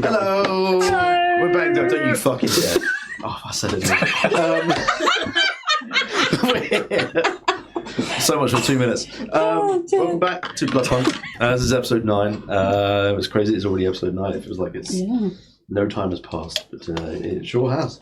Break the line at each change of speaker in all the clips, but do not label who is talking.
Hello.
Hello.
We're back. Don't you fucking dare. Oh, I said it. So much for 2 minutes. Welcome back to Bloodpunk. This is episode 9. It's crazy. It's already episode 9. It feels like it's no time has passed, but it sure has.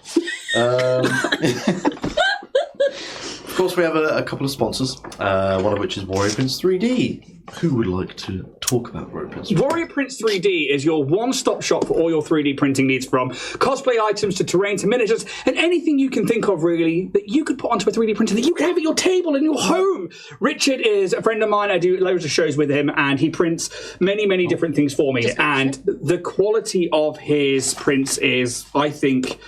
Of course, we have a couple of sponsors. One of which is Warrior Prince 3D. Who would like to talk about Warrior Prince 3D?
Warrior Prince 3D is your one-stop shop for all your 3D printing needs, from cosplay items to terrain to miniatures and anything you can think of, really, that you could put onto a 3D printer that you can have at your table in your home. Richard is a friend of mine. I do loads of shows with him, and he prints many different things for me. And the quality of his prints is, I think,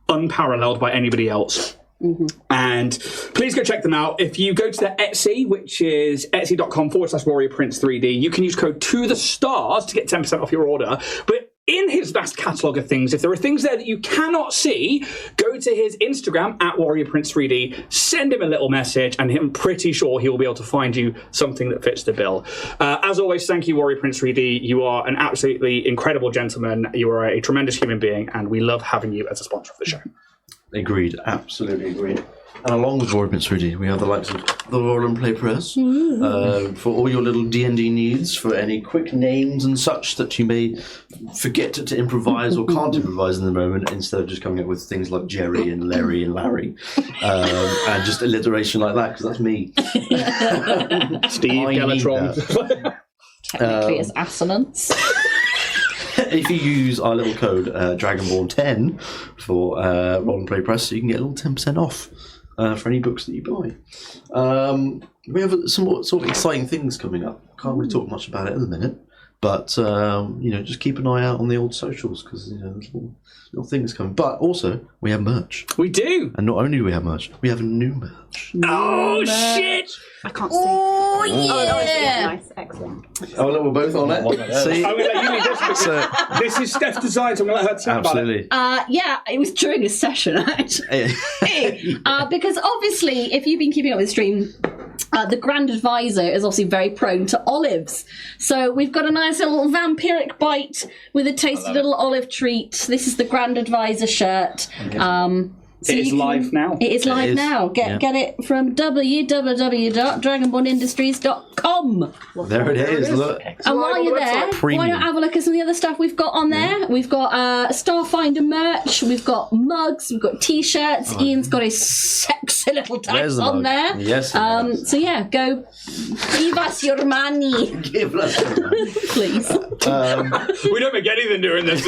unparalleled by anybody else. Mm-hmm. And please go check them out. If you go to their Etsy, which is etsy.com/Warrior Prince 3D, you can use code TOTHESTARS to get 10% off your order. But in his vast catalogue of things, if there are things there that you cannot see, go to his Instagram @Warrior Prince 3D, send him a little message, and I'm pretty sure he will be able to find you something that fits the bill. As always, thank you, Warrior Prince 3D. You are an absolutely incredible gentleman. You are a tremendous human being, and we love having you as a sponsor of the show.
Agreed, absolutely agreed. And along with Warrior Prince 3D, we have the likes of the Roll and Play Press for all your little D&D needs, for any quick names and such that you may forget to improvise or can't improvise in the moment, instead of just coming up with things like Jerry and Larry and Larry, and just alliteration like that, because that's me.
Steve Galatron.
Technically, it's assonance.
If you use our little code Dragonborn10 for Roll and Play Press, you can get a little 10% off for any books that you buy. We have some more sort of exciting things coming up. Can't really talk much about it at the minute, but just keep an eye out on the old socials, because little things coming. But also, we have merch.
We do.
And not only do we have merch, we have new merch.
Oh shit!
I can't see.
Oh, yeah!
Nice, excellent.
Oh, look, we're both on it. See?
I'm going to let you lead this, because this is Steph's design, so I'm going to let her talk
Absolutely.
about it.
Yeah, it was during a session, actually. Because obviously, if you've been keeping up with the stream, the Grand Advisor is obviously very prone to olives. So we've got a nice little vampiric bite with a tasty little olive treat. This is the Grand Advisor shirt. So
it is live now.
It is live now. Get it from www.dragonbornindustries.com.
There it is. Look.
And while you're there, why not have a look at some of the other stuff we've got on there? We've got Starfinder merch, we've got mugs, we've got t-shirts. Ian's got his sexy little tags on there.
Yes.
So yeah, go give us your money.
Give us your money.
Please.
We don't make anything during this.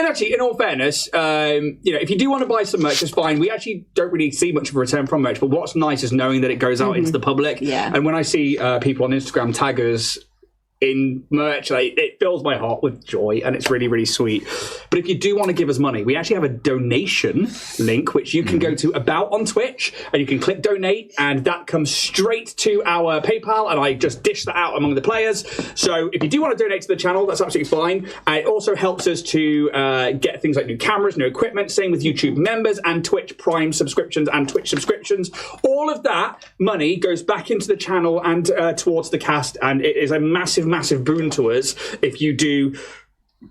Actually, in all fairness, if you do want to buy some merch, it's fine. We actually don't really see much of a return from merch, but what's nice is knowing that it goes out into the public.
Yeah.
And when I see people on Instagram tag us in merch, it fills my heart with joy, and it's really sweet. But if you do want to give us money, we actually have a donation link, which you can go to About on Twitch, and you can click donate, and that comes straight to our PayPal, and I just dish that out among the players. So if you do want to donate to the channel, that's absolutely fine. It also helps us to get things like new cameras, new equipment, same with YouTube members and Twitch Prime subscriptions and Twitch subscriptions. All of that money goes back into the channel and towards the cast, and it is a massive boon to us if you do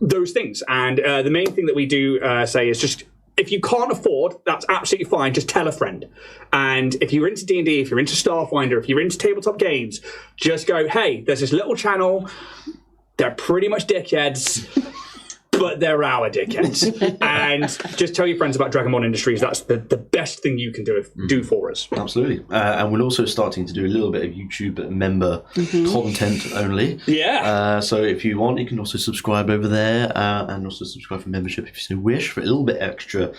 those things. And the main thing that we do say is, just if you can't afford, that's absolutely fine, just tell a friend. And if you're into D&D, if you're into Starfinder, if you're into tabletop games, just go, hey, there's this little channel, they're pretty much dickheads, but they're our dickheads. And just tell your friends about Dragonborn Industries. That's the best thing you can do for us.
Absolutely. And we're also starting to do a little bit of YouTube member content only.
Yeah.
So if you want, you can also subscribe over there, and also subscribe for membership if you so wish, for a little bit extra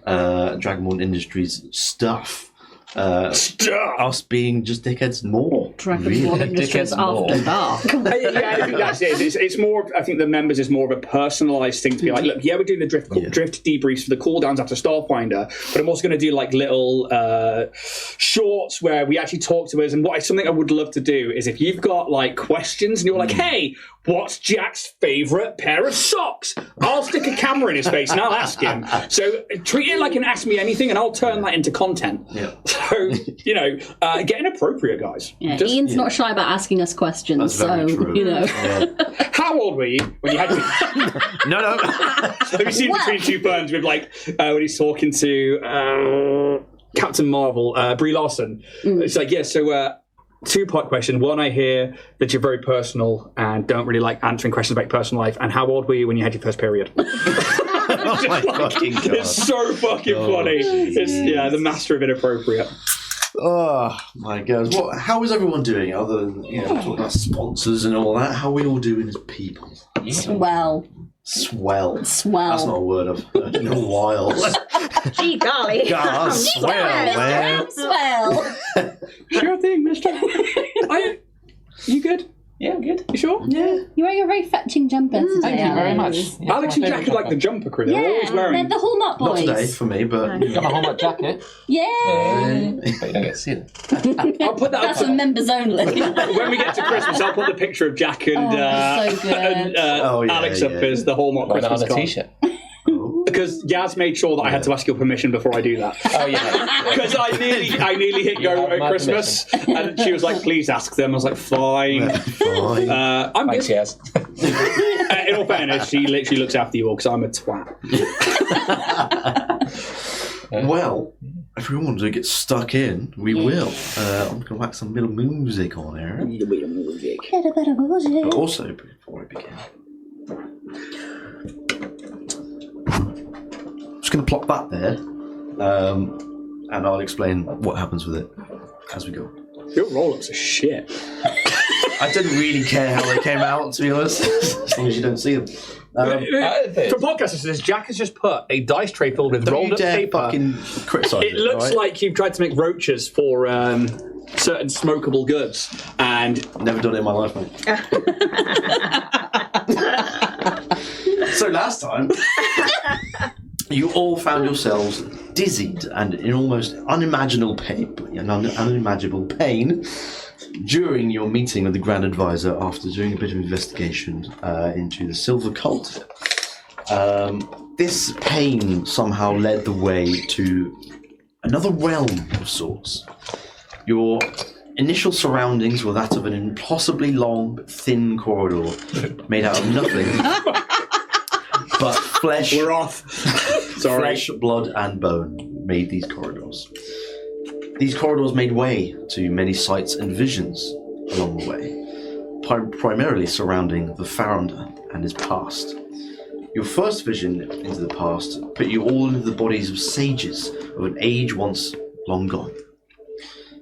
Dragonborn Industries stuff. Us being just dickheads more.
Dragonborn Industries after dark.
I think that's it. It's more, I think the members is more of a personalised thing to be like, look, we're doing the drift debriefs for the cooldowns after Starfinder, but I'm also going to do like little shorts where we actually talk to us. And something I would love to do is, if you've got like questions and you're like, hey, what's Jack's favourite pair of socks? I'll stick a camera in his face and I'll ask him. So treat it like an Ask Me Anything, and I'll turn that into content.
Yeah.
So, get inappropriate, guys.
Yeah, Ian's not shy about asking us questions,
That's very true.
Yeah.
How old were you when you had
No.
Have you seen Between Two Ferns with, when he's talking to Captain Marvel, Brie Larson? It's like, so... two-part question. One, I hear that you're very personal and don't really like answering questions about your personal life. And how old were you when you had your first period?
Oh my fucking God.
It's so fucking funny. It's the master of inappropriate.
Oh my God! How is everyone doing? Other than talking about sponsors and all that, how are we all doing as people?
Swell.
That's not a word I've heard in a while.
Gee golly.
God, swell, man.
Swell.
Sure thing, mister. You good?
Yeah, I'm good.
You sure?
Yeah.
You're wearing a very fetching jumper today.
Thank you very much. Yeah,
Alex and Jack are like the jumper crew. They're always
Yeah,
wearing...
they're the Hallmark
Not
boys.
today for me, but
Got my Hallmark jacket.
Yeah.
But you don't get to see it.
I'll put that
That's for members only.
when we get to Christmas, I'll put the picture of Jack and,
so good.
and Alex up as the Hallmark
Put that on
Christmas
a
card.
t-shirt.
Because Yaz made sure that I had to ask your permission before I do that.
Oh, yeah.
Because I nearly hit go at
my
Christmas, and she was like, "Please ask them." I was like, "Fine."
fine.
I'm
Thanks,
good.
yes.
In all fairness, she literally looks after you all because I'm a twat.
Well, if we want to get stuck in, we will. I'm going to whack some little music on here. But also, before I begin, I'm just going to plop that there, and I'll explain what happens with it as we go.
Your roll-ups are shit.
I didn't really care how they came out, to be honest, as long as you don't see them.
For podcast listeners, Jack has just put a dice tray filled with
Don't you
rolled-up
dare
paper.
fucking criticise
It looks
right?
like you've tried to make roaches for certain smokable goods, and
Never done it in my life, mate. So last time, you all found yourselves dizzied and in almost unimaginable pain during your meeting with the Grand Advisor after doing a bit of investigation into the Silver Cult. This pain somehow led the way to another realm of sorts. Your initial surroundings were that of an impossibly long but thin corridor made out of nothing but flesh.
we're off. Sorry.
Flesh, blood, and bone made these corridors. These corridors made way to many sights and visions along the way, primarily surrounding the founder and his past. Your first vision into the past put you all into the bodies of sages of an age once long gone,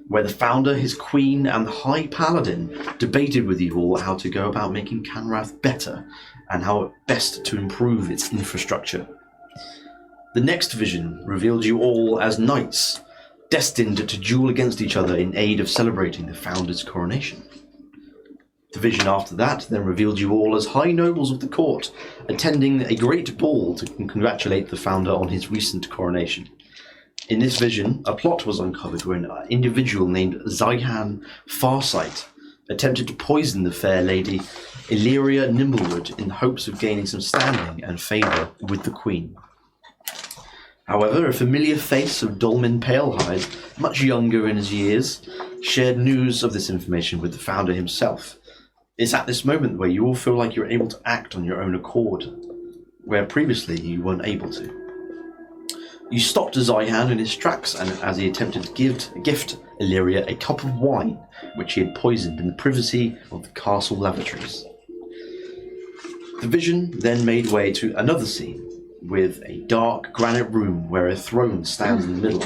where the founder, his queen, and the High Paladin debated with you all how to go about making Kanrath better and how best to improve its infrastructure. The next vision revealed you all as knights, destined to duel against each other in aid of celebrating the founder's coronation. The vision after that then revealed you all as high nobles of the court, attending a great ball to congratulate the founder on his recent coronation. In this vision, a plot was uncovered where an individual named Zyhan Farsight attempted to poison the fair lady Illyria Nimblewood in the hopes of gaining some standing and favour with the queen. However, a familiar face of Dolmen Palehide, much younger in his years, shared news of this information with the founder himself. It's at this moment where you all feel like you're able to act on your own accord, where previously you weren't able to. You stopped Zyhan in his tracks and as he attempted to gift Illyria a cup of wine, which he had poisoned in the privacy of the castle lavatories. The vision then made way to another scene, with a dark granite room where a throne stands in the middle,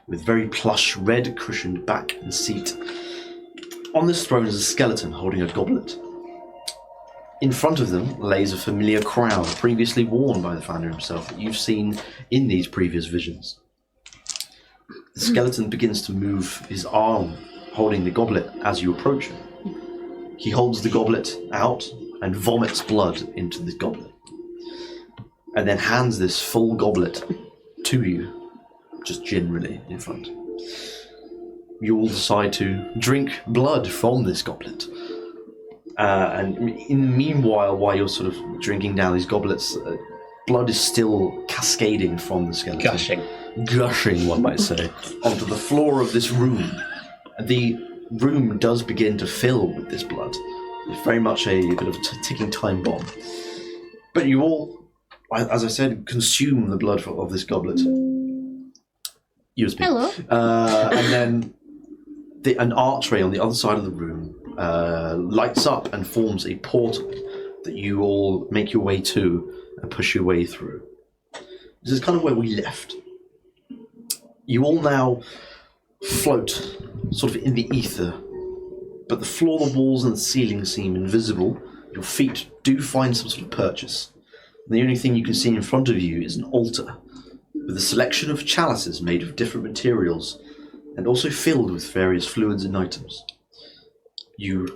with very plush red cushioned back and seat. On this throne is a skeleton holding a goblet. In front of them lays a familiar crown previously worn by the founder himself that you've seen in these previous visions. The skeleton begins to move his arm holding the goblet as you approach him. He holds the goblet out and vomits blood into the goblet, and then hands this full goblet to you, just generally in front. You all decide to drink blood from this goblet. And in the meanwhile, while you're sort of drinking down these goblets, blood is still cascading from the skeleton.
Gushing.
gushing, one might say, onto the floor of this room. The room does begin to fill with this blood. It's very much a bit of a ticking time bomb. But you all, as I said, consume the blood of this goblet.
Hello.
And then an archway on the other side of the room lights up and forms a portal that you all make your way to and push your way through. This is kind of where we left. You all now float sort of in the ether, but the floor, the walls and the ceiling seem invisible. Your feet do find some sort of purchase. And the only thing you can see in front of you is an altar with a selection of chalices made of different materials and also filled with various fluids and items. You,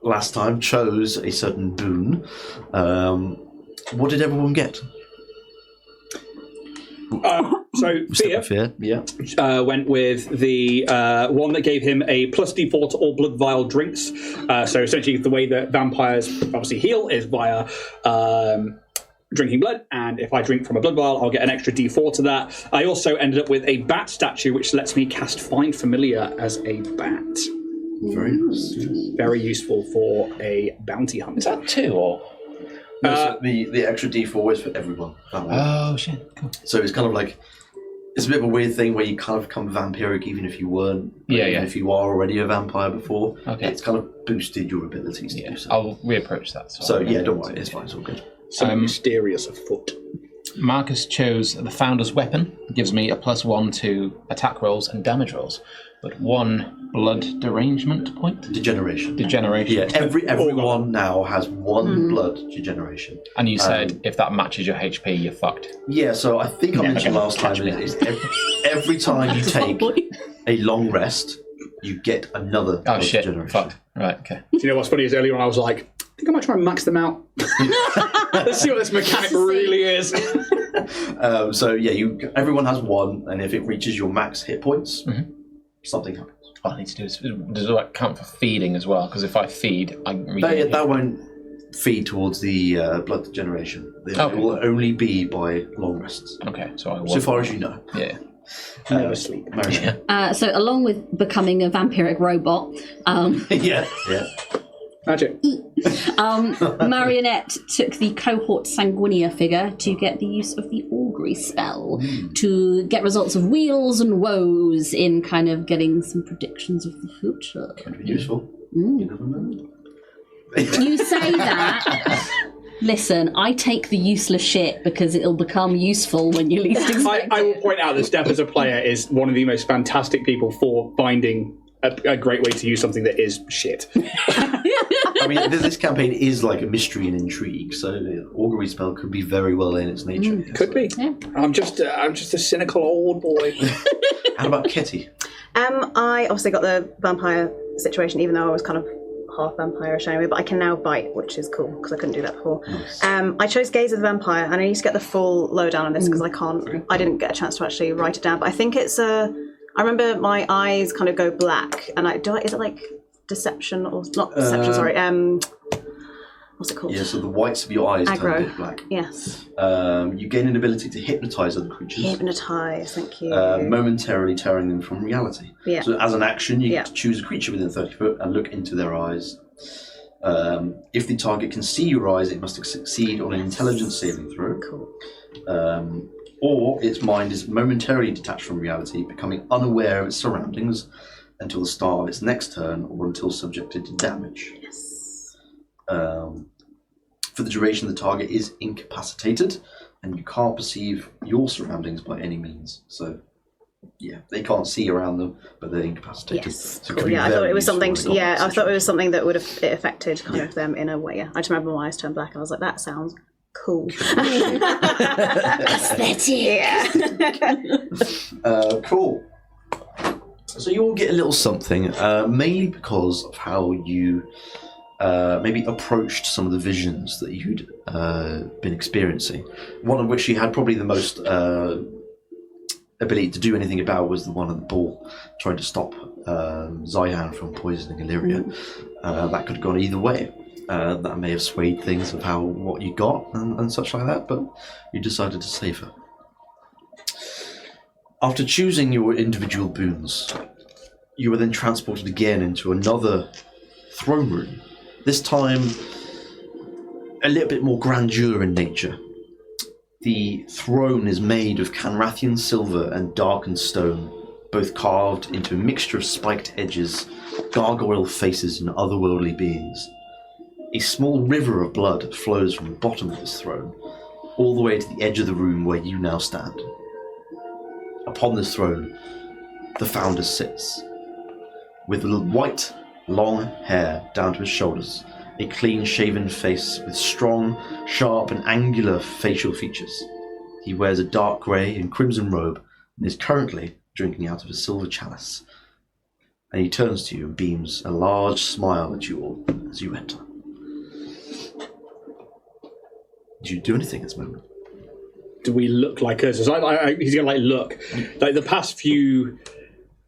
last time, chose a certain boon. What did everyone get?
So Fear went with the one that gave him a plus D4 to all blood vial drinks. So essentially the way that vampires obviously heal is via drinking blood, and if I drink from a blood vial, I'll get an extra D4 to that. I also ended up with a bat statue, which lets me cast Find Familiar as a bat.
Very nice.
Very useful for a bounty hunter.
Is that 2 or?
No, so the extra D4 is for everyone.
Oh, shit. Cool.
So it's kind of like, it's a bit of a weird thing where you kind of become vampiric even if you weren't.
Yeah.
If you are already a vampire before.
Okay.
It's kind of boosted your abilities to do so.
I'll reapproach that.
So yeah, don't worry. It's fine. It's all good.
Something mysterious afoot.
Marcus chose the Founder's Weapon. It gives me a +1 to attack rolls and damage rolls, but 1 blood derangement point.
Degeneration.
Degeneration.
Yeah, everyone now has 1 blood degeneration.
And you said if that matches your HP, you're fucked.
Yeah, so I think I mentioned last time every time you take a long rest, you get another blood degeneration.
Fucked. Right, okay.
Do you know what's funny is earlier on I was like, I think I might try and max them out. Let's see what this mechanic really is.
So yeah, everyone has 1, and if it reaches your max hit points, something happens.
All I need to do is, does that count for feeding as well? Because if I feed, I can
that won't feed towards the blood degeneration. It will only be by long rests.
Okay, so
far as you know.
Yeah.
Never sleep.
So along with becoming a vampiric robot,
yeah.
Magic.
Marionette took the cohort sanguinea figure to get the use of the augury spell to get results of weals and woes in kind of getting some predictions of the future.
Could be useful. You never know.
You say that. Listen, I take the useless shit because it'll become useful when you least expect
I will point out that Steph as a player is one of the most fantastic people for finding a great way to use something that is shit.
I mean, this campaign is like a mystery and intrigue, so the augury spell could be very well in its nature.
Could be. Yeah. I'm just a cynical old boy.
How about Kitty?
I obviously got the vampire situation, even though I was kind of half vampire-ish anyway, but I can now bite, which is cool, because I couldn't do that before. Nice. I chose Gaze of the Vampire, and I need to get the full lowdown on this, because I didn't get a chance to actually write it down, but I think it's I remember my eyes kind of go black, and is it like deception, or not deception, sorry, what's it called?
Yeah, so the whites of your eyes turn a bit black.
Yes.
You gain an ability to hypnotise other creatures.
Hypnotise, thank you.
Momentarily tearing them from reality.
Yeah.
So as an action, you get to choose a creature within 30 foot and look into their eyes. If the target can see your eyes, it must succeed on an intelligence saving throw.
Cool.
Or its mind is momentarily detached from reality, becoming unaware of its surroundings until the start of its next turn or until subjected to damage.
Yes.
For the duration, the target is incapacitated, and you can't perceive your surroundings by any means. So, yeah, they can't see around them, but they're incapacitated.
Yes.
So
cool. I thought it was something. I thought it was something that would have affected kind of them in a way. Yeah. I just remember my eyes turned black, and I was like, that sounds cool.
Aesthetic.
Yeah.
Cool. So you all get a little something, mainly because of how you maybe approached some of the visions that you'd been experiencing. One of which you had probably the most ability to do anything about was the one at the ball, trying to stop Zyhan from poisoning Illyria. That could have gone either way. That may have swayed things of what you got and such like that, but you decided to save her. After choosing your individual boons, you were then transported again into another throne room. This time, a little bit more grandeur in nature. The throne is made of Kanrathian silver and darkened stone, both carved into a mixture of spiked edges, gargoyle faces, and otherworldly beings. A small river of blood flows from the bottom of this throne, all the way to the edge of the room where you now stand. Upon this throne, the founder sits, with white, long hair down to his shoulders, a clean-shaven face with strong, sharp, and angular facial features. He wears a dark grey and crimson robe and is currently drinking out of a silver chalice. And he turns to you and beams a large smile at you all as you enter. Did you do anything at this moment?
Do we look like us? He's gonna look. Like the past few,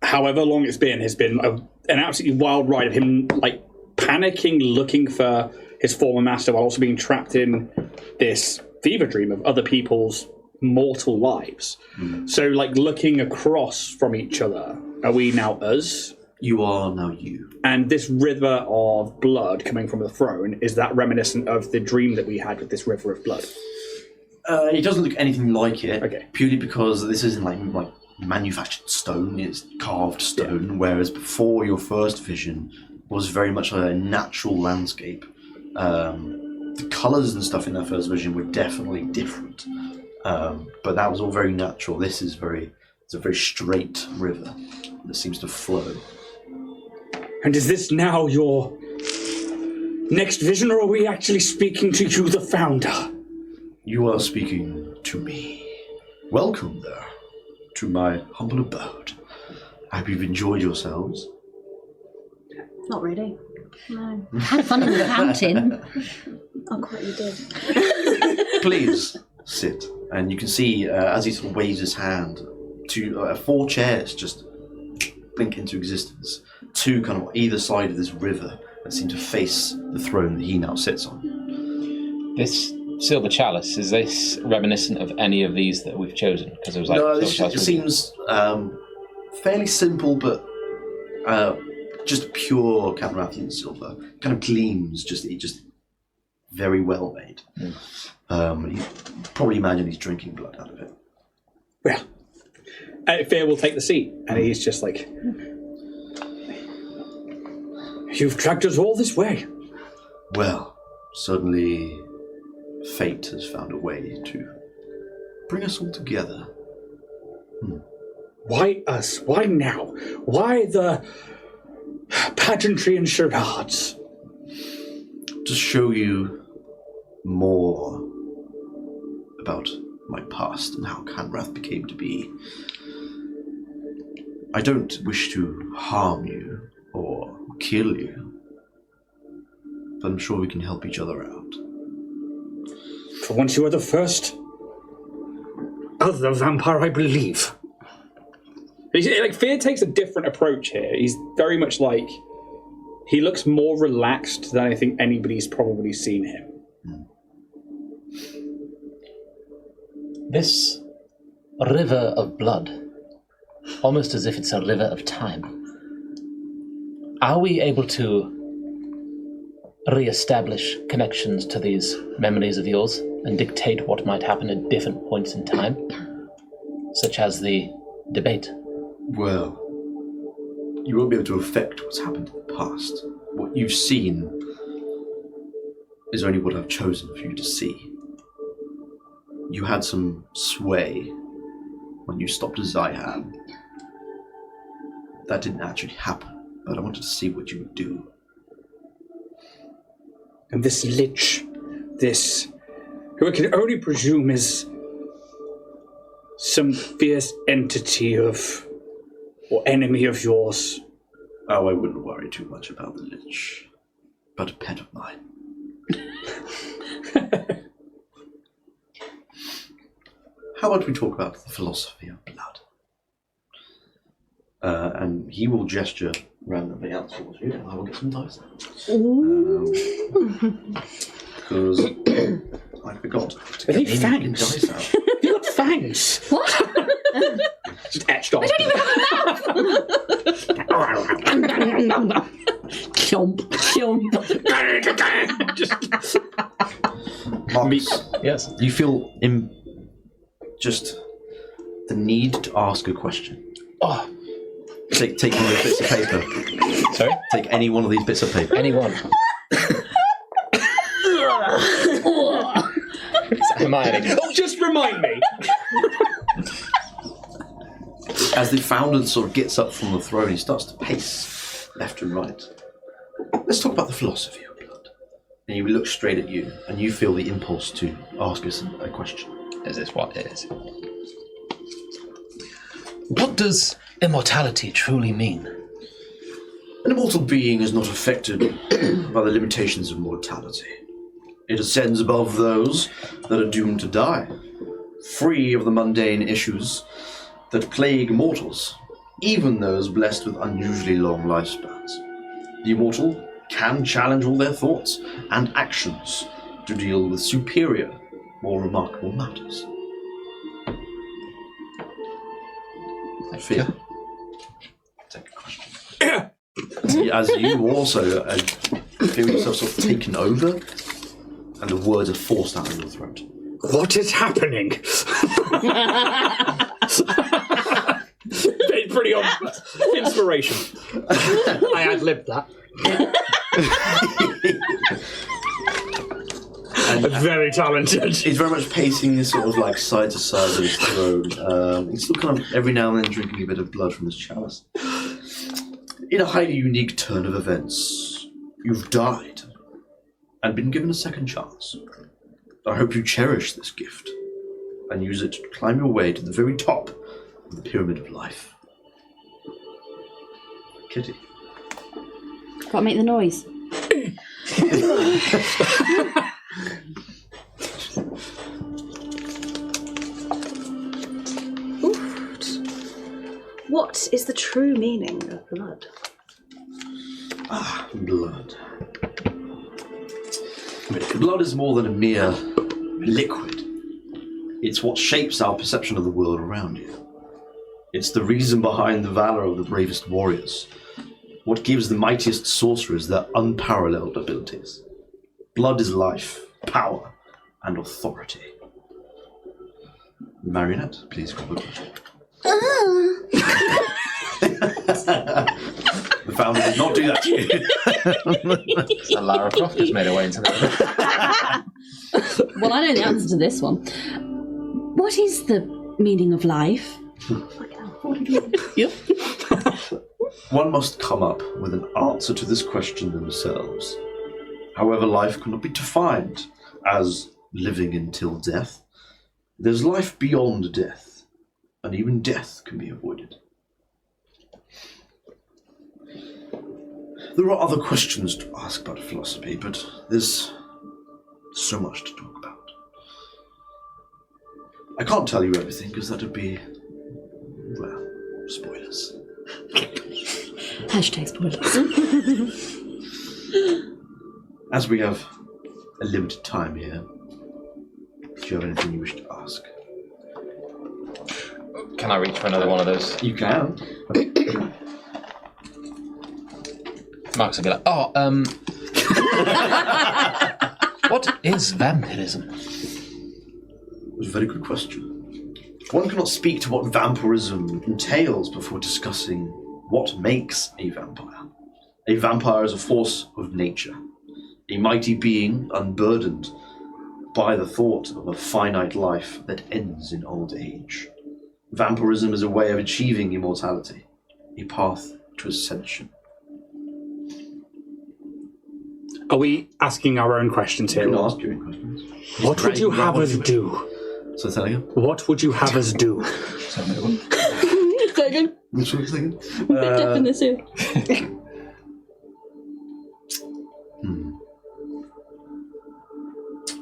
however long it's been, has been an absolutely wild ride of him panicking, looking for his former master while also being trapped in this fever dream of other people's mortal lives. So looking across from each other, are we now us?
You are now you.
And this river of blood coming from the throne, is that reminiscent of the dream that we had with this river of blood?
It doesn't look anything like it.
Okay.
Purely because this isn't like manufactured stone, it's carved stone, whereas before your first vision was very much a natural landscape. The colours and stuff in that first vision were definitely different. But that was all very natural. This is it's a very straight river that seems to flow.
And is this now your next vision, or are we actually speaking to you, the founder?
You are speaking to me. Welcome there, to my humble abode. I hope you've enjoyed yourselves.
Not really. No.
Had fun in the fountain.
Oh, quite you did.
Please sit. And you can see as he sort of waves his hand, 4 chairs just blink into existence. 2 kind of either side of this river that seem to face the throne that he now sits on.
This silver chalice, is this reminiscent of any of these that we've chosen? Because it was
No, this seems fairly simple, but just pure Kanrathian silver. Kind of gleams, just very well made. You probably imagine he's drinking blood out of it.
Well, Fear will take the seat, and he's just like, you've dragged us all this way.
Well, suddenly fate has found a way to bring us all together.
Why us? Why now? Why the pageantry and charades?
To show you more about my past and how Kanrath became to be. I don't wish to harm you or kill you, but I'm sure we can help each other out.
For once you are the first other vampire, I believe. Fear takes a different approach here. He's very much he looks more relaxed than I think anybody's probably seen him.
This river of blood, almost as if it's a river of time. Are we able to re-establish connections to these memories of yours and dictate what might happen at different points in time, such as the debate?
Well, you won't be able to affect what's happened in the past. What you've seen is only what I've chosen for you to see. You had some sway when you stopped Zyhan. That didn't actually happen, but I wanted to see what you would do.
And this lich, who I can only presume is some fierce entity or enemy of yours.
Oh, I wouldn't worry too much about the lich, but a pet of mine. How about we talk about the philosophy of blood? And he will gesture randomly out towards you, and I will get some dice out. Because I forgot to
Are they
get
fangs?
dice out.
You got fangs!
What?
Just etched on.
Chomp, chomp.
Marcus,
Yes.
you feel just the need to ask a question.
Oh,
Take one of these bits of paper.
sorry.
Take any one of these bits of paper.
Anyone. It's Hermione.
Oh, just remind me.
As the founder sort of gets up from the throne, he starts to pace left and right. Let's talk about the philosophy of blood. And he looks straight at you, and you feel the impulse to ask us a question.
Is this what it is? What does immortality truly mean?
An immortal being is not affected by the limitations of mortality. It ascends above those that are doomed to die, free of the mundane issues that plague mortals, even those blessed with unusually long lifespans. The immortal can challenge all their thoughts and actions to deal with superior, more remarkable matters. Fear. Take a question. As you also feel yourself sort of taken over, and the words are forced out of your throat.
What is happening? Pretty on inspiration. I ad-libbed that.
And
Very talented.
he's very much pacing this sort of like side to side of his throne. He's still kind of every now and then drinking a bit of blood from his chalice. In a highly unique turn of events, you've died and been given a second chance. I hope you cherish this gift and use it to climb your way to the very top of the pyramid of life. Kitty.
Gotta make the noise.
What is the true meaning of blood?
Blood. Blood is more than a mere liquid. It's what shapes our perception of the world around you. It's the reason behind the valor of the bravest warriors. What gives the mightiest sorcerers their unparalleled abilities. Blood is life, power, and authority. Marionette, please grab a question. The founder did not do that to you.
So Lara Croft has made her way into that.
Well, I know the answer to this one. What is the meaning of life? Yep.
One must come up with an answer to this question themselves. However, life cannot be defined as living until death. There's life beyond death, and even death can be avoided. There are other questions to ask about philosophy, but there's so much to talk about. I can't tell you everything because that would be, well, spoilers.
Hashtag spoilers.
As we have a limited time here, do you have anything you wish to ask?
Can I reach for another one of those?
You can.
Mark's will be like, what is vampirism?
It's a very good question. One cannot speak to what vampirism entails before discussing what makes a vampire. A vampire is a force of nature, a mighty being unburdened by the thought of a finite life that ends in old age. Vampirism is a way of achieving immortality, a path to ascension.
Are we asking our own questions
You
here?
can ask your own questions.
What would you have us do?
So tell you.
What would you have us do?
Second.
Which one second?
Bit deaf in this ear.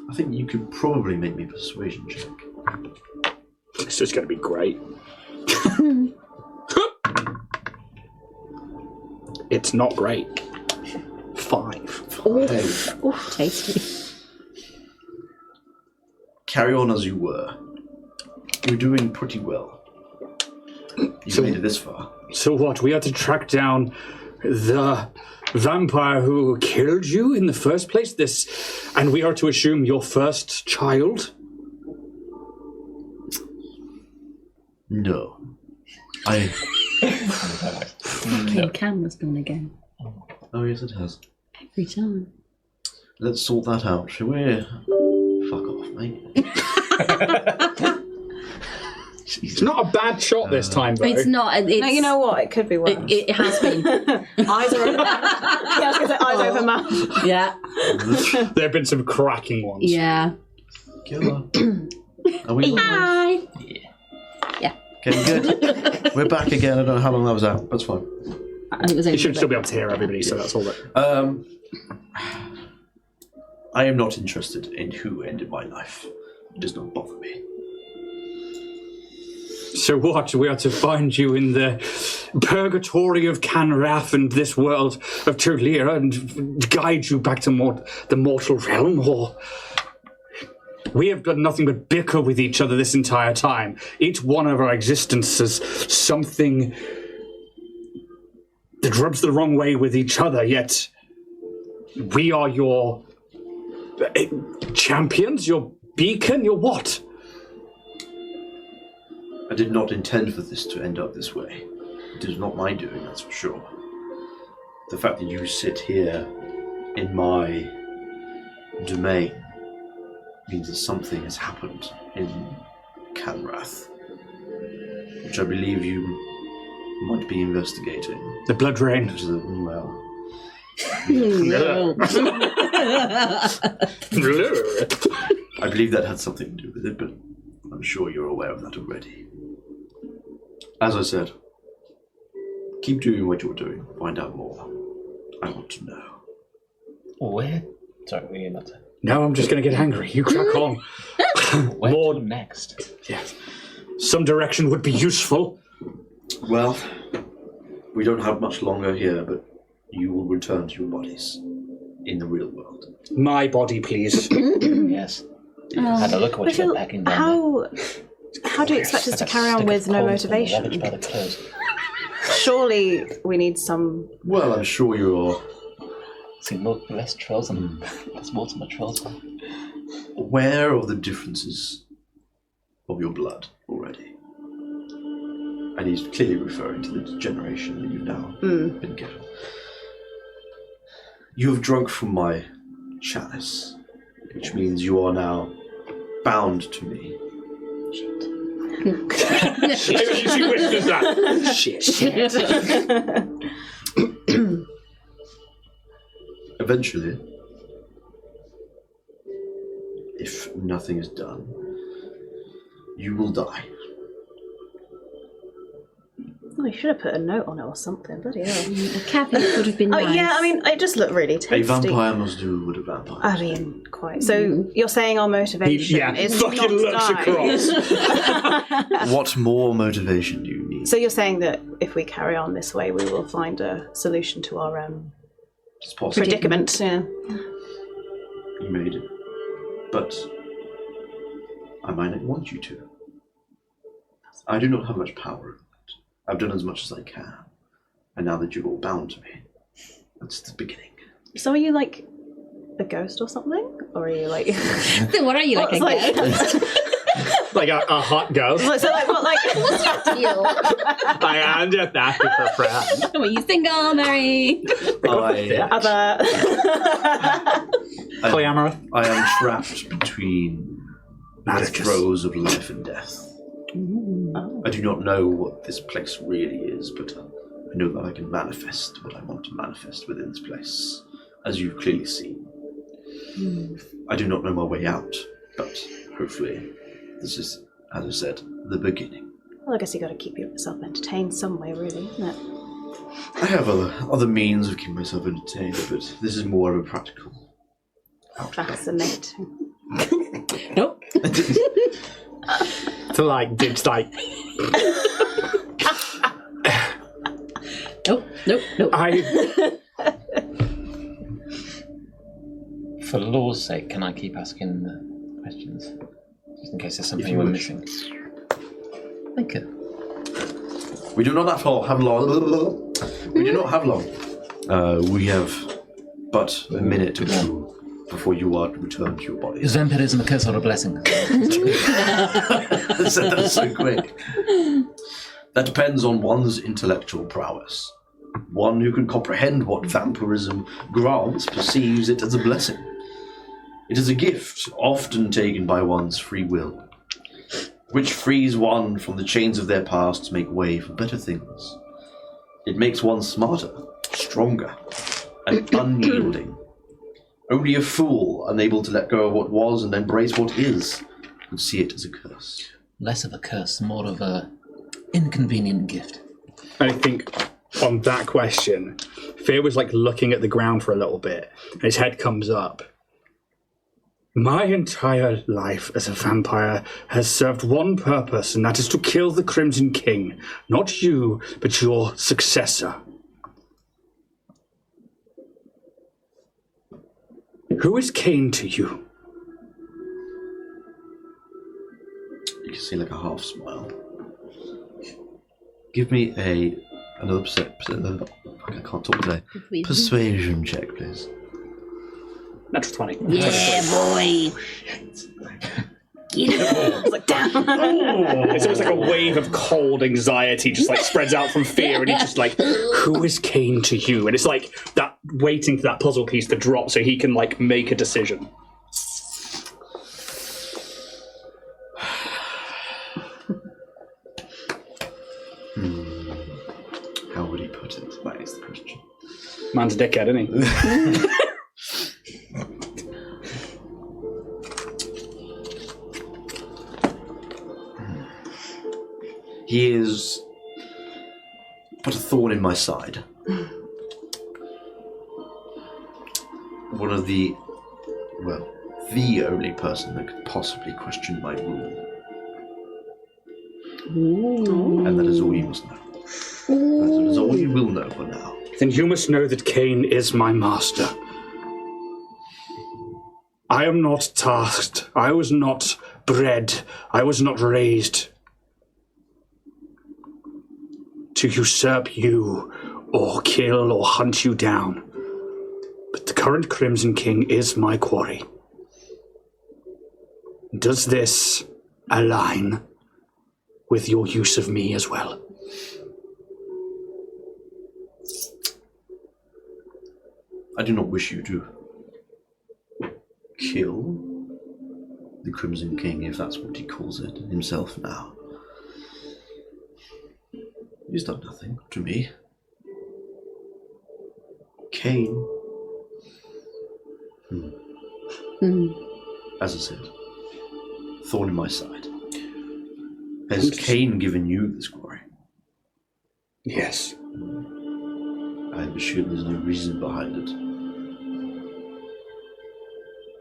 I think you could probably make me a persuasion check.
It's just going to be great. It's not great. 5.
Hey,
Oof, tasty.
carry on as you were. You're doing pretty well. You made it this far.
So what? We are to track down the vampire who killed you in the first place? And we are to assume your first child?
No.
Fucking camera's gone again.
Oh, yes, it has.
Every time.
Let's sort that out, shall we? Fuck off, mate.
It's not a bad shot this time, though.
It's not. It's,
No, you know what? It could be worse.
It has been.
Eyes are open. I was going to say eyes open mouth.
Yeah.
There have been some cracking ones.
Yeah.
Killer. Are we live?
Hi.
Okay, good. We're back again. I don't know how long that was out. That's fine.
I think it was
You should still be able to hear everybody, so that's all that.
I am not interested in who ended my life. It does not bother me.
So what? We are to find you in the purgatory of Kanrath and this world of Turlir and guide you back to the mortal realm, or... We have done nothing but bicker with each other this entire time. Each one of our existences, something that rubs the wrong way with each other, yet we are your champions, your beacon, your what?
I did not intend for this to end up this way. It is not my doing, that's for sure. The fact that you sit here in my domain means that something has happened in Kanrath, which I believe you might be investigating.
The blood rain.
Well,
No.
I believe that had something to do with it, but I'm sure you're aware of that already. As I said, keep doing what you're doing. Find out more. I want to know.
Where? Sorry, were you not?
No, I'm just going to get angry. You crack on.
Where
More
to next?
Yes. Some direction would be useful.
Well, we don't have much longer here, but you will return to your bodies in the real world.
My body, please.
Yes. Had a look at what you got packing down
How do you expect us to carry on with no motivation?
By the clothes.
Surely we need some...
Well, I'm sure you're
See, less trolls and less water, more trolls.
aware of the differences of your blood already. And he's clearly referring to the degeneration that you've now been given. You have drunk from my chalice, which means you are now bound to me.
She whispers that. Shit.
Eventually, if nothing is done, you will die.
Oh, you should have put a note on it or something. Bloody hell.
A caveat would have been nice.
Yeah, I mean, it just looked really tasty.
A vampire must do what a vampire
I
must do.
mean, quite. So you're saying our motivation is
fucking
not to
looks
die.
across.
What more motivation do you need?
So you're saying that if we carry on this way, we will find a solution to our
It's possible.
predicament. Yeah.
You made it. But I might not want you to. I do not have much power over it. I've done as much as I can. And now that you're all bound to me, that's the beginning.
So are you like a ghost or something? Or are you like...
So what are you, like a
What's
ghost?
Like a hot ghost.
So like what, like...
What's your deal?
I am just asking for a friend.
What are you single, Mary?
Other...
Polyamorous.
I am trapped between the
Marriages.
throes of life and death. I do not know what this place really is, but I know that I can manifest what I want to manifest within this place, as you've clearly seen. I do not know my way out, but hopefully this is, as I said, the beginning.
Well, I guess you got to keep yourself entertained some way, really, isn't it?
I have other means of keeping myself entertained, but this is more of a practical outcome.
Fascinating.
Nope.
To like, it's like,
Nope.
For law's sake, can I keep asking the questions? Just in case there's something
you
we're
wish.
missing. Thank you.
We do not have long. We do not have long. We have but a minute or two before you are to return to your body.
Is vampirism a curse or a blessing?
That's so quick. That depends on one's intellectual prowess. One who can comprehend what vampirism grants perceives it as a blessing. It is a gift, often taken by one's free will, which frees one from the chains of their past to make way for better things. It makes one smarter, stronger, and unyielding. Only a fool, unable to let go of what was and embrace what is, would see it as a curse.
Less of a curse, more of a inconvenient gift.
I think on that question, Fear was like looking at the ground for a little bit, and his head comes up. My entire life as a vampire has served one purpose, and that is to kill the Crimson King. Not you, but your successor. Who is Cain to you?
You can see like a half smile. Give me another I can't talk today. Persuasion check, please.
Natural 20.
Yeah, boy.
It's like, damn.
It's almost like a wave of cold anxiety just like spreads out from Fear, and he's just like, who is Cain to you? And it's like that, waiting for that puzzle piece to drop so he can like make a decision.
How would he put it? That is the question.
Man's a dickhead, isn't he?
He is but a thorn in my side. One of the only person that could possibly question my rule.
Ooh.
And that is all you must know. That is all you will know for now.
Then you must know that Cain is my master. I am not tasked. I was not bred. I was not raised to usurp you, or kill, or hunt you down. But the current Crimson King is my quarry. Does this align with your use of me as well?
I do not wish you to kill the Crimson King, if that's what he calls it himself now. He's done nothing to me. Cain. As I said, thorn in my side. Has Cain given you this glory?
Yes.
I am sure there's no reason behind it.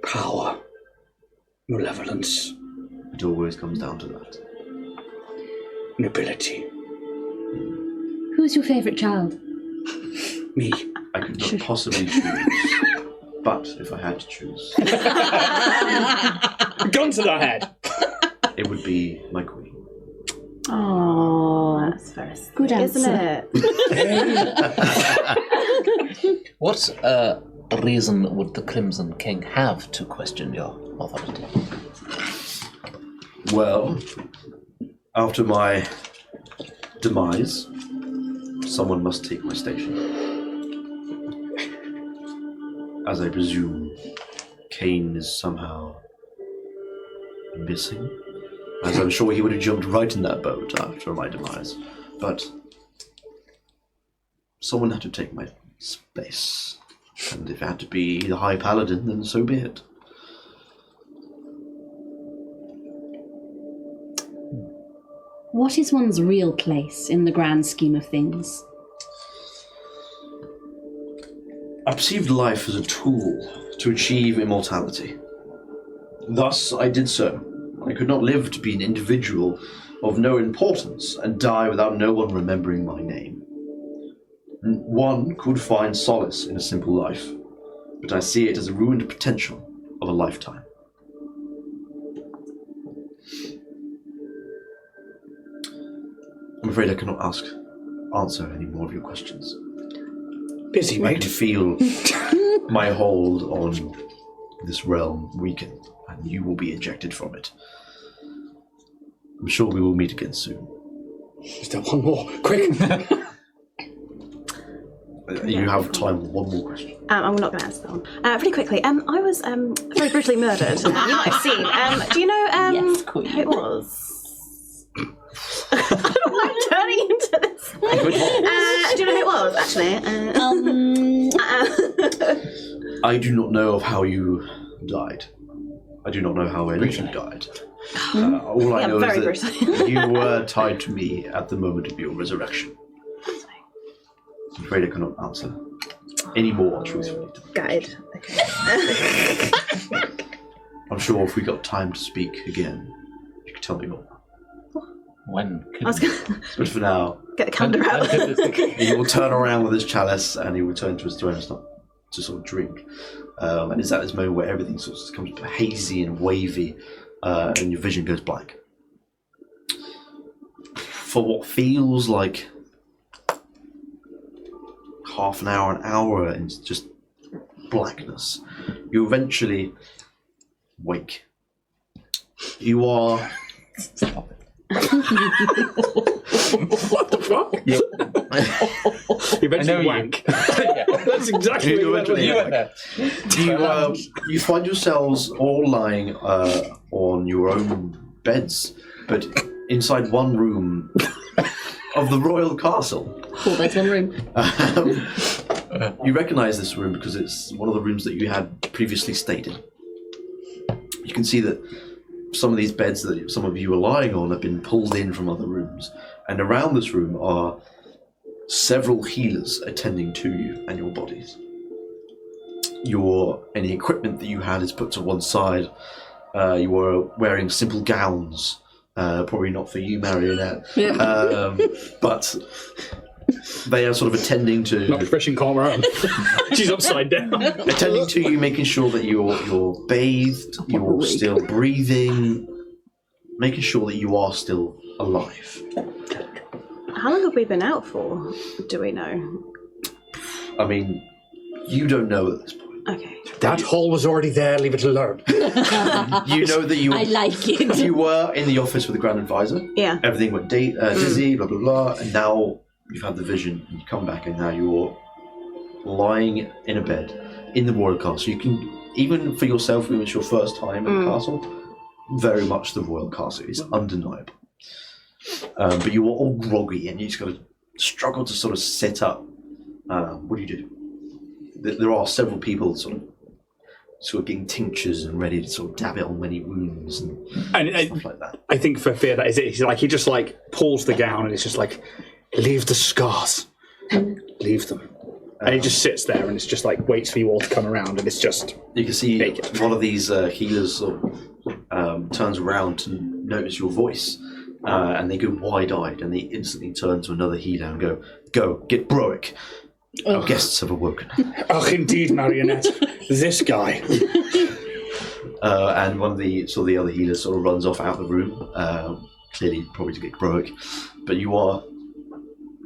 Power. Malevolence.
It always comes down to that.
Nobility.
Who's your favourite child?
Me.
I could not possibly choose. But if I had to choose,
Gun to the head.
it would be my queen.
Oh,
That's very sweet,
good answer.
isn't it?
What reason would the Crimson King have to question your authority?
Well, after my demise, someone must take my station. As I presume, Cain is somehow missing. As I'm sure he would have jumped right in that boat after my demise. But someone had to take my space. And if it had to be the High Paladin, then so be it.
What is one's real place in the grand scheme of things?
I perceived life as a tool to achieve immortality. Thus, I did so. I could not live to be an individual of no importance and die without no one remembering my name. One could find solace in a simple life, but I see it as a ruined potential of a lifetime. I'm afraid I cannot ask answer any more of your questions.
Busy,
I
mate.
can feel my hold on this realm weaken, and you will be ejected from it. I'm sure we will meet again soon.
Still one more. Quick.
You have time for one more question.
I'm not going to answer that one. Really quickly, I was very brutally murdered. You might have seen. Do you know
Yes, queen.
who it was? I don't know why I'm turning into this. Do you know who it was, actually?
I do not know of how you died. I do not know how any of you died. All I know
very
is that you were tied to me at the moment of your resurrection. I'm afraid I cannot answer any more truthfully.
Gutted. Okay.
I'm sure if we got time to speak again, you could tell me more.
When could
I was going to
But for now,
get the candle out.
he will turn around with his chalice and he will turn to his throne and start to sort of drink. And it's at this moment where everything sort of becomes hazy and wavy, and your vision goes blank. For what feels like half an hour into just blackness, you eventually wake. You are...
What the fuck? Eventually wank. That's exactly what
you went there.
You find yourselves all lying on your own beds, but inside one room of the royal castle.
4 beds, 1 room.
You recognise this room because it's one of the rooms that you had previously stayed in. You can see that some of these beds that some of you are lying on have been pulled in from other rooms, and around this room are several healers attending to you and your bodies. Any equipment that you had is put to one side. You were wearing simple gowns, probably not for you, Marionette, but they are sort of attending to...
Not refreshing Kanrath. She's upside down.
Attending to you, making sure that you're bathed, you're still breathing, making sure that you are still alive.
How long have we been out for? Do we know?
I mean, you don't know at this point.
Okay.
That hole was already there, leave it alone.
You know that you
I like it.
you were in the office with the Grand Advisor.
Yeah.
Everything went dizzy, blah, blah, blah, and now you've had the vision, and you come back, and now you're lying in a bed in the royal castle. You can, even for yourself, when it's your first time in the castle, very much the royal castle is undeniable. But you are all groggy, and you just got to struggle to sort of sit up. What do you do? There are several people sort of getting tinctures and ready to sort of dab it on many wounds and stuff like that.
I think for fear that he just like pulls the gown and it's just like, leave the scars, leave them, and he just sits there and it's just like waits for you all to come around, and it's just
you can see
naked.
one of these healers sort of turns around to notice your voice, and they go wide-eyed, and they instantly turn to another healer and go get Broick. Our guests have awoken.
Oh, indeed, Marionette. This guy.
And one of the other healers sort of runs off out of the room, clearly probably to get Broick, but you are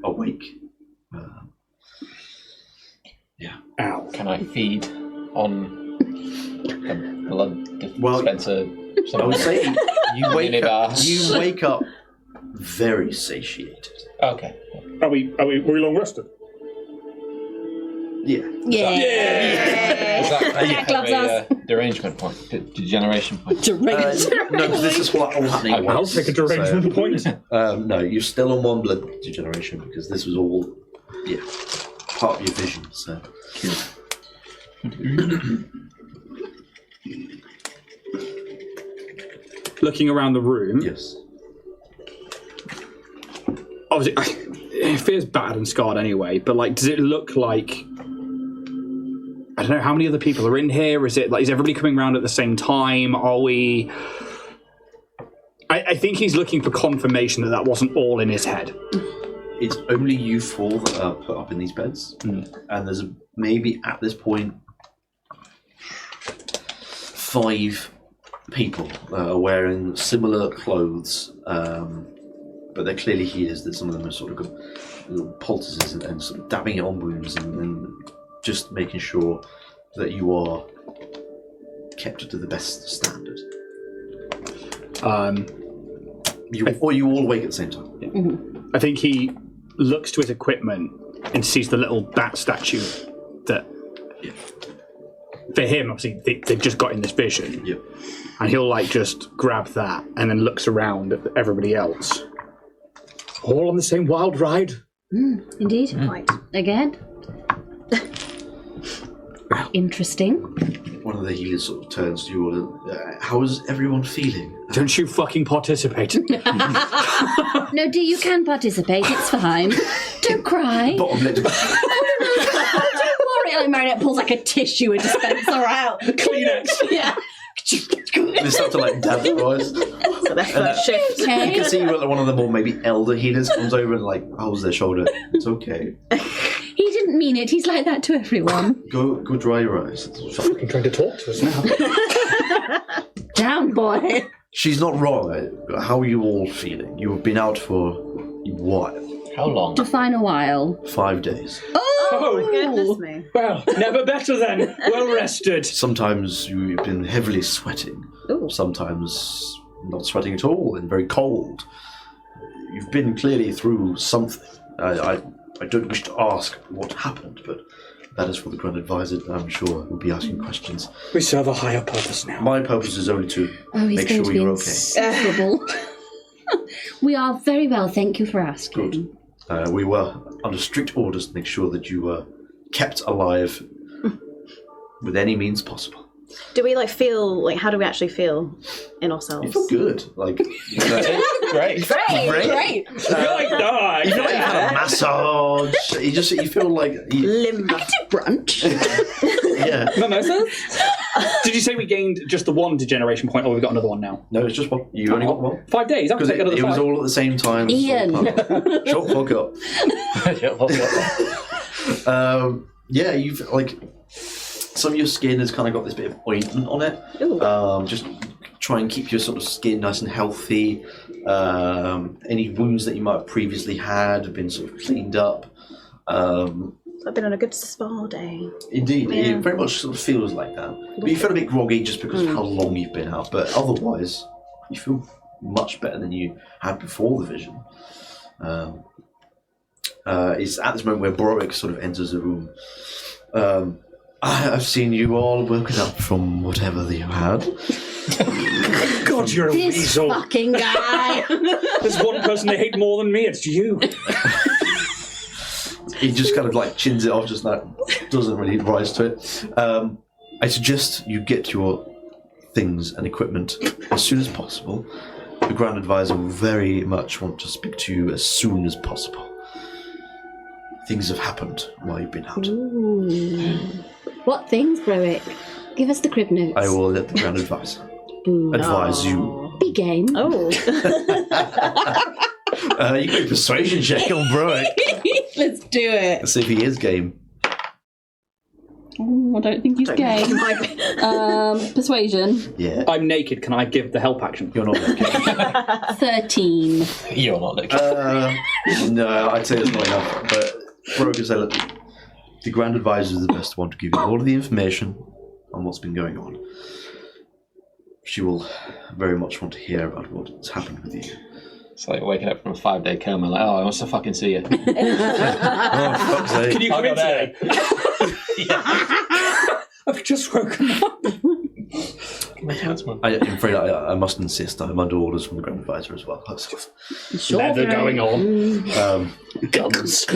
awake.
Ow.
Can I feed on a blood dispenser?
I would say you wake up very satiated.
Okay.
Are we long rested?
Yeah.
Is that
Gloves
a
us.
derangement point? Degeneration point?
No, because this is all happening at
I'll
once.
take a derangement point.
No, you're still on 1 blood degeneration because this was all, part of your vision. So.
Looking around the room,
Yes.
obviously, it feels bad and scarred anyway. But like, does it look like? I don't know how many other people are in here. Is it like is everybody coming around at the same time? Are we? I think he's looking for confirmation that wasn't all in his head.
It's only you 4 that are put up in these beds, and there's maybe at this point 5 people wearing similar clothes, but but they're clearly healers. That some of them are sort of got little poultices and sort of dabbing it on wounds and just making sure that you are kept to the best standard. You all awake at the same time. Yeah.
I think he looks to his equipment and sees the little bat statue that, for him, obviously, they've just got in this vision.
Yeah.
And he'll, like, just grab that and then looks around at everybody else. All on the same wild ride?
Indeed.
Quite.
Again. Interesting.
One of the healers sort of turns to you all. How is everyone feeling?
Don't you fucking participate.
No, you can participate. It's fine. Don't cry.
Bottom lip.
Don't worry. Like Marinette pulls like a tissue dispenser out.
Kleenex.
Yeah.
They start to like dab their eyes.
So their first shift.
You
Okay.
can see one of the more maybe elder healers comes over and like holds their shoulder. It's okay.
He didn't mean it. He's like that to everyone.
Go dry your eyes.
Fucking trying to talk to us now.
Down, boy.
She's not wrong. How are you all feeling? You have been out for a while.
How long?
Define a while.
5 days.
Oh,
Goodness me.
well, never better then. Well rested.
Sometimes you've been heavily sweating.
Ooh.
Sometimes not sweating at all and very cold. You've been clearly through something. I don't wish to ask what happened, but that is for the Grand Advisor. I'm sure will be asking questions.
We serve a higher purpose now.
My purpose is only to
He's
make
going
sure
to be
you're okay.
insufferable. We are very well, thank you for asking.
Good. We were under strict orders to make sure that you were kept alive with any means possible.
Do we feel how do we actually feel in ourselves?
You feel good, like
Great.
Great.
you feel like you've had a massage. You feel like
Limber.
Brunch.
yeah.
Mimosas? Did you say we gained just the one degeneration point, or we've got another one now?
No, it's just one. You only got one
5 days. I'll
because
take another
it was
5.
all at the same time.
Ian.
Shut the fuck up. Yeah, you've some of your skin has kind of got this bit of ointment on it. Just try and keep your sort of skin nice and healthy. Any wounds that you might have previously had have been sort of cleaned up.
I've been on a good spa day.
Indeed,
Yeah.
it very much sort of feels like that. But you feel a bit groggy just because of how long you've been out. But otherwise, you feel much better than you had before the vision. It's at this moment where Borwick sort of enters the room. I've seen you all woken up from whatever you had.
God, you're a
This
weasel.
fucking guy.
There's one person they hate more than me. It's you.
He just kind of chins it off, just doesn't really rise to it. I suggest you get your things and equipment as soon as possible. The Grand Advisor will very much want to speak to you as soon as possible. Things have happened while you've been out.
Ooh. What things, Broick? Give us the crib notes.
I will let the Grand Advisor
Ooh.
advise you.
Big game.
Oh.
You can persuasion check on Broick.
Let's do it.
Let's see if he is game.
Oh, I don't think he's gay. Persuasion.
Yeah.
I'm naked. Can I give the help action?
You're not okay.
13.
You're not looking.
No, I'd say it's not enough. But Broick will say, look, the Grand Advisor is the best one to give you all of the information on what's been going on. She will very much want to hear about what's happened with you.
It's like waking up from a 5-day coma, I must have fucking see you.
Oh, fuck's sake.
Can you come in today? I've just woken up.
I'm afraid I must insist. I'm under orders from the Grand Advisor as well.
Sure.
Leather going on.
Guns.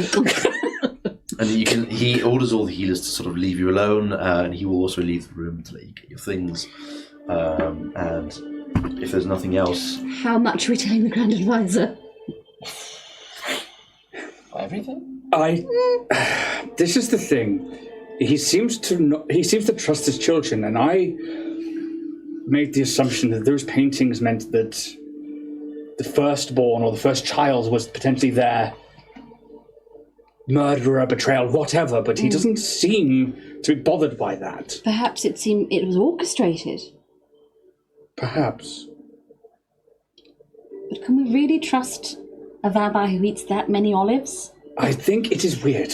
And he orders all the healers to sort of leave you alone, and he will also leave the room to let you get your things. And if there's nothing else,
How much are we telling the Grand Advisor?
Everything?
This is the thing. He seems to trust his children, and I made the assumption that those paintings meant that the firstborn or the first child was potentially their murderer, betrayal, whatever. But he doesn't seem to be bothered by that.
Perhaps it was orchestrated.
Perhaps.
But can we really trust a vampire who eats that many olives?
I think it is weird.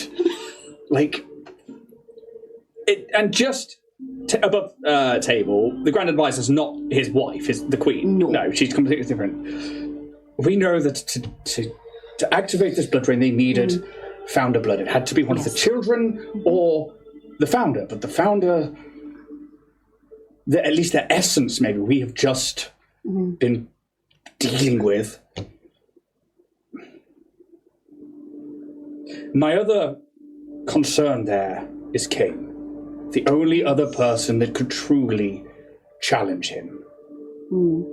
Like, and just above table, the Grand Advisor's not his wife, is the Queen. No, she's completely different. We know that to activate this blood drain, they needed founder blood. It had to be one of the children or the founder, but the founder, at least their essence, maybe, we have just been dealing with. My other concern there is King, the only other person that could truly challenge him.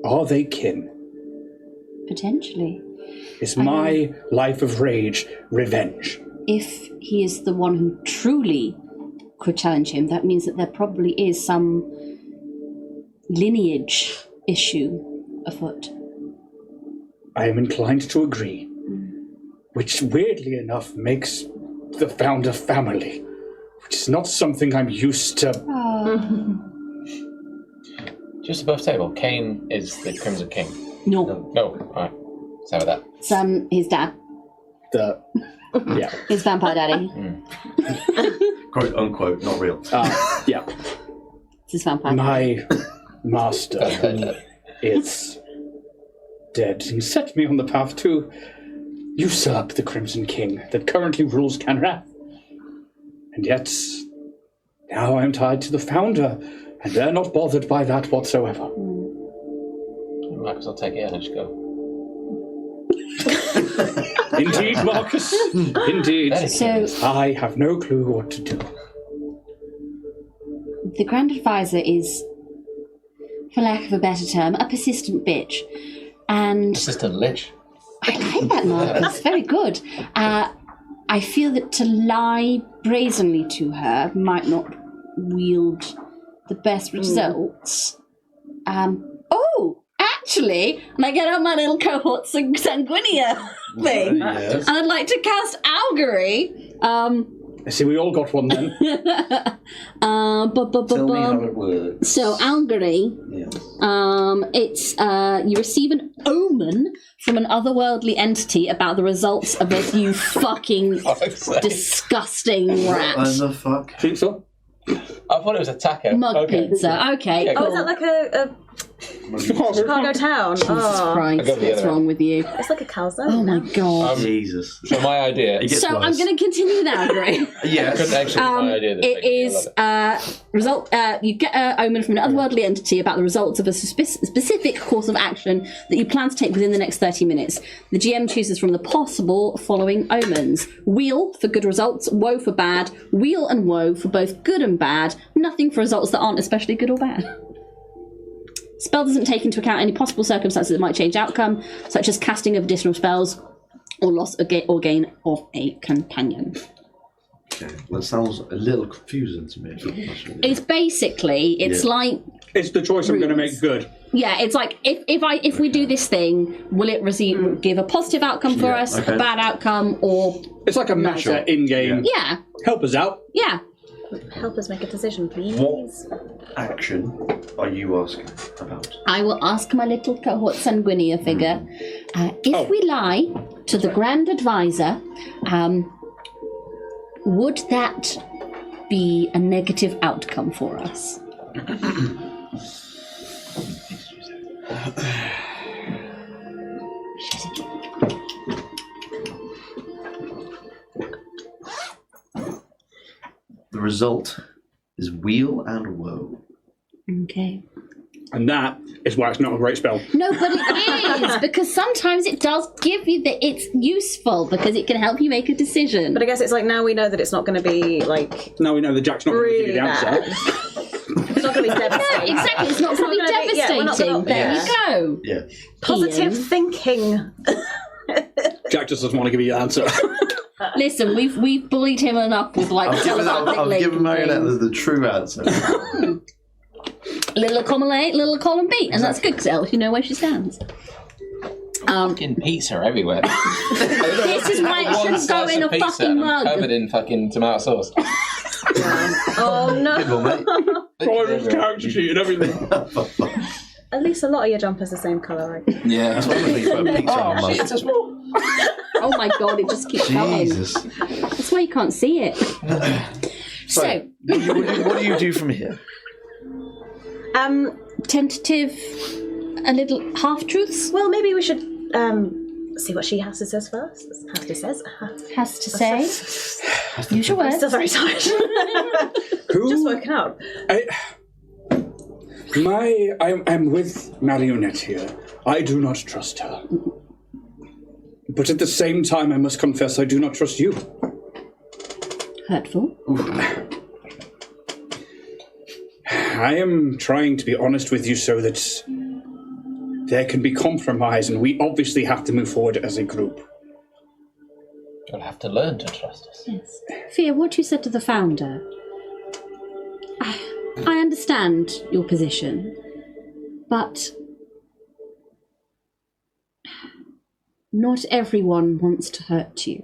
Are they kin?
Potentially.
Is my life of rage revenge?
If he is the one who truly could challenge him, that means that there probably is some lineage issue afoot.
I am inclined to agree, which weirdly enough makes the founder family, which is not something I'm used to.
Just above table, Cain is the Crimson King.
No.
Alright. Let's have that.
His dad.
Yeah.
His vampire daddy.
Quote unquote, not real.
Yeah.
It's his vampire
My master is dead and set me on the path to usurp the Crimson King that currently rules Kanrath. And yet, now I'm tied to the founder, and they're not bothered by that whatsoever.
Marcus, I'll take it and just go.
Indeed, Marcus. Indeed.
So
I have no clue what to do.
the Grand Advisor is, for lack of a better term, a persistent bitch. And
Persistent lich.
I like that, Marcus. Very good. I feel that to lie brazenly to her might not wield the best results. Actually, and I get out my little cohort sanguinea thing,
Yes.
and I'd like to cast Augury.
I see we all got one then.
Tell me how it works.
So Augury,
Yes.
it's you receive an omen from an otherworldly entity about the results of this, you fucking disgusting rat.
What the fuck?
Pizza?
I thought it was a taco.
Mug pizza. Okay,
Yeah,
cool.
Oh, is that like a Chicago town?
Jesus
Oh,
Christ,
I got the
what's
other
wrong with you?
it's like a calzone.
Oh my god.
Jesus.
So my idea.
It gets
So I'm
worse.
going to continue with Augury.
Yes.
Couldn't actually be my idea.
It is result. You get an omen from an otherworldly entity about the results of a specific course of action that you plan to take within the next 30 minutes. The GM chooses from the possible following omens: wheel for good results, woe for bad, wheel and woe for both good and bad, nothing for results that aren't especially good or bad. Spell doesn't take into account any possible circumstances that might change outcome, such as casting of additional spells or loss or gain of a companion.
Okay. That sounds a little confusing to me.
It's basically, it's like,
It's the choice I'm going to make good.
yeah, it's like if we do this thing, will it give a positive outcome for us,
okay.
a bad outcome, or
It's like a masher in-game.
yeah,
Help us out.
yeah.
Help us make a decision, please.
What action are you asking about?
I will ask my little cohort sanguinea figure if we lie to the Grand Advisor. Would that be a negative outcome for us?
The result is wheel and woe.
Okay.
And that is why it's not a great spell.
No, but it is, because sometimes it does give you it's useful because it can help you make a decision.
But I guess it's like now we know that it's not going to be like
Now we know that Jack's not going to give
really
you the
bad.
answer.
It's not going to be devastating.
Exactly, it's not going to be
gonna be- yeah, we're not
devastating.
gonna-
There
yeah.
you go.
Yeah.
Positive
Ian.
thinking.
Jack just doesn't want to give you the answer.
Listen, we've bullied him enough with like
I've given Marionette the true answer.
little column A, little column B, and that's good because it helps you know where she stands.
Fucking pizza everywhere.
This is why it shouldn't go in a fucking mug.
Covered in fucking tomato sauce.
Oh no.
Good one, mate.
Oh, his character sheet and everything.
At least a lot of your jumpers the same colour, right?
Yeah.
That's what I'm thinking about pizza on
Oh
my
shit, it's a small.
Oh my god, it just keeps coming.
Jesus.
That's why you can't see it. So,
what do you do from here?
Tentative, a little half-truths?
Well, maybe we should see what she has to say first.
Has to say. Use your
I'm
words.
still very tired. Just woken up.
I'm with Marionette here. I do not trust her. But at the same time, I must confess I do not trust you.
Hurtful.
I am trying to be honest with you so that there can be compromise, and we obviously have to move forward as a group.
You'll have to learn to trust us.
Yes. Fia, what you said to the founder, I understand your position, but not everyone wants to hurt you.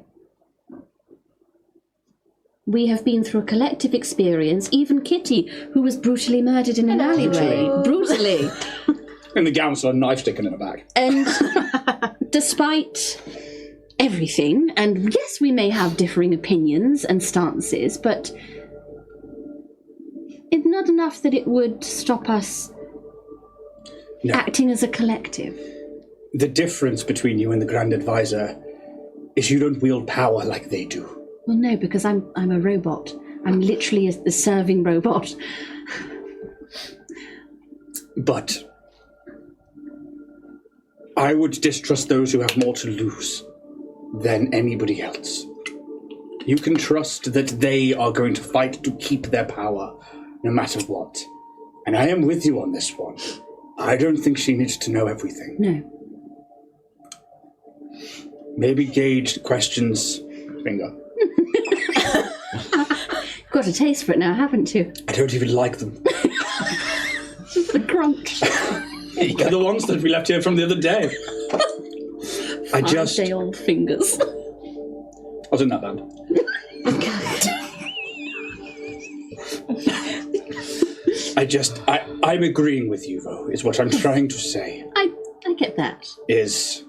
We have been through a collective experience, even Kitty, who was brutally murdered in an alleyway. Brutally.
And the gown's got a knife sticking in the back.
And despite everything, and yes, we may have differing opinions and stances, but it's not enough that it would stop us acting as a collective.
The difference between you and the Grand Advisor is you don't wield power like they do.
Well, no, because I'm a robot. I'm literally a serving robot.
But I would distrust those who have more to lose than anybody else. You can trust that they are going to fight to keep their power, no matter what. And I am with you on this one. I don't think she needs to know everything.
No.
Maybe gauged questions. Bingo.
Got a taste for it now, haven't you?
I don't even like them.
Just the crunch.
They're the ones that we left here from the other day.
Day-old fingers.
I was in that band. I'm agreeing with you, though, is what I'm trying to say.
I get that.
Is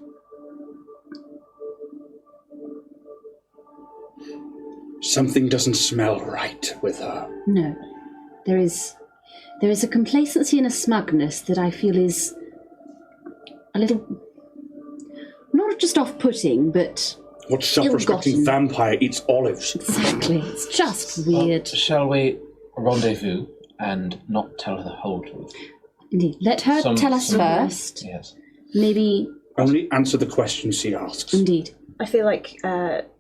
something doesn't smell right with her.
No. There is a complacency and a smugness that I feel is a little, not just off-putting, but
what self-respecting vampire eats olives?
Exactly. It's just weird.
Shall we rendezvous and not tell her the whole truth?
Indeed. Let her tell us first.
Yes.
Maybe...
Only answer the questions she asks.
Indeed.
I feel like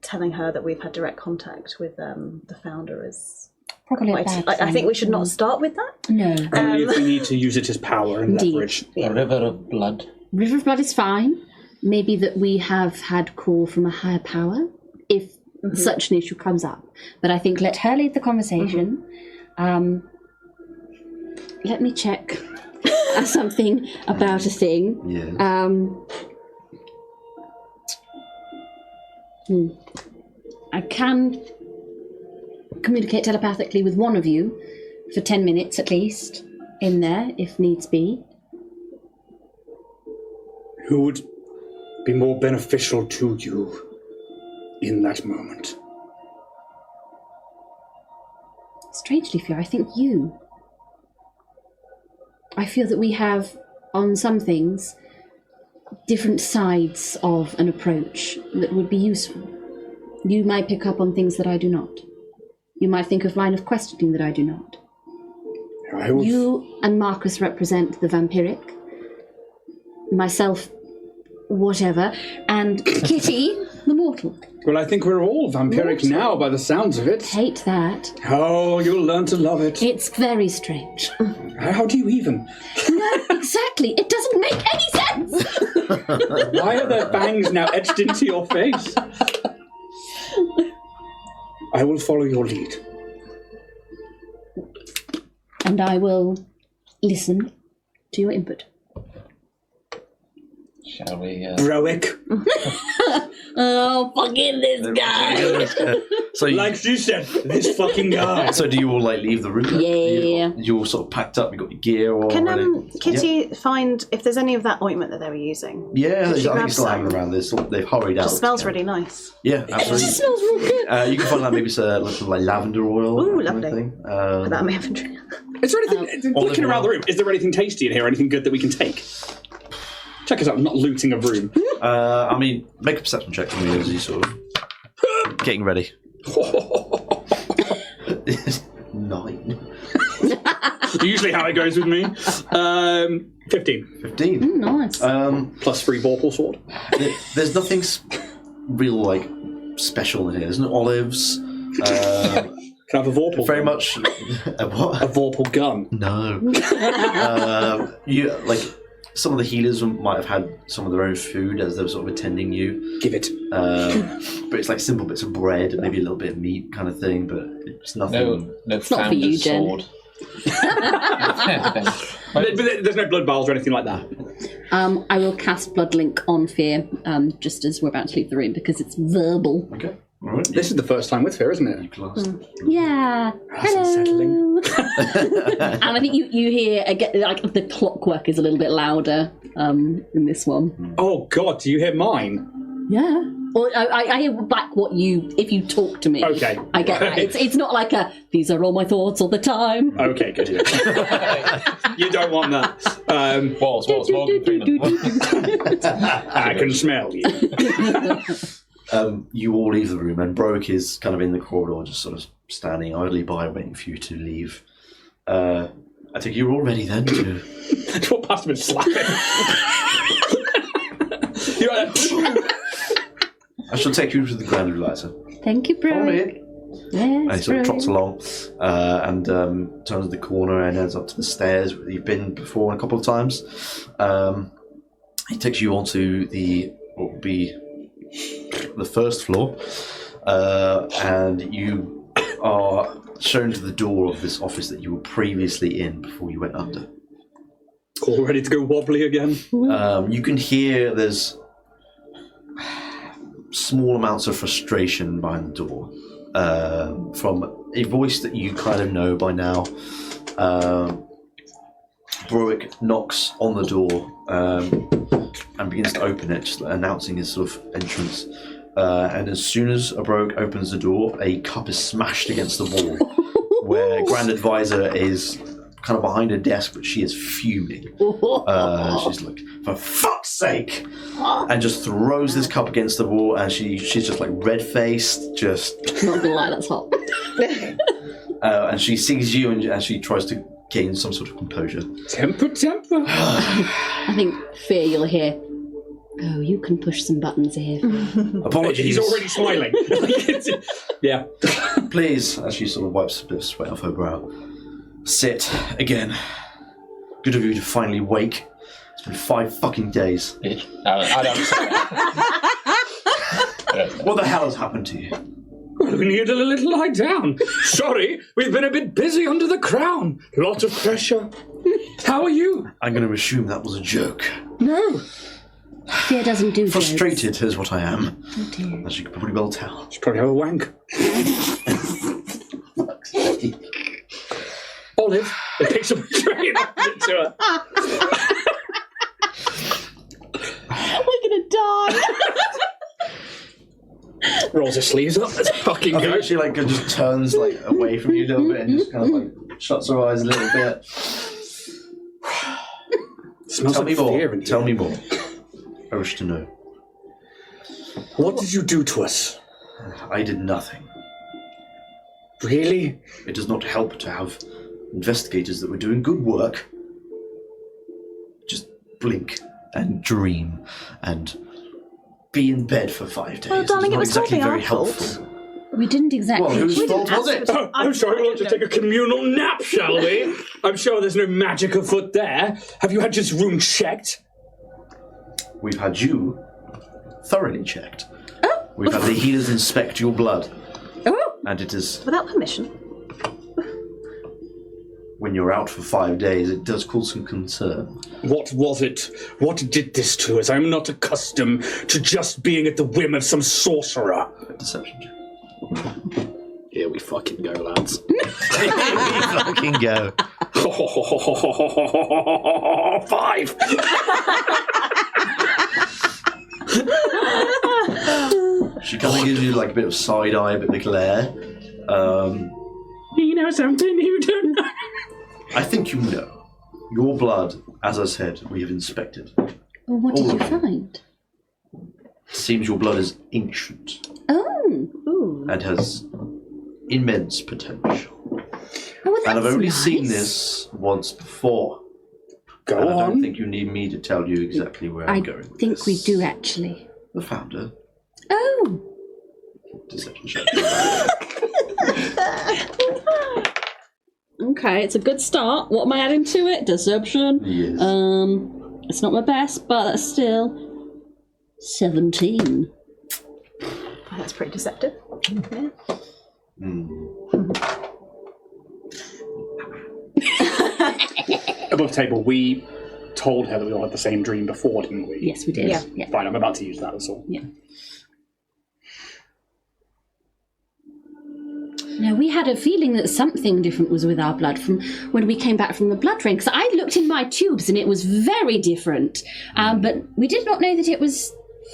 telling her that we've had direct contact with the founder is...
Probably a bad
I think we should not start with that.
No.
Only if we need to use it as power and leverage.
A river of blood.
River of blood is fine. Maybe that we have had call from a higher power, if such an issue comes up. But I think let her lead the conversation. Let me check something about a thing.
Yeah.
I can communicate telepathically with one of you for 10 minutes at least, in there, if needs be.
Who would be more beneficial to you in that moment?
Strangely, Fia, I think you. I feel that we have, on some things, different sides of an approach that would be useful. You might pick up on things that I do not. You might think of line of questioning that I do not. You and Marcus represent the vampiric. Myself, whatever. And Kitty, the mortal.
Well, I think we're all vampiric now by the sounds of it.
Hate that.
Oh, you'll learn to love it.
It's very strange.
How do you even?
No, exactly. It doesn't make any sense.
Why are there bangs now etched into your face? I will follow your lead.
And I will listen to your input.
Shall we...
Broic.
Oh, fucking this guy.
So
like she said, this fucking guy.
So do you all like leave the room?
Yeah.
You're all sort of packed up. You got your gear all
Can
ready.
Kitty find if there's any of that ointment that they were using?
Yeah, I
she
think
grab
it's still hanging
some?
around. They've hurried out.
It smells really nice.
Yeah,
It
absolutely.
just smells real good.
You can find maybe it's a little like lavender oil.
Ooh,
or
lovely.
anything.
Put that in my inventory.
Is there anything, looking around the room, is there anything tasty in here? Anything good that we can take? Check us out, I'm not looting a room.
I mean, make a perception check for me as you sort of getting ready. 9.
Usually how it goes with me. 15.
15.
Nice.
Plus 3 Vorpal sword.
There's nothing real like special in here. There's no olives.
Can I have a Vorpal?
Very much. What?
A Vorpal gun.
No. You like some of the healers might have had some of their own food as they were sort of attending you.
Give it.
But it's like simple bits of bread, maybe a little bit of meat, kind of thing. But it's nothing.
No
not for you,
founder's
Jen.
sword.
But there's no blood vials or anything like that.
I will cast Blood Link on Fear just as we're about to leave the room because it's verbal.
Okay. All right.
This is the first time with Fear, isn't it?
Yeah.
That's unsettling.
And I think you hear again, like the clockwork is a little bit louder in this one.
Oh God, do you hear mine?
Yeah. Or I hear back what if you talk to me.
Okay.
I get that. It's not like these are all my thoughts all the time.
Okay, good. You don't want that.
Walls, Morgan Freeman.
I can smell you.
You all leave the room, and Broek is kind of in the corridor, just sort of standing idly by, waiting for you to leave. I think you're all ready then to.
I walk past him and slap him. You're like,
I shall take you to the Grand Eliza.
Thank you,
Follow
bro.
me. And he
Yes,
sort of
bro.
trots along and turns the corner and heads up to the stairs where you've been before a couple of times. He takes you onto what would be the first floor, and you are shown to the door of this office that you were previously in before you went under.
all ready to go wobbly again.
You can hear there's small amounts of frustration behind the door from a voice that you kind of know by now. Broek knocks on the door and begins to open it, just announcing his sort of entrance. And as soon as Broek opens the door, a cup is smashed against the wall, where Grand Advisor is kind of behind a desk, but she is fuming. She's like, for fuck's sake! And just throws this cup against the wall, and she's just like red-faced, just...
Not gonna lie, that's hot.
and she sees you, and she tries to gain some sort of composure.
Temper.
I think Fear you'll hear. Oh, you can push some buttons here.
Apologies.
He's already smiling. Yeah.
Please, as she sort of wipes a bit of sweat off her brow. Sit again. Good of you to finally wake. It's been 5 fucking days.
I don't say that.
What the hell has happened to you?
Well, we need a little lie down. Sorry, we've been a bit busy under the crown. Lot of pressure. How are you?
I'm going to assume that was a joke.
No.
Fear doesn't do
Frustrated is what I am.
Oh dear.
As you can probably well tell.
Should probably have a wank. Olive, it picks up a train opposite to her.
We're gonna die.
Rolls her sleeves up. Let's fucking
I
go.
think she like just turns like away from you a little bit and just kind of like shuts her eyes a little bit.
Smells
Tell
like
me more.
fear in
Tell
here.
me more. I wish to know.
What did you do to us?
I did nothing.
Really?
It does not help to have investigators that were doing good work just blink and dream and be in bed for 5 days.
Well, darling,
It's
it
not
was
exactly
totally
very
our fault.
helpful.
We didn't exactly.
Well, whose fault was it?
Oh, I'm sorry, we want to take a communal nap, shall we? I'm sure there's no magic afoot there. Have you had your room checked?
We've had you thoroughly checked. We've had the healers inspect your blood. And it is,
Without permission.
when you're out for 5 days, it does cause some concern.
What was it? What did this to us? I'm not accustomed to just being at the whim of some sorcerer.
Deception check.
Here we fucking go, lads.
Fucking go.
5!
She kind of gives you like a bit of side eye, a bit of glare.
You know something you don't know.
I think you know. Your blood, as I said, we have inspected.
Well, what did you find?
It seems your blood is ancient
Oh.
and has immense potential.
Oh, well, that's
And I've only
nice.
seen this once before.
Go
And I
on.
don't think you need me to tell you exactly where I'm
I
going. with
think we
this.
do, actually.
The founder.
Oh.
Deception check.
Okay, it's a good start. What am I adding to it? Deception.
Yes.
It's not my best, but that's still 17.
That's pretty deceptive. Yeah.
Above table, we told her that we all had the same dream before, didn't we?
Yes, we did.
Yeah.
Fine, I'm about to use that, that's all.
Yeah. Now, we had a feeling that something different was with our blood from when we came back from the blood rain, because I looked in my tubes and it was very different. But we did not know that it was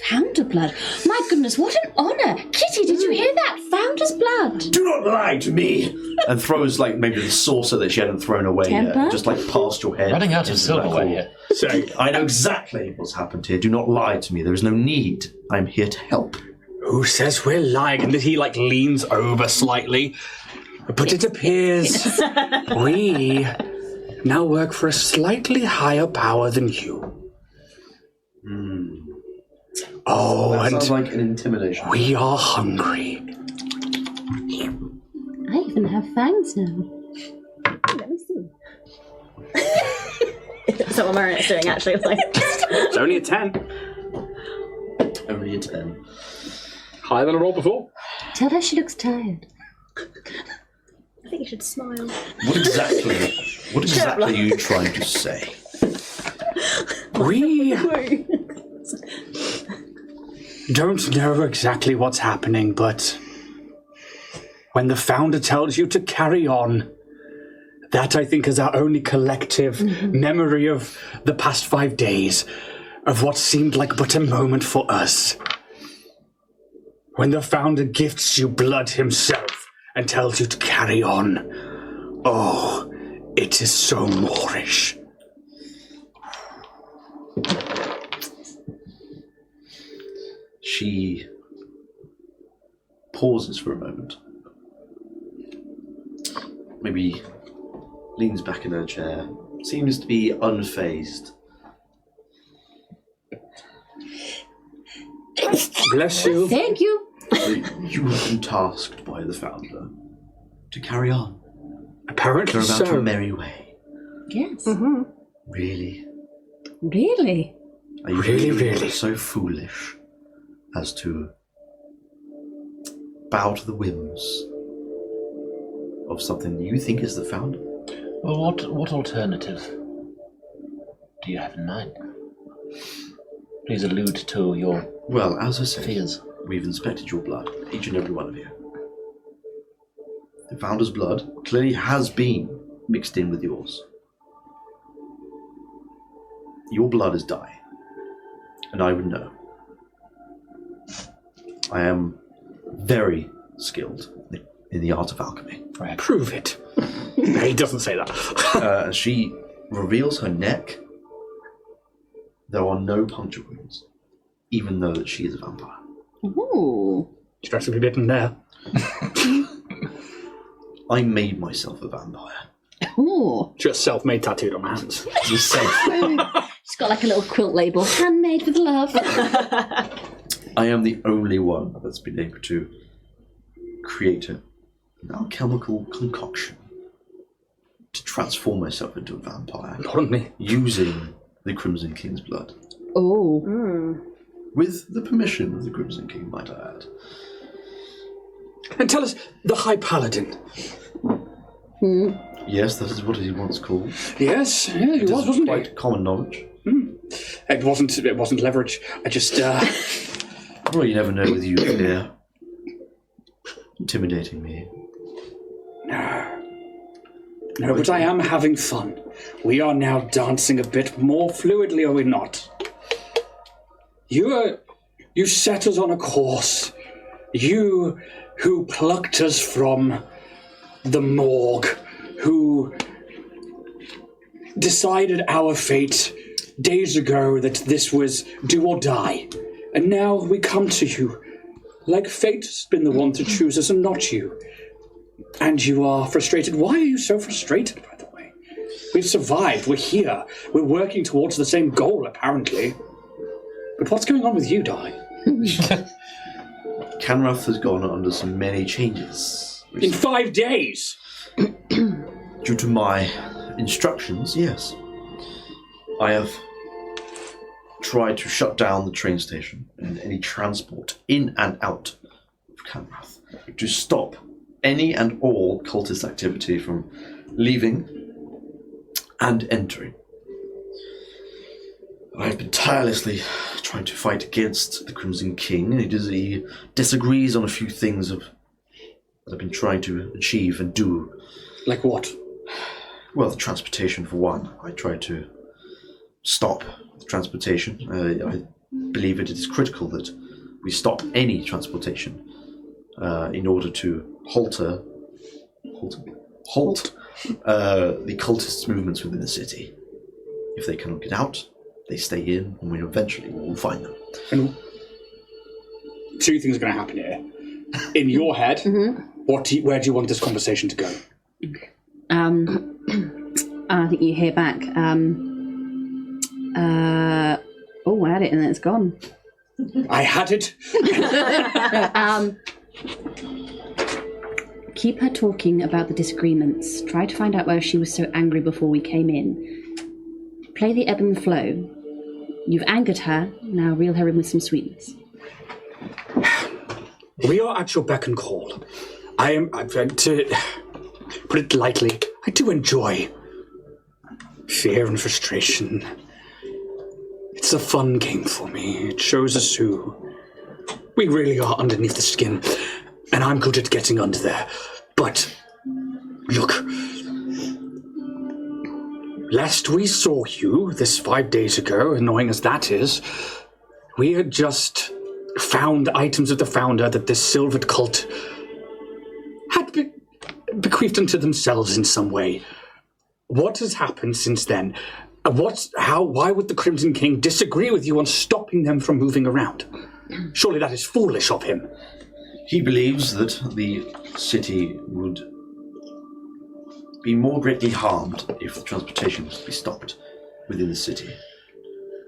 founder blood. My goodness, what an honour! Kitty, did you hear that? Founder's blood!
Do not lie to me! And throws like maybe the saucer that she hadn't thrown away
Temper?
yet, just like past your head.
Running out of
into
silverware
that
here.
So,
I know exactly what's happened here. Do not lie to me. There is no need. I am here to help.
who says we're lying? And he, like, leans over slightly. But it appears we now work for a slightly higher power than you. Oh,
That
and
sounds like an intimidation.
we are hungry.
I even have fangs now.
Let me see. That's what Marinette's doing, actually. Like,
It's only a 10.
Only a 10.
Higher than I rolled before.
Tell her she looks tired.
I think you should smile.
What exactly are you trying to say?
We don't know exactly what's happening, but when the founder tells you to carry on, that I think is our only collective memory of the past 5 days, of what seemed like but a moment for us. When the founder gifts you blood himself and tells you to carry on, oh, it is so Moorish.
She pauses for a moment. Maybe leans back in her chair. Seems to be unfazed.
Bless you.
Thank you.
You have been tasked by the founder to carry on.
Apparently
You're about
so.
to merry way.
Yes.
Really?
Really?
Are you
Really?
so foolish as to bow to the whims of something you think is the founder?
Well, what alternative do you have in mind? Please allude to your
Well, as I said,
fears.
we've inspected your blood, each and every one of you. The founder's blood clearly has been mixed in with yours. Your blood is dying, and I would know. I am very skilled in the art of alchemy.
Right.
Prove it. No, he doesn't say that.
As she reveals her neck, there are no puncture wounds, even though that she is a vampire.
Ooh.
Stress to be bitten there.
I made myself a vampire.
Ooh.
Just self-made tattooed on my hands.
Just say,
She's got like a little quilt label. Handmade with love.
I am the only one that's been able to create an alchemical concoction to transform myself into a vampire
Pardon me.
using the Crimson King's blood.
Oh.
With the permission of the Crimson King, might I add.
And tell us, the High Paladin.
Yes, that is what he once called.
Yes, yeah, he
It
was,
is
wasn't
quite
he?
common knowledge.
It wasn't leverage. I just,
Well, you never know with you here. intimidating me.
No, but I am having fun. We are now dancing a bit more fluidly, are we not? You set us on a course. You who plucked us from the morgue, who decided our fate days ago that this was do or die. And now we come to you. Like fate has been the one to choose us and not you. And you are frustrated. Why are you so frustrated, by the way? We've survived. We're here. We're working towards the same goal, apparently. But what's going on with you, darling?
Kanrath has gone under some many changes.
In 5 days!
Due to my instructions, yes. I have tried to shut down the train station and any transport in and out of Kanrath to stop any and all cultist activity from leaving and entering. I have been tirelessly trying to fight against the Crimson King. He disagrees on a few things that I've been trying to achieve and do.
Like what?
Well, the transportation for one. I tried to stop the transportation. I believe it is critical that we stop any transportation in order to halt the cultists' movements within the city. If they cannot get out, they stay in, and we eventually will find them.
And 2 things are going to happen here. In your head, where do you want this conversation to go?
I think you hear back. I had it and then it's gone.
I had it.
Keep her talking about the disagreements. Try to find out why she was so angry before we came in. Play the ebb and flow. You've angered her, now reel her in with some sweetness.
We are at your beck and call. To put it lightly, I do enjoy fear and frustration. It's a fun game for me. It shows us who we really are underneath the skin, and I'm good at getting under there. But, look, lest we saw you this 5 days ago, annoying as that is, we had just found items of the founder that this silvered cult had bequeathed unto themselves in some way. What has happened since then? Why would the Crimson King disagree with you on stopping them from moving around? Surely that is foolish of him.
He believes that the city would be more greatly harmed if the transportation was to be stopped within the city.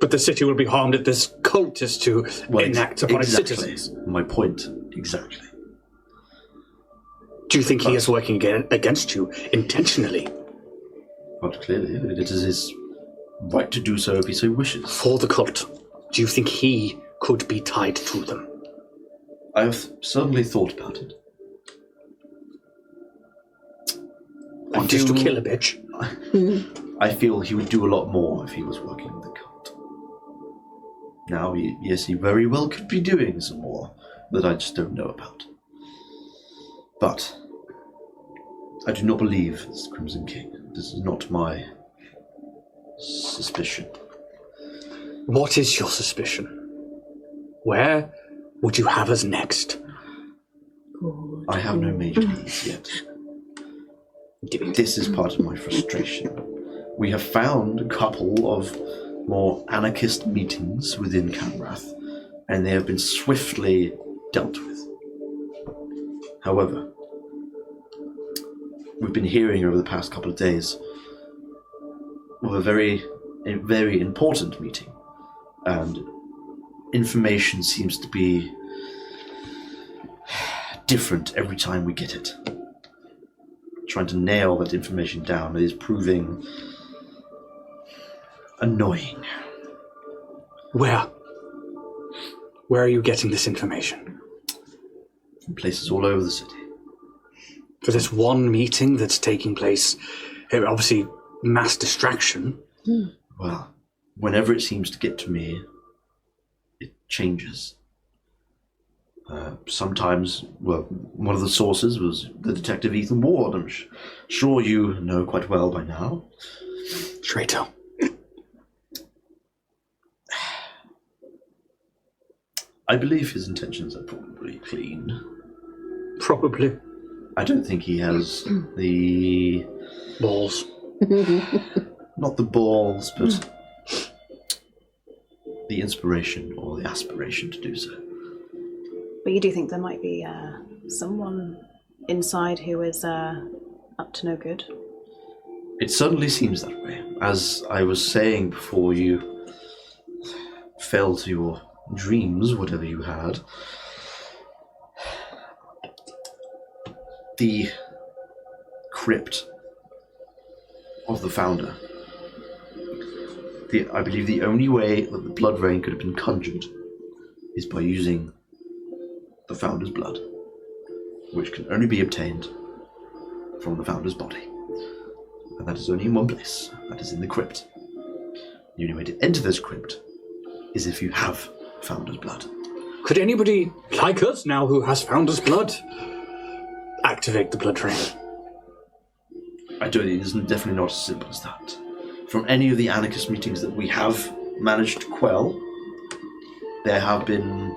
But the city will be harmed if this cult is to enact upon its citizens.
My point, exactly.
Do you think he is working against you intentionally?
Not clearly. It is his right to do so if he so wishes.
For the cult, do you think he could be tied to them?
I have certainly thought about it.
Just to kill a bitch?
I feel he would do a lot more if he was working with the cult. Now, yes, he very well could be doing some more that I just don't know about. But I do not believe it's the Crimson King. This is not my suspicion.
What is your suspicion? Where would you have us next?
I have no major leads yet. This is part of my frustration. We have found a couple of more anarchist meetings within Kanrath, and they have been swiftly dealt with. However, we've been hearing over the past couple of days of a very important meeting, and information seems to be different every time we get it. Trying to nail that information down is proving annoying.
Where are you getting this information?
From places all over the city.
For this one meeting that's taking place, obviously mass distraction.
Well, whenever it seems to get to me, it changes. Sometimes, well, one of the sources was the detective Ethan Ward. I'm sure you know quite well by now.
Traitor.
I believe his intentions are probably clean.
Probably.
I don't think he has the...
Balls.
Not the balls, but the inspiration or the aspiration to do so.
But you do think there might be someone inside who is up to no good?
It certainly seems that way. As I was saying before you fell to your dreams, whatever you had, the crypt of the founder. I believe the only way that the blood rain could have been conjured is by using the founder's blood, which can only be obtained from the founder's body. And that is only in one place. That is in the crypt. The only way to enter this crypt is if you have founder's blood.
Could anybody like us now who has founder's blood activate the blood rain?
I don't think it's definitely not as simple as that. From any of the anarchist meetings that we have managed to quell, there have been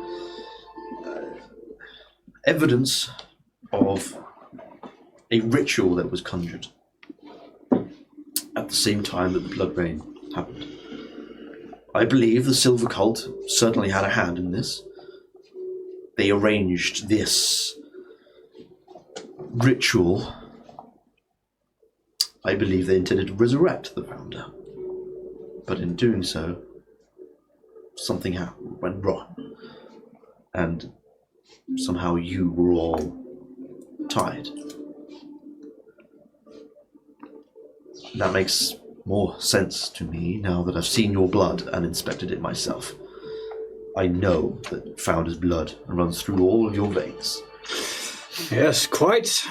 evidence of a ritual that was conjured at the same time that the blood rain happened. I believe the Silver Cult certainly had a hand in this. They arranged this ritual. I believe they intended to resurrect the founder. But in doing so, something went wrong. And somehow you were all tied. That makes more sense to me now that I've seen your blood and inspected it myself. I know that founder's blood runs through all of your veins.
Yes, quite.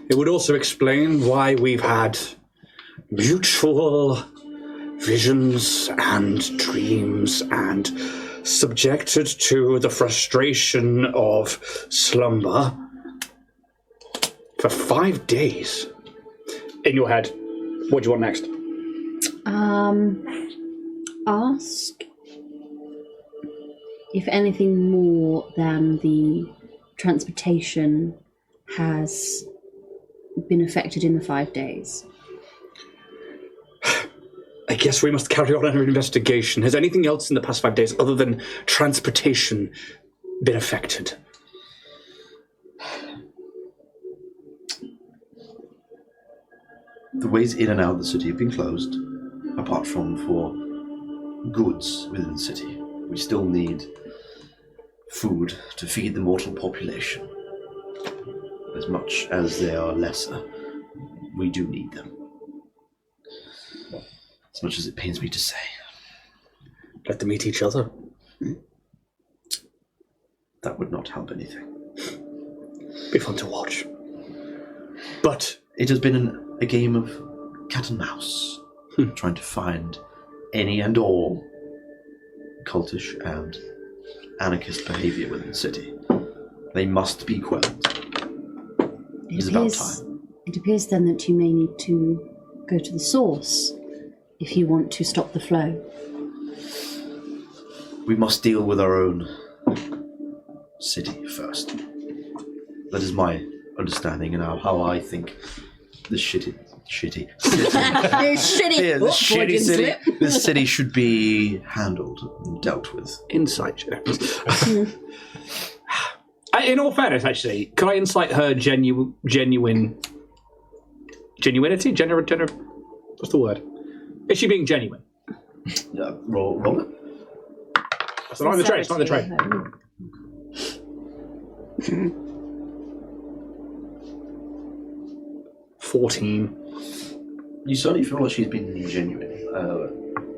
It would also explain why we've had mutual visions and dreams and subjected to the frustration of slumber for 5 days. In your head, what do you want next?
Ask if anything more than the transportation has been affected in the 5 days.
I guess we must carry on our investigation. Has anything else in the past 5 days, other than transportation, been affected?
The ways in and out of the city have been closed, apart from for goods within the city. We still need food to feed the mortal population. As much as they are lesser, we do need them. As much as it pains me to say.
Let them eat each other.
That would not help anything.
Be fun to watch. But
it has been a game of cat and mouse, trying to find any and all cultish and anarchist behavior within the city. They must be quelled. It is about time.
It appears then that you may need to go to the source if you want to stop the flow.
We must deal with our own city first. That is my understanding and how I think this shitty city.
Shitty.
This shitty city. This city should be handled and dealt with.
Insight check. In all fairness, actually, could I insight her genuinity? What's the word? Is she being genuine?
Roll it.
It's not in the tray. It's not in the tray. 14.
You certainly feel like she's been genuine.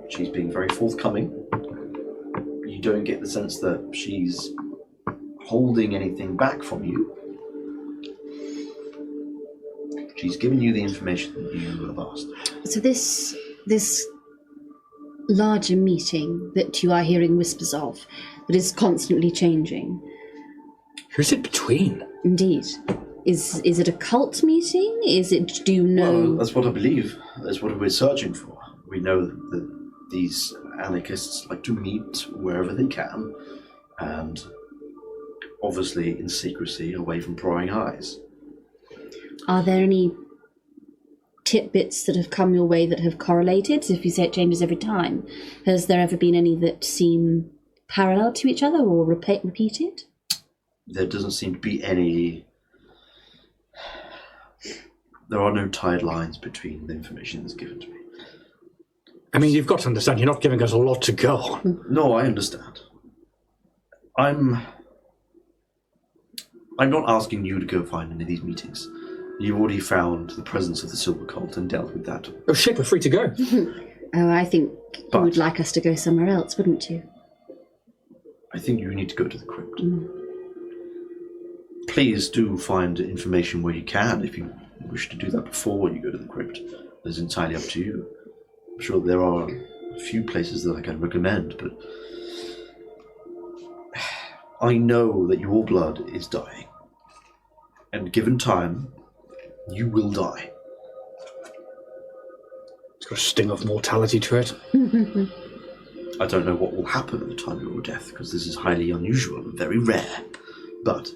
She's being very forthcoming. You don't get the sense that she's holding anything back from you. She's given you the information that you have asked.
So this larger meeting that you are hearing whispers of, that is constantly changing.
Who's it between?
Indeed. Is it a cult meeting? Do you know...
Well, that's what I believe. That's what we're searching for. We know that these anarchists like to meet wherever they can, and obviously in secrecy, away from prying eyes.
Are there any tidbits that have come your way that have correlated? If you say it changes every time, has there ever been any that seem parallel to each other or repeated?
There doesn't seem to be any... There are no tied lines between the information that's given to me.
I mean, you've got to understand, you're not giving us a lot to go.
No, I understand. I'm not asking you to go find any of these meetings. You've already found the presence of the Silver Cult and dealt with that.
Oh shit, we're free to go.
Oh, I think you would like us to go somewhere else, wouldn't you?
I think you need to go to the crypt. Please do find information where you can. If you wish to do that before you go to the crypt, it's entirely up to you. I'm sure there are a few places that I can recommend, but I know that your blood is dying. And given time, you will die.
It's got a sting of mortality to it.
I don't know what will happen at the time of your death, because this is highly unusual and very rare. But,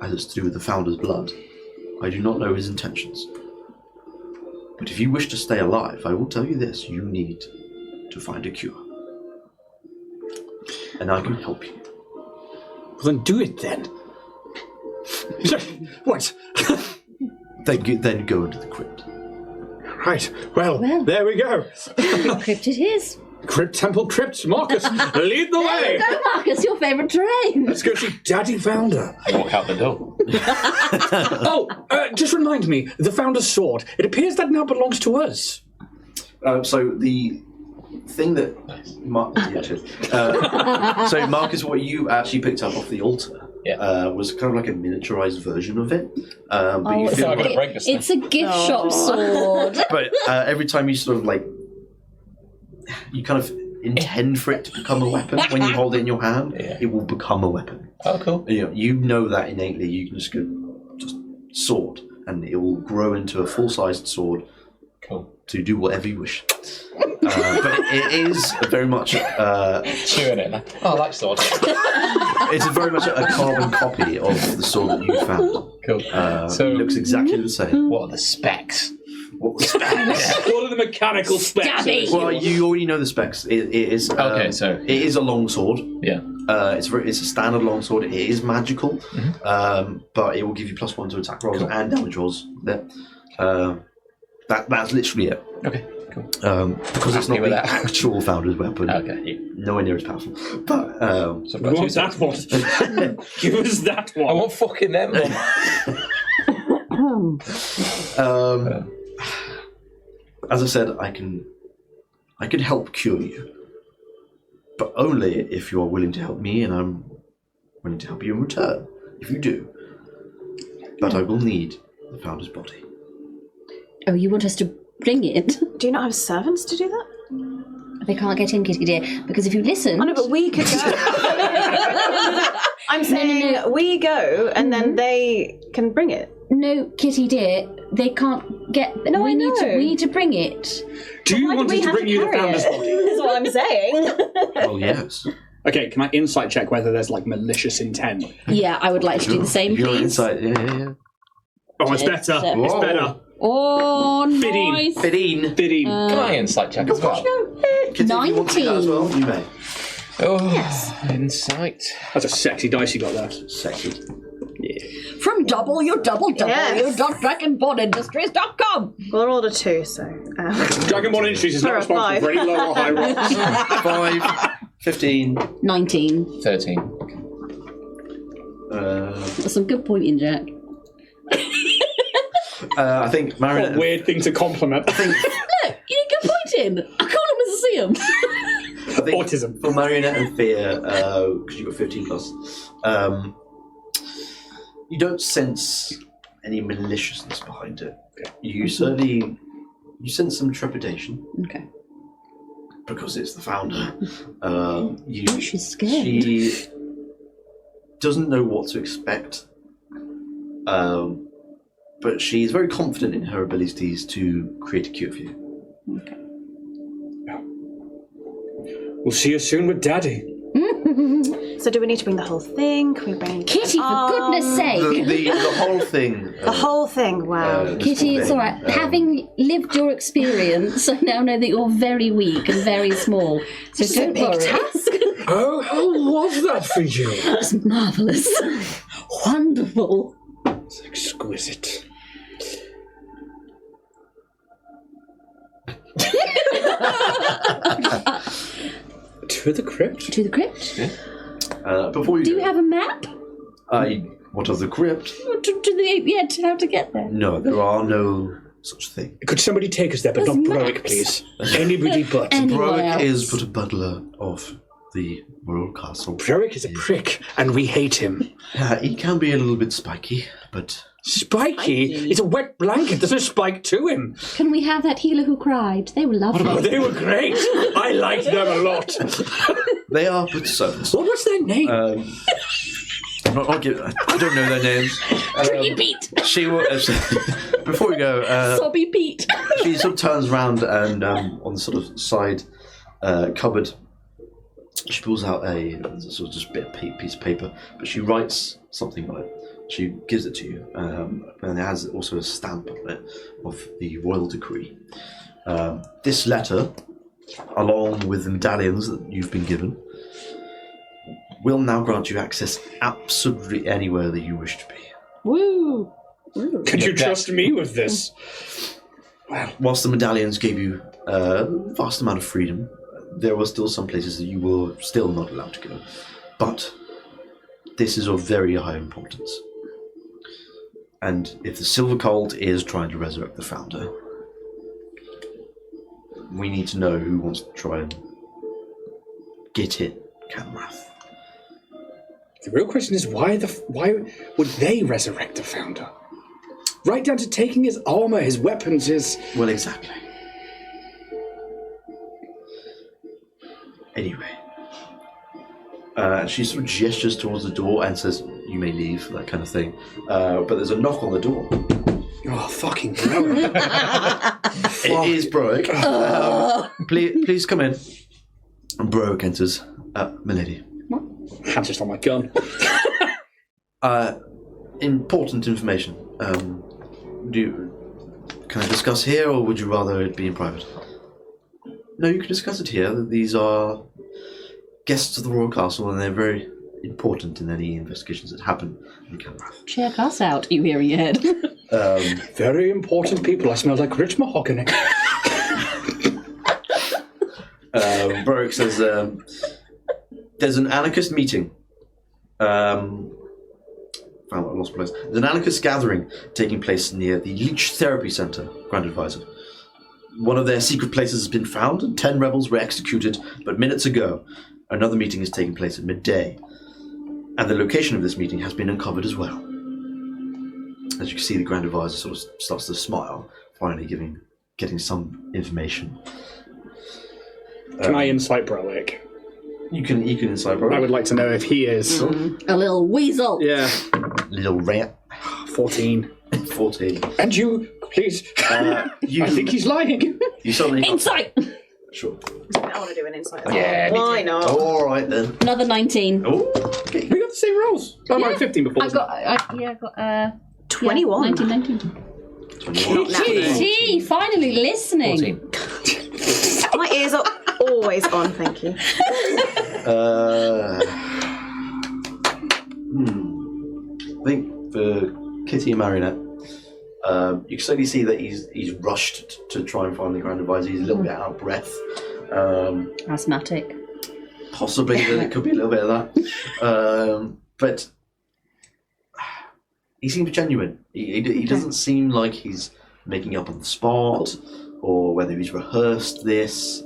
as it's to do with the Founder's blood, I do not know his intentions. But if you wish to stay alive, I will tell you this, you need to find a cure. And I can help you.
Well, then do it then. What?
Then go into the crypt.
Right, well, there we go.
Crypt it is.
Crypt, temple, crypt. Marcus, lead the way.
Go, Marcus, your favourite terrain.
Let's go see Daddy Founder.
Walk out the door.
Just remind me, the Founder's sword, it appears that now belongs to us.
So the thing that... so Marcus, what you actually picked up off the altar was kind of like a miniaturized version of it. But you feel like,
it's a gift shop sword.
But every time you sort of like... You kind of intend for it to become a weapon. When you hold it in your hand, it will become a weapon.
Oh, cool.
You know that innately. You can just go, just sword, and it will grow into a full-sized sword.
Cool.
To do whatever you wish. But it is very much...
Chewing it. Oh, I like sword.
It's very much a carbon copy of the sword that you found.
Cool.
So it looks exactly the same.
What are the specs?
What the specs?
What are the mechanical specs?
Well, you already know the specs. It is it is a long sword.
Yeah.
It's a standard long sword. It is magical, but it will give you +1 to attack rolls and damage rolls. There. That's literally it.
Okay, cool.
Because it's not the actual Founder's weapon.
Okay.
Nowhere near as powerful. But
so I've got that one. Give us that one.
I want fucking them one.
As I said, I can help cure you, but only if you are willing to help me, and I'm willing to help you in return. If you do, but I will need the Founder's body.
Oh, you want us to bring it?
Do you not have servants to do that?
They can't get in, Kitty dear, because if you listen...
I know, but we could go. I'm saying we go, and then they can bring it.
No, Kitty dear, they can't get...
No,
we
I know.
need to bring it.
Do you want us to bring you the Founder's body?
That's what I'm saying.
Well, yes.
Okay, can I insight check whether there's like malicious intent?
Yeah, I would like to do the same,
Your
please.
insight, yeah.
Oh, it's better. It's better.
Oh, nice.
15.
Can I insight check as well?
If you want to do that as well, you may.
Oh, yes. Insight.
That's a sexy dice you got there.
Sexy.
From www.dragonbornindustries.com.
Well, I rolled a 2, so...
Dragonborn Industries is not responsible for any low or high rolls.
5, 15.
19.
13.
That's some good pointing, Jack.
I think Marion...
What a weird thing to compliment.
Look, you did good pointing. I call him as I see him.
I think
Autism.
For Marionette and Fear, because you got 15 plus, you don't sense any maliciousness behind it. You certainly... You sense some trepidation.
Okay.
because it's the founder.
She's scared.
She doesn't know what to expect, but she's very confident in her abilities to create a cure for you.
Okay.
We'll see you soon with Daddy.
So do we need to bring the whole thing? Can we bring
Kitty, for goodness sake!
The whole thing.
the whole thing? Wow.
Kitty, it's all right. Having lived your experience, I now know that you're very weak and very small. So
It's a
don't
big
worry.
task.
Oh, how was that for you?
It's marvellous. Wonderful.
It's exquisite. To the crypt?
To the crypt?
Before you
Do
go,
you have a map?
what of the crypt?
To how to get there.
No, there are no such thing.
Could somebody take us there, but
There's
not Broick,
maps.
please? Anybody but.
Anywhere
Broick
else.
is but a butler of the royal castle.
Broick is a prick, and we hate him.
He can be a little bit spiky, but
Spiky? It's a wet blanket. There's no spike to him.
Can we have that healer who cried? They were lovely.
Oh, they were great. I liked them a lot.
they are but servants.
What was their name?
I don't know their names.
Pretty Pete!
She will. Before we go,
Sobby Pete!
she sort of turns around and on the sort of side cupboard, she pulls out a sort of just piece of paper, but she writes something on it. She gives it to you, and it has also a stamp on it of the royal decree. This letter, along with the medallions that you've been given, will now grant you access absolutely anywhere that you wish to be.
Woo!
Could you trust me with this?
Well, whilst the medallions gave you a vast amount of freedom, there were still some places that you were still not allowed to go. But this is of very high importance. And if the Silver Cult is trying to resurrect the founder, we need to know who wants to try and get it, Kanrath.
The real question is why would they resurrect the founder? Right down to taking his armor, his weapons, his...
Well, exactly. Anyway. She sort of gestures towards the door and says, "You may leave," that kind of thing. But there's a knock on the door.
Oh, fucking hell.
It is Broick. Please come in. And Broick enters. Milady.
Hands just on my gun.
Important information. Can I discuss here, or would you rather it be in private? No, you can discuss it here. These are guests of the royal castle, and they're very important in any investigations that happen in Kanrath.
Check us out, you hear in your head.
Very important people. I smell like rich mahogany.
Broick says, there's an anarchist meeting. Found I lost place. There's an anarchist gathering taking place near the Leech Therapy Center, Grand Advisor. One of their secret places has been found, and 10 rebels were executed, but minutes ago, another meeting is taking place at midday. And the location of this meeting has been uncovered as well. As you can see, the Grand Advisor sort of starts to smile, finally getting some information.
Can I insight Broick?
You can insight Broick.
I would like to know if he is.
A little weasel.
Yeah.
Little rat.
14.
14.
And you, please. I think he's lying.
You suddenly
Insight!
Sure.
I want to do an insight.
Yeah, me
Why not?
All right then.
Another 19.
Oh, okay.
We got the same rolls. Oh,
Yeah.
no, 15 before.
I got
21.
19.
21.
Kitty, finally listening.
14.
My ears are always on, thank you.
I think for Kitty and Marionette, you can certainly see that he's rushed to try and find the Grand Advisor. He's a little bit out of breath.
Asthmatic.
Possibly that it could be a little bit of that. But he seems genuine. He doesn't seem like he's making up on the spot or whether he's rehearsed this.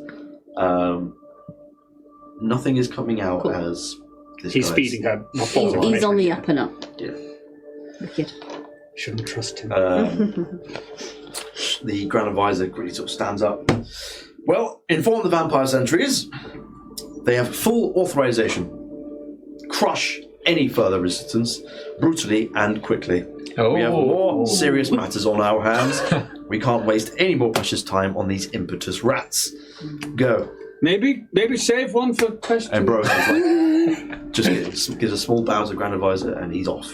Nothing is coming out as this
He's
guy's-
feeding her.
He's on the up and up.
Yeah.
Wicked.
Shouldn't trust him.
The Grand Advisor really sort of stands up. Well, inform the vampire sentries. They have full authorization. Crush any further resistance, brutally and quickly. We have more serious matters on our hands. We can't waste any more precious time on these impetus rats. Go.
Maybe save one for question.
And bro is like, just gives a small bow to Grand Advisor and he's off.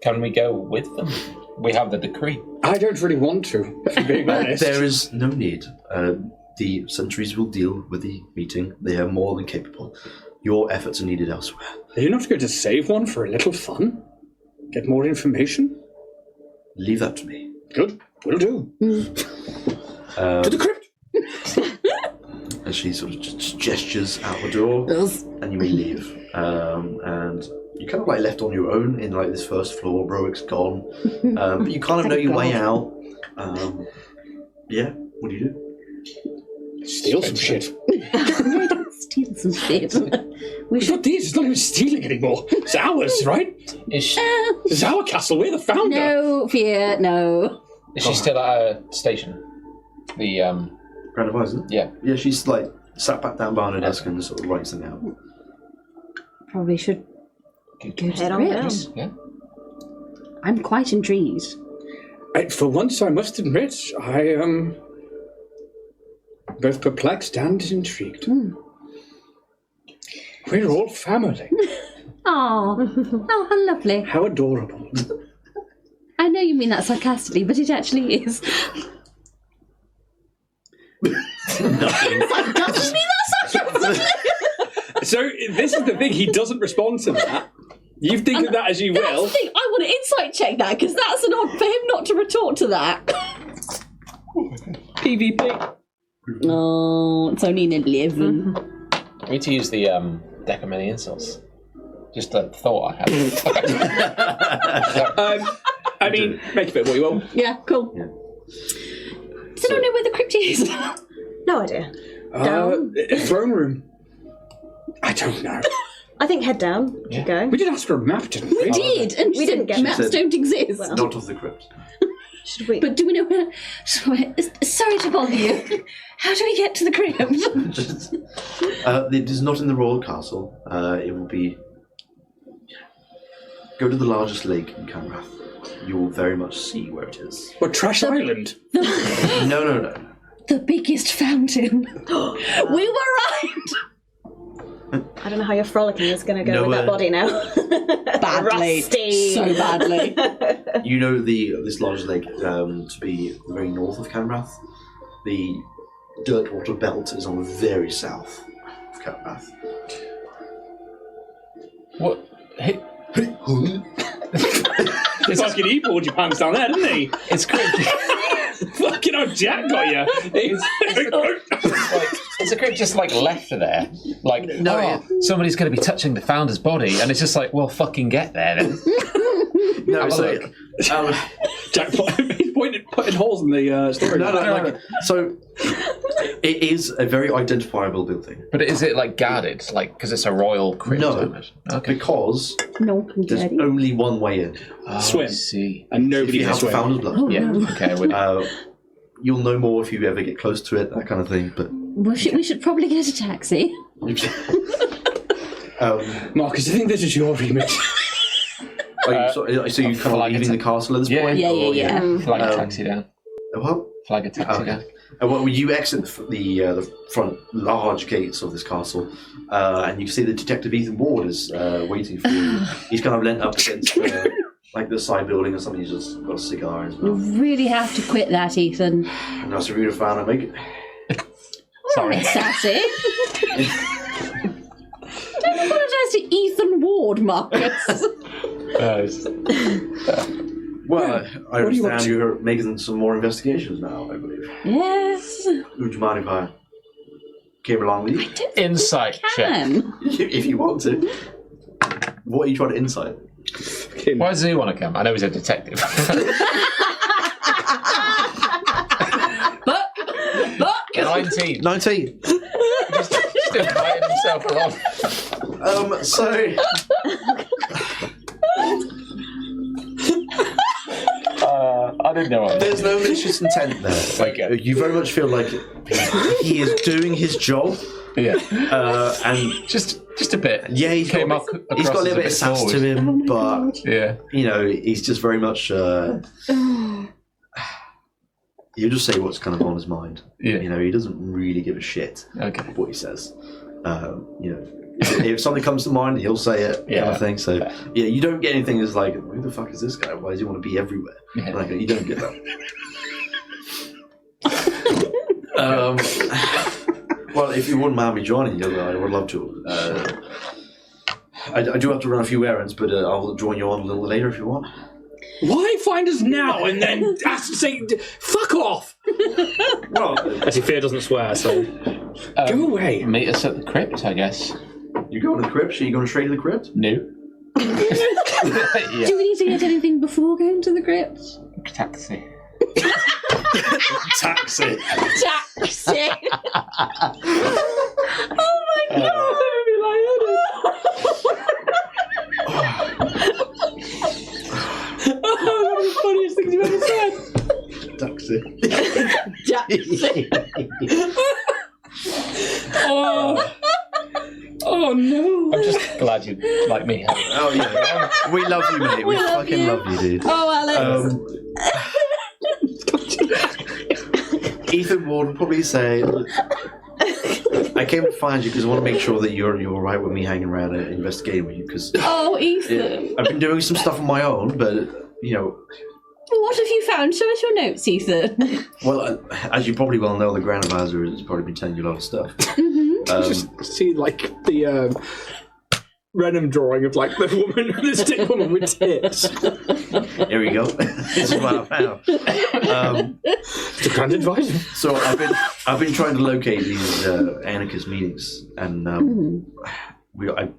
Can we go with them? We have the decree.
I don't really want to, if I'm being honest.
There is no need. The sentries will deal with the meeting. They are more than capable. Your efforts are needed elsewhere.
Are you not going to save one for a little fun? Get more information?
Leave that to me.
Good, will do. To the crypt!
And she sort of just gestures out the door, and you may leave. And you're kind of like left on your own in like this first floor. Browick's gone, but you kind of know your way out. Yeah, what do you do?
Steal some shit.
No, don't steal some shit.
We've got these. It's not even stealing anymore. It's ours, right?
Is
It's our castle. We're the founder.
No fear, no.
she still at her station? The
Grand Advisor?
yeah.
Yeah, she's like sat back down behind her desk and sort of writes something out.
Probably should go to
Head
the
on
crypt.
down.
Yeah.
I'm quite intrigued.
For once, I must admit, I am both perplexed and intrigued. We're all family.
Oh, how lovely.
How adorable.
I know you mean that sarcastically, but it actually is.
Nothing.
Doesn't mean that sarcastically.
So this is the thing. He doesn't respond to that. You think of that as you
That's
will.
the thing. I want to insight check that because that's an odd for him not to retort to that.
PvP.
Oh, it's only an 11.
We need to use the deck of many insults. Just a thought I had.
I mean, make of it what you will.
Yeah, cool.
Yeah.
Does anyone know where the crypt is?
No idea.
Throne room. I don't know.
I think head down. Keep going.
We did ask for a map, didn't we?
We did, and
We didn't get
maps
that.
don't exist.
Not of the crypt.
Should we?
But do we know where? Sorry to bother you. How do we get to the crypt?
It is not in the royal castle. It will be. Go to the largest lake in Kanrath. You will very much see where it is.
What, Trash Island?
No.
The biggest fountain. We were right.
I don't know how your frolicking is going to go
No,
with that body now.
Badly.
Rusty.
So badly.
You know this large lake to be very north of Kanrath. The Dirtwater Belt is on the very south of Kanrath.
What? Hey,
It's fucking he pulled your pants down there, didn't he?
it's crypt.
Fucking hell, Jack got you.
Is the crypt just like left there? Like,
No,
somebody's going to be touching the founder's body, and it's just like, well, fucking get there then.
No,
Have a
so
look.
Jack, he's putting holes in the story.
no. So it is a very identifiable building.
But is it like guarded, like because it's a royal crypt?
No.
isn't it? Okay.
Because
No,
there's
daddy.
only one way in.
Oh,
Swim.
I see.
And
If
nobody
you
can
have the
swim.
Founder's Blood.
Oh,
Yeah.
no.
Okay. With
You'll know more if you ever get close to it, that kind of thing. But
We should probably get a taxi.
Marcus, I think this is your remit.
so you kind of
flag
leaving the castle at this
Yeah.
point?
Yeah.
flag a taxi down.
What?
Flag a taxi down.
Okay. Well, you exit the front large gates of this castle, and you see the detective Ethan Ward is waiting for you. He's kind of leant up against like the side building or something. He's just got a cigar in his
You
mouth.
really have to quit that, Ethan.
And that's a reader fan. I make it.
Sorry, sassy. Don't apologise to Ethan Ward, Marcus.
Well, I
What do you want
understand
to-
you're making some more investigations now. I believe.
Yes.
Would you mind if I came along with you?
Insight check.
Can.
If you want to. What are you trying to insight?
Why does he want to come? I know he's a detective.
Buck.
19.
19.
Just invited himself along.
So.
I didn't know.
There's no malicious intent there. Like
Okay.
you very much feel like he's he is doing his job.
Yeah.
And
Just a bit.
yeah, he's got a little bit of sass to him, but
Yeah.
you know, he's just very much. He'll just say what's kind of on his mind.
Yeah.
You know, he doesn't really give a shit
Okay.
what he says. You know, if something comes to mind, he'll say it, kind of thing. So yeah, you don't get anything that's like, who the fuck is this guy? Why does he want to be everywhere?
Yeah.
Like, you don't get that. Well, if you wouldn't mind me joining you, I would love to. I do have to run a few errands, but I'll join you on a little later if you want.
Why find us now and then say, fuck off?
Well,
Actually, Fear doesn't swear, so go away.
Meet us at the crypt, I guess.
you going to the crypt? So you going straight to the crypt?
No.
Do we need to get anything before going to the crypt?
Taxi.
Taxi.
Taxi! Oh my god!
Oh, one of the funniest things you've ever said.
Taxi.
Taxi!
Oh no.
I'm just glad you like me.
Oh yeah, we love you, mate. We fucking love you, dude.
Oh, Alex!
Ethan would probably say, I came to find you because I want to make sure that you're all right with me hanging around and investigating with you. Because
Oh, Ethan.
I've been doing some stuff on my own, but you know,
What have you found? Show us your notes, Ethan.
well, as you probably well know, the Grand Advisor has probably been telling you a lot of stuff.
Just see like the Renham drawing of like the woman, the stick woman with tits.
Here we go. This is what I found.
The Grand Advisor.
So I've been trying to locate these anarchist meetings, and I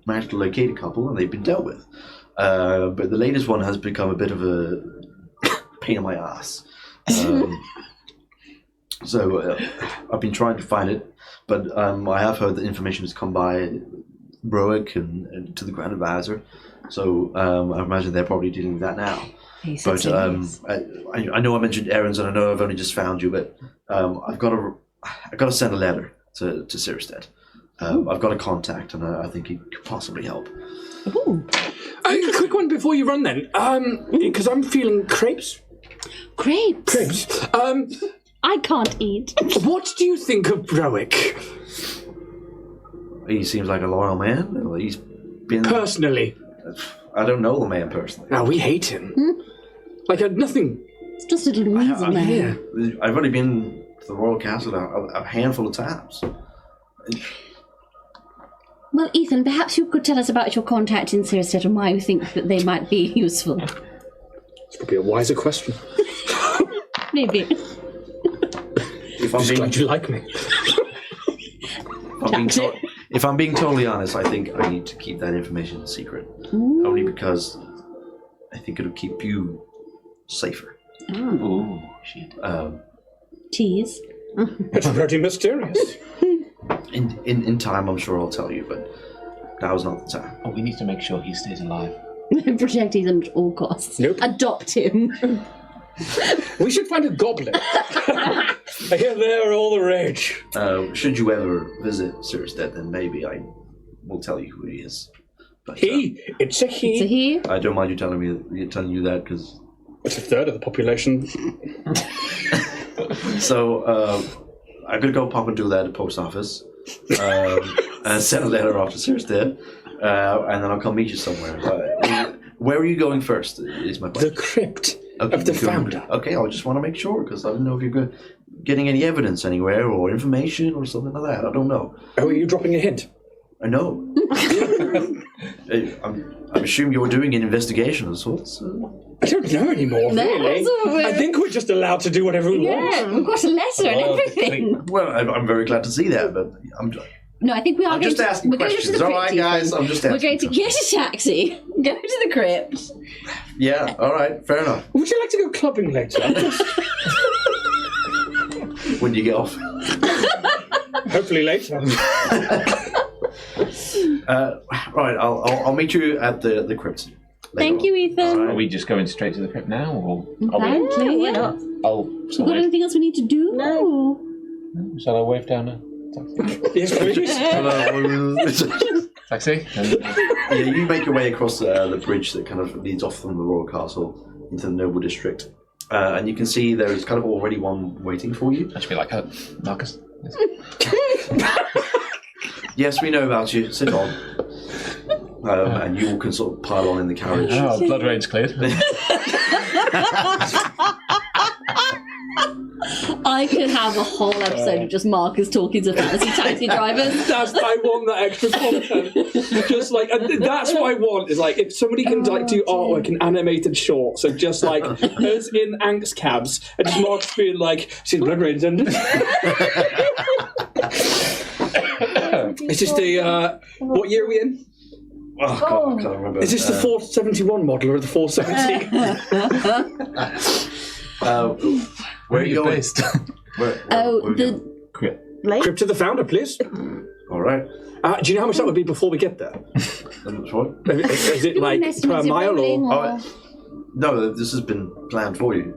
managed to locate a couple, and they've been dealt with. But the latest one has become a bit of a pain in my ass. So I've been trying to find it, but I have heard that information has come by Broick and to the Grand Advisor. So I imagine they're probably dealing with that now. But I know I mentioned errands, and I know I've only just found you, but I've got to send a letter to Cyherested. I've got a contact, and I think he could possibly help.
Ooh.
A quick one before you run then, because I'm feeling crepes.
Crepes. I can't eat.
What do you think of Broick?
He seems like a loyal man. He's been
Personally.
I don't know the man personally.
No, we hate him. Like, nothing.
It's just a little weasel man.
Yeah.
I've only been to the Royal Castle a handful of times.
Well, Ethan, perhaps you could tell us about your contact in Cyherested and why you think that they might be useful.
It's probably a wiser question.
Maybe.
I'm glad you like me.
If I'm being totally honest, I think I need to keep that information a secret. Only because I think it'll keep you safer.
Ooh, shit.
Tease.
It's pretty mysterious.
In time, I'm sure I'll tell you, but now's not the time.
Oh, we need to make sure he stays alive.
Protect Ethan at all costs.
Nope.
Adopt him.
We should find a goblin. I hear they're all the rage.
Should you ever visit Cyherested, then maybe I will tell you who he is. But,
It's a he.
It's a he.
I don't mind you telling you that because.
It's a third of the population.
So I could go pop and do that at the post office and send a letter off to Cyherested, and then I'll come meet you somewhere. Where are you going first? Is my question.
The crypt
Okay,
of the
you're going-
founder.
Okay, I just want to make sure because I don't know if you're getting any evidence anywhere or information or something like that. I don't know.
Oh, are you dropping a hint?
I know. I'm assuming you're doing an investigation of sorts.
I don't know anymore, really.
That's
I think we're just allowed to do whatever we
Yeah,
want.
we've got a letter and everything.
Well, I'm very glad to see that, but
No, I think we are
I'm
going
just
to...
asking
we're going to
questions.
the
All
crypt,
right, guys,
Ethan.
I'm just
We're
asking
going to get a taxi, go to the crypt.
yeah, all right, fair enough.
Would you like to go clubbing later?
When do you get off?
Hopefully later.
Right, I'll meet you at the crypt.
Thank you, Ethan.
Are we just going straight to the crypt now, or are we?
Apparently,
why
yeah.
not?
Oh,
We've got
sorry.
anything else we need to do?
No.
Shall I wave down a
Yes, please.
taxi?
Yeah, you make your way across the bridge that kind of leads off from the royal castle into the noble district, and you can see there is kind of already one waiting for you.
That should be like a Marcus.
Yes, we know about you. Sit on. And you all can sort of pile on in the carriage.
Oh, blood range cleared.
I could have a whole episode of just Marcus talking to fantasy taxi drivers.
I want that extra content. Just like that's what I want. Is like if somebody can like do artwork in animated short. So just like us in Angst cabs, and just Marcus being like, "See the blood range ended." It's just a what year are we in?
Oh, God, I can't remember.
Is this the 471 model or the 470?
Where are you going?
based?
Where
The
Crypt of the Founder, please.
All right.
Do you know how much that would be before we get there?
That's right.
Is it like per mile or?
Oh, no, this has been planned for you.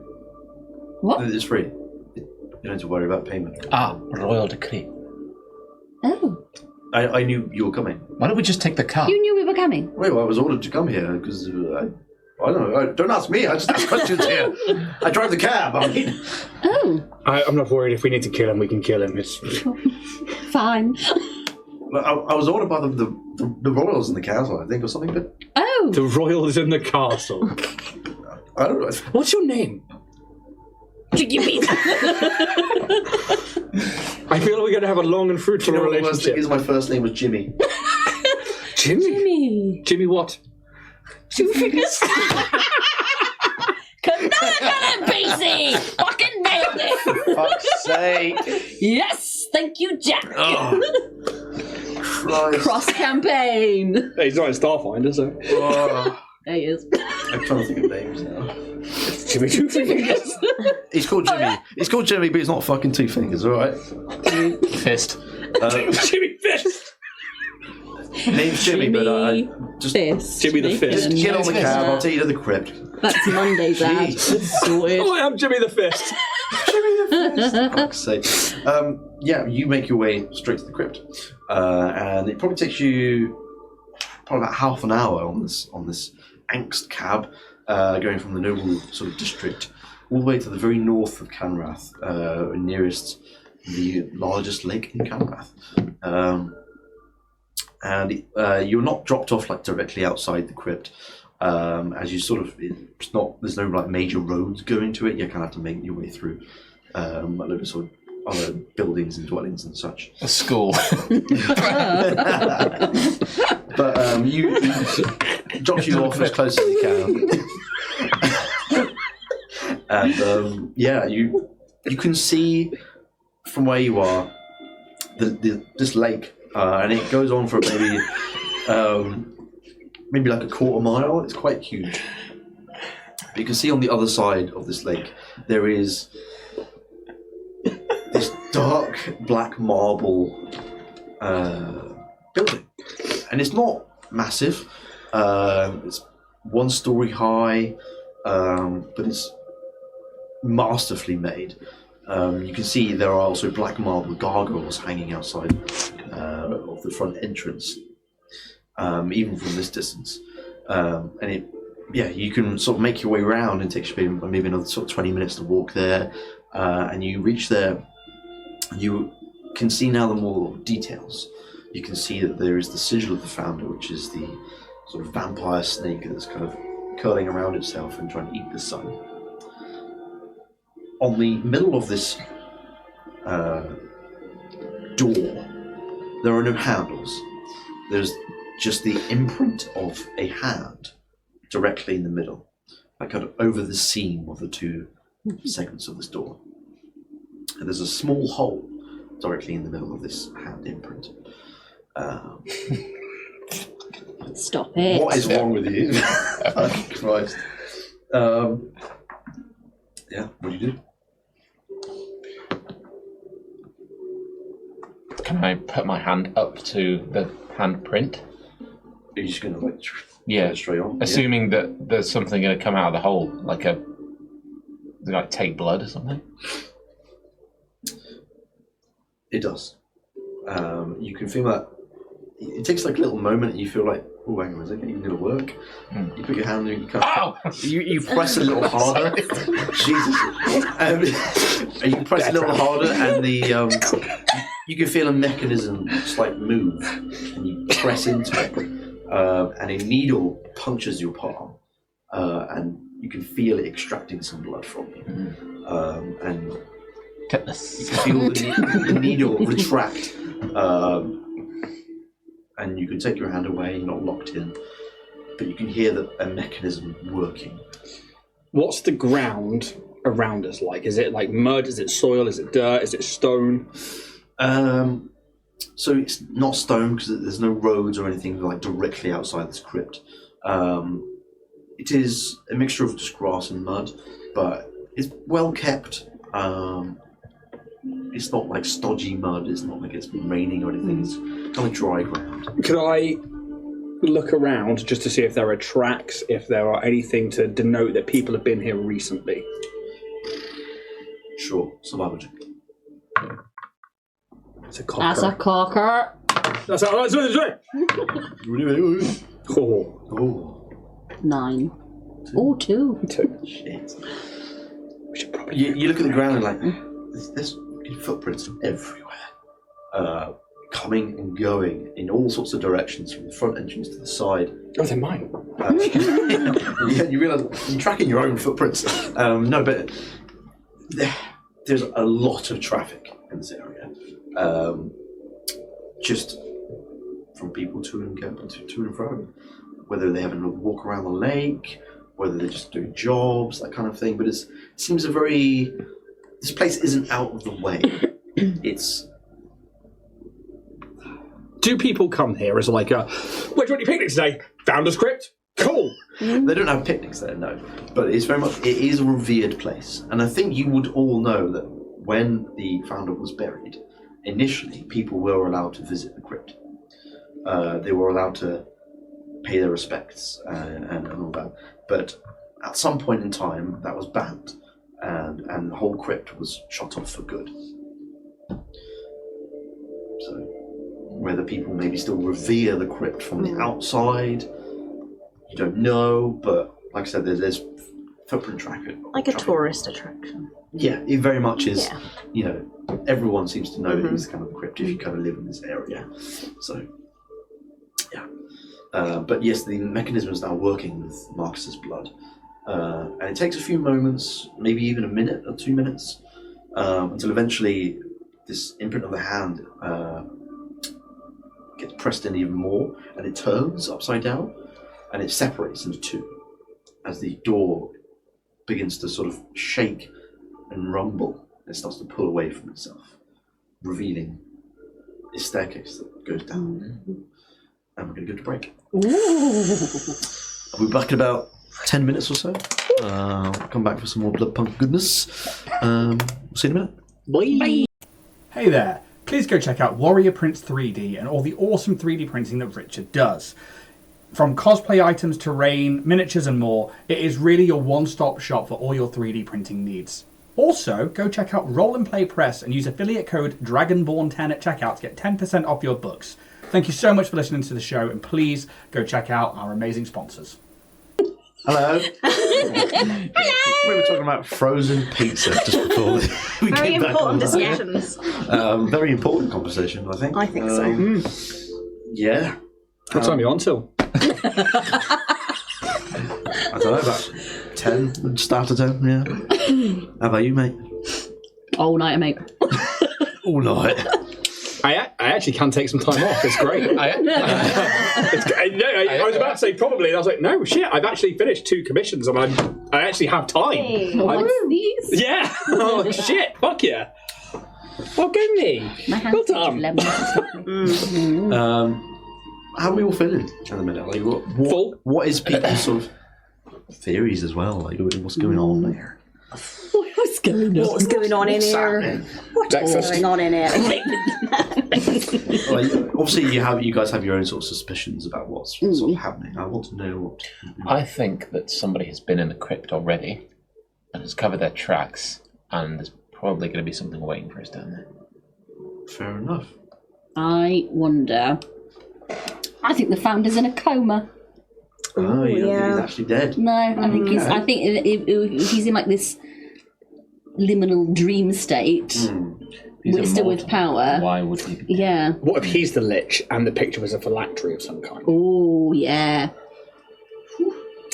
What?
It's free. You don't have to worry about payment.
Royal decree.
Oh,
I knew you were coming.
Why don't we just take the car?
you knew we were coming.
Wait, well, I was ordered to come here because I don't know. Don't ask me. I just ask questions here. I drive the cab. I mean,
Oh,
I'm not worried. If we need to kill him, we can kill him. It's...
fine.
I was ordered by the royals in the castle, I think, or something. But
Oh,
The royals in the castle.
I don't know.
What's your name?
you mean?
I feel we're going to have a long and fruitful
You know what the worst thing
relationship.
is? My first name was Jimmy.
Jimmy?
Jimmy.
Jimmy what?
Two fingers. Kanrath, BC! Fucking nailed it!
Fuck's sake!
Yes! Thank you, Jack!
Oh, Christ.
Cross campaign!
Hey, he's not in Starfinder, so.
Oh,
There he is.
I'm trying to think of names now.
Jimmy Two Fingers.
He's called Jimmy. He's called Jimmy, but he's not fucking Two Fingers, alright?
Fist.
Jimmy Fist.
Name's Jimmy, but I just
Fist.
Jimmy the Fist.
get on the cab. I'll take you to the crypt.
That's Monday's ad.
Jeez.
Sorted.
Oh, I am Jimmy the Fist.
Fuck's sake. Yeah, you make your way straight to the crypt, and it probably takes you probably about half an hour on this angst cab, going from the noble sort of district all the way to the very north of Kanrath, nearest the largest lake in Kanrath. And you're not dropped off like directly outside the crypt, as you sort of there's no like major roads going to it. You kind of have to make your way through a load of sort of other buildings and dwellings and such.
A school.
But you drops you off as close as you can, and yeah, you can see from where you are this lake. And it goes on for maybe like a quarter mile. It's quite huge. But you can see on the other side of this lake there is this dark black marble building, and it's not massive. It's 1 story high, but it's masterfully made. You can see there are also black marble gargoyles hanging outside of the front entrance, even from this distance. And you can sort of make your way around, and it takes you maybe another sort of 20 minutes to walk there. And you reach there, you can see now the more details. You can see that there is the sigil of the founder, which is the sort of vampire snake that's kind of curling around itself and trying to eat the sun. On the middle of this door, there are no handles. There's just the imprint of a hand directly in the middle, like kind of over the seam of the 2 segments of this door. And there's a small hole directly in the middle of this hand imprint.
Stop it.
What is wrong with you? Fucking Christ. Yeah, what do you do?
Can I put my hand up to the handprint?
Are you just going to like
Yeah.
straight on?
Assuming that there's something going to come out of the hole, like take blood or something.
It does. You can feel that. It takes like a little moment, and you feel like, oh, hang on, is it going to work? You put your hand in, you press a little harder. Jesus. You press a little harder, and you can feel a mechanism just like move, and you press into it, and a needle punctures your palm, and you can feel it extracting some blood from you, and
tetanus.
you can feel the needle retract. And you can take your hand away, you're not locked in, but you can hear a mechanism working.
What's the ground around us like? Is it like mud? Is it soil? Is it dirt? Is it stone?
So it's not stone because there's no roads or anything like directly outside this crypt. It is a mixture of just grass and mud, but it's well kept. It's not like stodgy mud. It's not like it's been raining or anything. It's kind of dry ground.
Could I look around just to see if there are tracks, if there are anything to denote that people have been here recently?
Sure, survival check.
It's a cocker.
That's a cocker.
That's it.
Oh.
9. Oh, 2.
Shit.
We should probably.
You look at the ground and like, there's footprints everywhere, coming and going in all sorts of directions, from the front entrance to the side.
Oh, they're mine.
You realise you're tracking your own footprints. No, but there's a lot of traffic in this area. Just from people to and fro, whether they're having a walk around the lake, whether they're just doing jobs, that kind of thing. But it seems this place isn't out of the way. It's.
Do people come here as like we're doing picnics today? Founder's Crypt? Cool.
They don't have picnics there, no. But it's very much, it is a revered place. And I think you would all know that when the founder was buried, initially people were allowed to visit the crypt. They were allowed to pay their respects and all that. But at some point in time, that was banned. And the whole crypt was shut off for good. So, whether people maybe still revere the crypt from the outside, you don't know, but like I said, there's footprint tracking.
Like a tourist attraction.
Yeah, it very much is.
Yeah.
You know, everyone seems to know that it's kind of a crypt if you kind of live in this area. So, yeah. But yes, the mechanism is now working with Marcus's blood. And it takes a few moments, maybe even a minute or 2 minutes, until eventually this imprint of the hand gets pressed in even more, and it turns upside down, and it separates into two as the door begins to sort of shake and rumble. It starts to pull away from itself, revealing a staircase that goes down. And we're going to go to break. We'll be back in about 10 minutes or so. Come back for some more Bloodpunk goodness. See you in a minute.
Bye.
Hey there. Please go check out Warrior Prints 3D and all the awesome 3D printing that Richard does. From cosplay items, terrain, miniatures and more, it is really your one-stop shop for all your 3D printing needs. Also, go check out Roll and Play Press and use affiliate code DRAGONBORN10 at checkout to get 10% off your books. Thank you so much for listening to the show, and please go check out our amazing sponsors.
Hello. We were talking about frozen pizza just before we
Very
came back on
important
that.
discussions.
Very important conversation, I think.
I think so.
Yeah.
What time are you on till?
I don't know, about 10, start at 10, yeah. How about you, mate?
All night, mate.
All night.
I actually can take some time off. It's great. I was about to say probably, and I was like, no, shit, I've actually finished 2 commissions, and I actually have time.
What's these?
Yeah. Oh, shit. Fuck yeah. Well, go me.
My hands
Well done.
How are we all feeling at the minute? Like,
Full.
what is people's sort of theories as well? Like, what's going on there?
What's going on?
What's going on in here? What's
Breakfast.
going on in here?
Like, obviously, you guys have your own sort of suspicions about what's sort of happening. I want to know what.
I think that somebody has been in the crypt already and has covered their tracks, and there's probably going to be something waiting for us down there.
Fair enough.
I wonder. I think the founder's in a coma.
Oh, you don't think
yeah.
he's actually dead?
No, I think he's. I think if he's in like this liminal dream state,
He's
but still with
immortal.
power.
Why would he be?
Yeah.
What if he's the Lich and the picture was a phylactery of some kind?
Oh yeah.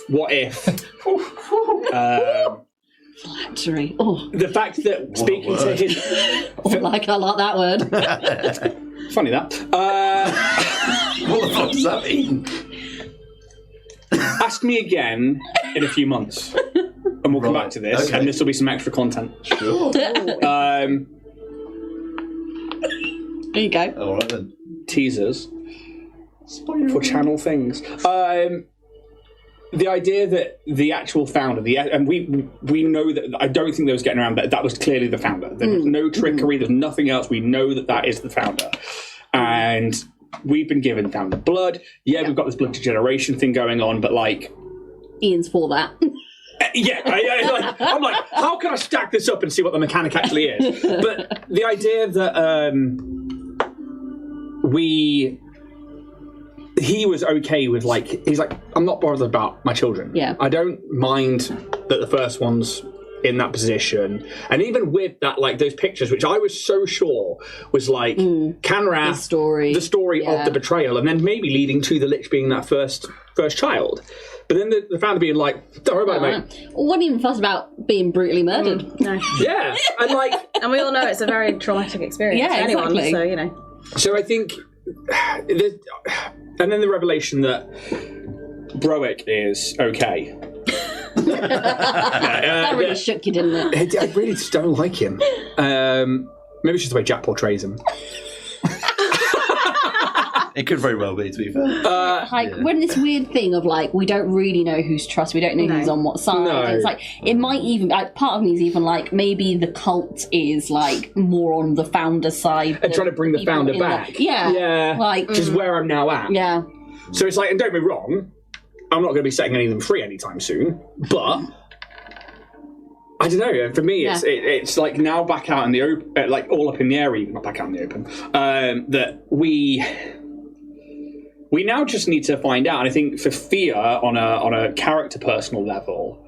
What if
Flattery. Oh,
the fact that speaking to
word.
his...
I like that word.
Funny that.
What the fuck does that mean?
Ask me again in a few months. And we'll come back to this,
okay.
and this will be some extra content.
Sure.
There you go.
All right then.
Teasers for channel things. The idea that the actual founder, and we know that, I don't think there was getting around that was clearly the founder. There was no trickery, there's nothing else. We know that is the founder. And we've been given founder blood. Yeah, we've got this blood degeneration thing going on, but like...
Ian's for that.
Yeah, I'm like, how can I stack this up and see what the mechanic actually is? But the idea that he was okay with, like, he's like, I'm not bothered about my children.
Yeah.
I don't mind that the first one's in that position. And even with that, like, those pictures, which I was so sure was like Kanrath, the story of the betrayal, and then maybe leading to the Lich being that first child. But then the founder being like, don't worry about it, mate.
Wasn't even fussed about being brutally murdered.
No.
Yeah, and like...
And we all know it's a very traumatic experience
Yeah,
for anyone,
exactly.
so, you know.
So I think... And then the revelation that Broick is okay.
That really shook you, didn't it?
I really just don't like him. Maybe it's just the way Jack portrays him.
It could very well be, to be fair.
We're in this weird thing of like, we don't really know who's trust, we don't know who's on what side.
No.
It's like, it might even, like, part of me is even like, maybe the cult is like more on the founder side.
And trying to bring the founder back.
Yeah. Like,
which is where I'm now at.
yeah.
So it's like, and don't get me wrong, I'm not going to be setting any of them free anytime soon, but I don't know. For me, it's like now back out in the open, like all up in the air, even not back out in the open. That we now just need to find out. And I think for Thea, on a character personal level,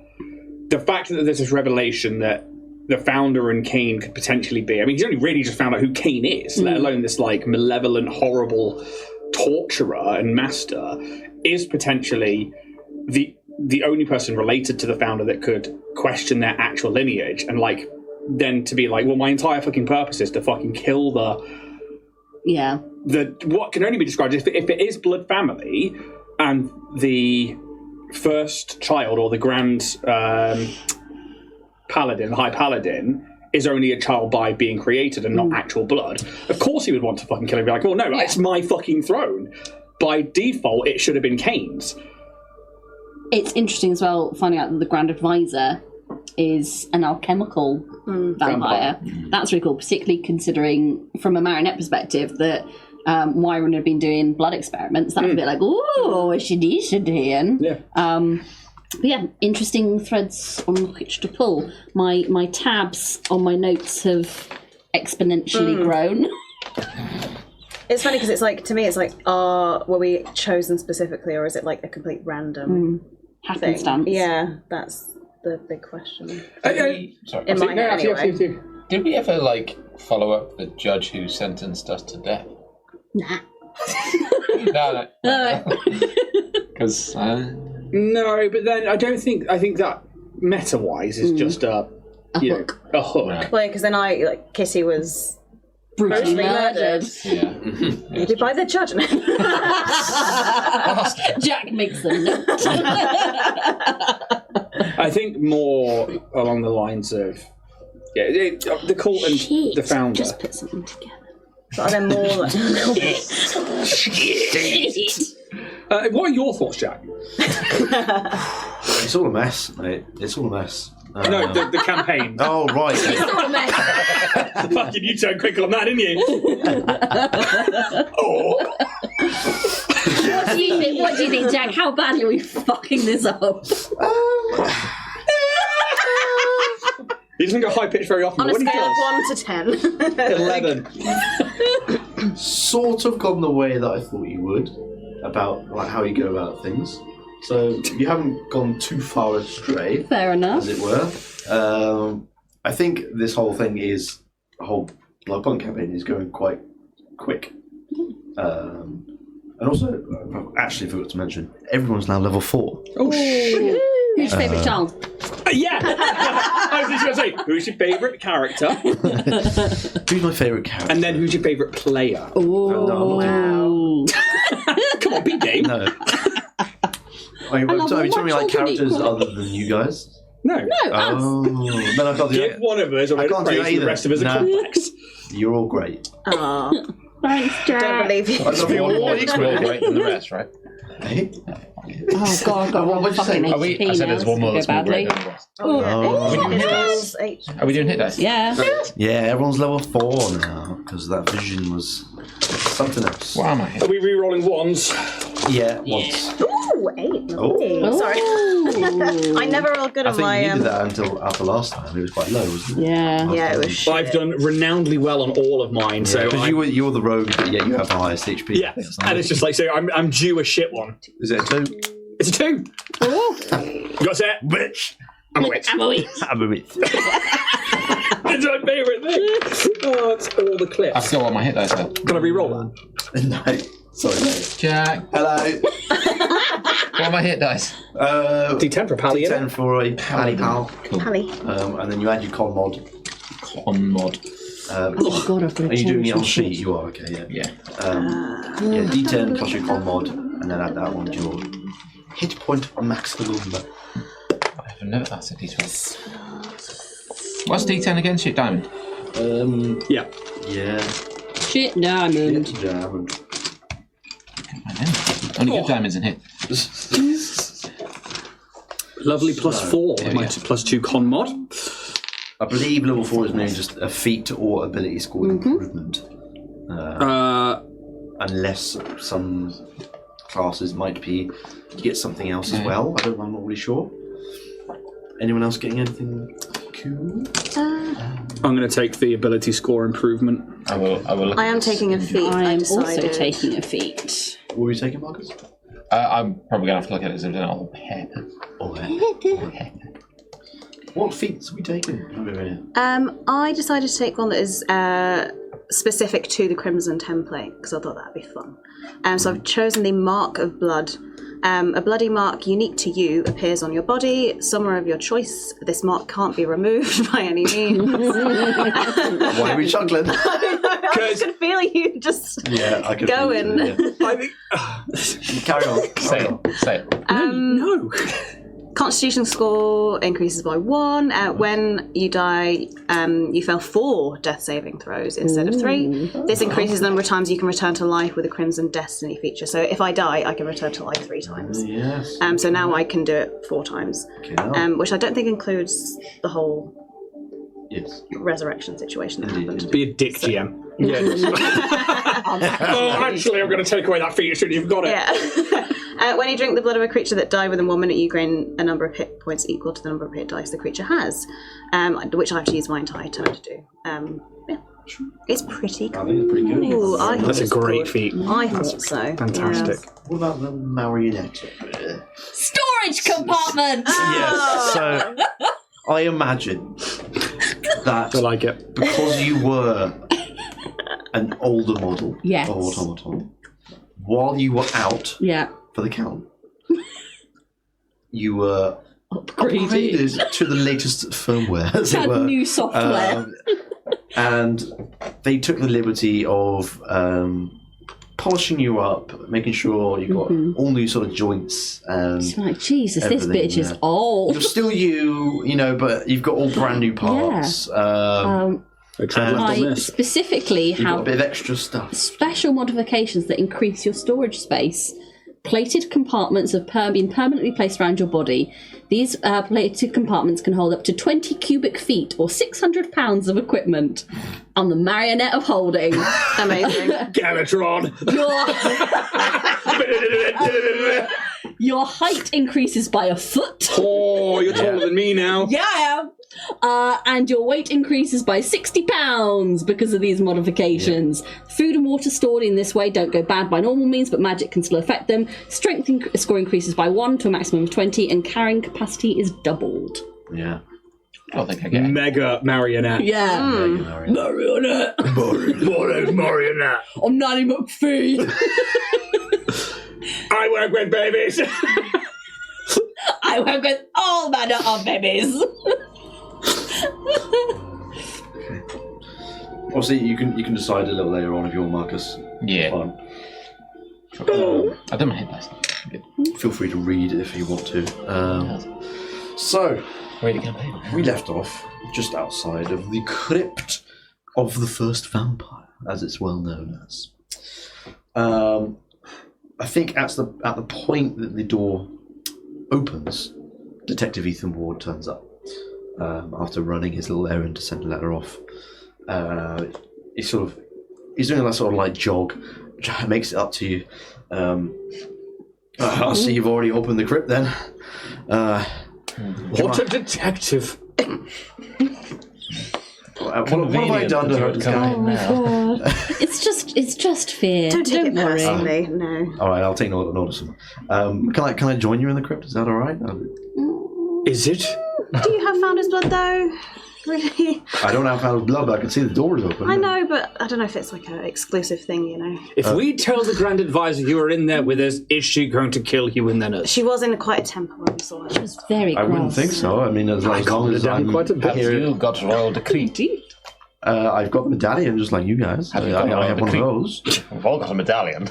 the fact that there's this revelation that the founder and Kane could potentially be. I mean, he's only really just found out who Kane is, let alone this like malevolent, horrible torturer and master, is potentially the only person related to the founder that could question their actual lineage, and like then to be like, well, my entire fucking purpose is to fucking kill the what can only be described if it is blood family, and the first child or the grand paladin, the high paladin, is only a child by being created and not actual blood. Of course he would want to fucking kill him and be like, oh no, it's my fucking throne. By default, it should have been Kane's.
It's interesting as well finding out that the Grand Advisor is an alchemical vampire. That's really cool, particularly considering from a marionette perspective that Wyron had been doing blood experiments. That's a bit like, ooh, is she decent here?
Yeah.
But yeah, interesting threads on which to pull. My tabs on my notes have exponentially grown.
It's funny because it's like, to me, it's like, were we chosen specifically, or is it like a complete random
happenstance?
thing? Yeah, that's the big question.
Sorry.
In my head, anyway.
Did we ever like follow up the judge who sentenced us to death?
Nah.
No. Because
No, but then I think that meta-wise is just a hook.
Right.
Well, because then Kitty was
Brutally murdered.
Yeah.
maybe by the judge.
Jack makes the note.
I think more along the lines of the cult and the founder.
Just put something together.
But are there more?
What are your thoughts, Jack?
It's all a mess, mate. It's all a mess.
No, the campaign.
Oh, right.
Fucking you turned quick on that, didn't you?
What do you think, Jack? How badly are we fucking this up?
He doesn't go high pitch very often.
On a
but when
scale
he
of
does,
1 to 10.
11.
sort of gone the way that I thought you would about like how you go about things. So you haven't gone too far astray,
Fair enough.
as it were. I think this whole thing is the whole Bloodpunk campaign is going quite quick. And also, I actually forgot to mention, everyone's now level 4.
Oh, shit.
Who's your favourite child?
Yeah! I was just going to say, who's your favourite character?
Who's my favourite character?
And then who's your favourite player?
Oh,
No,
Come on, big game.
No. Are you
love
telling
all
me
my
like
children
characters
equally.
other than you guys?
No.
no, us.
Oh, no, I can't do
Give
that.
one of us a
I
red
can't do
praise
that
and the
either.
rest of us are
No.
complex.
You're all great.
Aw,
Thanks,
don't
Jack.
believe you.
I love you all.
More great than the rest, right?
Hey?
Oh, God, I've got
What
one
did you say?
fucking
Are we,
HP
I said
now.
there's one more
This
that's
could
more
go
great
badly.
than the rest.
Oh,
Oh.
yeah.
Hit
Rolls,
Are we doing hit dice?
Yeah.
Yeah, everyone's level 4 now because that vision was something else.
What am I
Are
hit?
we re-rolling ones?
Yeah, once.
Ooh, 8. Lovely.
Oh.
Sorry. I never roll good
I
on
think
my.
you did that until after last time. It was quite low, wasn't it?
Yeah.
Yeah, it was shit.
I've done renownedly well on all of mine, so
Because you were the rogue, but yet you have the highest HP.
yeah, and it's just like, so I'm due a shit one.
Is it a 2?
It's a 2. You got to say it?
Witch!
I'm a witch.
I'm a witch.
It's my favourite thing. Oh, it's all the
I
clips.
forgot what my hit dice are.
Can I re-roll that?
No, sorry.
Jack,
Hello.
what are my hit dice?
D10 for Pally,
10 for a pally pal.
Pally.
And then you add your con mod.
On mod.
Oh, God, I've got to
Are you doing
change
it on
my
sheet?
shit.
You are, okay, yeah.
Yeah.
Yeah, D10 plus your con mod, and then add that one to your hit point maximum.
I've never. That's a D12. What's D10 again? Shit diamond.
Yeah.
Yeah.
Shit diamond.
Diamond.
Only good diamonds in hit.
Lovely +4 with my
yeah.
+2 con mod.
I believe level 4 is now just a feat or ability score improvement. Unless some classes might be, you get something else as well. I'm not really sure. Anyone else getting anything cool?
I'm going to take the ability score improvement.
I will look
I
at
am
this.
taking a feat.
I
I
am also
decided.
taking a feat.
What were you taking, Marcus?
I'm probably going to have to look at it as I've done it all pep.
What feats are we taking?
I decided to take one that is specific to the Crimson template because I thought that'd be fun. So I've chosen the Mark of Blood. A bloody mark unique to you appears on your body, somewhere of your choice. This mark can't be removed by any means.
Why are we chuckling?
I could feel you just
I could
going.
I think.
Carry on.
Say it.
No.
Constitution score increases by 1. When you die, you fail 4 death saving throws instead of 3. This increases the number of times you can return to life with a Crimson Destiny feature. So if I die, I can return to life 3 times.
Yes.
So now I can do it 4 times, which I don't think includes the whole
Yes.
resurrection situation that happened.
Be a dick, GM. Yeah. Oh, actually, I'm going to take away that feature and you've got it.
Yeah. When you drink the blood of a creature that died within 1 minute, you gain a number of hit points equal to the number of hit dice the creature has, which I have to use my entire turn to do. Yeah. It's pretty cool.
I think it's pretty good.
Ooh, I thought
That's
it
a
was
great
good.
feat.
I thought so.
Fantastic.
What about the marionette?
Storage compartment!
Yes. So I imagine that
I like it.
because you were an older model
Yes.
of automaton, while you were out
Yeah.
for the count, you were
Upgraded.
upgraded to the latest firmware, as it
Had
were.
new software.
And they took the liberty of polishing you up, making sure you got all new sort of joints. And
It's like, Jesus, this
everything,
bitch is
yeah.
old.
you're still you know, but you've got all brand new parts.
I tried left on
I
this.
specifically
You've got a
have
bit of extra stuff.
special modifications that increase your storage space. Plated compartments have been permanently placed around your body. These plated compartments can hold up to 20 cubic feet or 600 pounds of equipment on the marionette of holding.
Amazing.
Gamatron.
Your height increases by a foot.
Oh, you're taller than me now.
Yeah, I am. And your weight increases by 60 pounds because of these modifications. Food and water stored in this way don't go bad by normal means, but magic can still affect them. Strength score increases by 1 to a maximum of 20, and carrying capacity is doubled.
Yeah.
I don't think I get it.
Mega marionette.
Yeah.
Marionette. What is marionette?
I'm Nanny McPhee.
I work with babies.
I work with all manner of babies.
Obviously, you can decide a little later on if you want, Marcus.
Yeah.
Fine.
I don't mind hit dice. Good.
Feel free to read if you want to. So,
Read the campaign.
we left off just outside of the crypt of the first vampire, as it's well known as. I think at the point that the door opens, Detective Ethan Ward turns up after running his little errand to send a letter off. He's doing that sort of like jog, which makes it up to you. I see you've already opened the crypt then.
What a detective.
What have I done to hurt this guy?
Oh my god. It's just fear.
Don't take it
worry.
personally, no.
All right, I'll take notice of him. Can I join you in the crypt? Is that all right?
Is it?
Do you have Founder's Blood, though? Really?
I don't have Founder's Blood, but I can see the door is open.
I know, but I don't know if it's like an exclusive thing, you know.
If we tell the Grand Advisor you are in there with us, is she going to kill you and then us?
She was in quite a temper when we saw her.
It was very
I
cross.
wouldn't think so. I mean, as long as I'm
quite a bit.
Have you got royal decree?
I've got the medallion just like you guys.
Have you got
I have one of
decree?
those.
We've all got a medallion.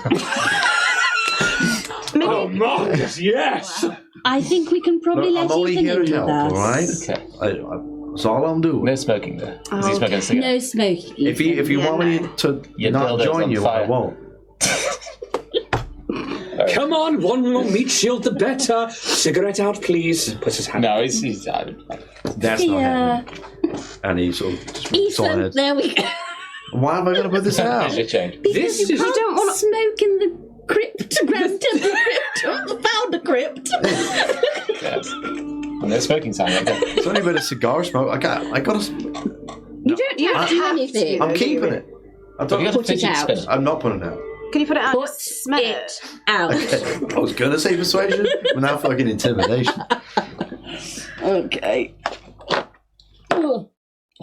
Oh, Marcus, yes!
I think we can probably
Look, I'm
let
only
Ethan
here
in
to
with
help,
us.
all right?
Okay.
That's all I'm doing.
No smoking there. Is he smoking a cigarette?
No smoking.
If you
Yeah,
want me
no.
to
Your
not
dildo's
join
on
you,
fire.
I won't.
Come on, one more meat shield the better. Cigarette out, please. Puts his hand
No, he's
That's not
Yeah.
happening. And he sort of just walks on
Ethan,
ahead.
there we go.
Why am I going to put this out?
Here's your change.
This is...
You don't want to smoke in the crypt, Grand Temple Crypt, the Founder Crypt.
Yes. And no smoking sign right there.
It's only a bit of cigar smoke. I got to.
You don't have to do anything.
I'm keeping it.
Have you got a
Put it
fidget
out.
spinner?
I'm not putting it out.
Can you put it out?
Put
Just smell
it out.
I was going to say persuasion, but now fucking intimidation.
Okay.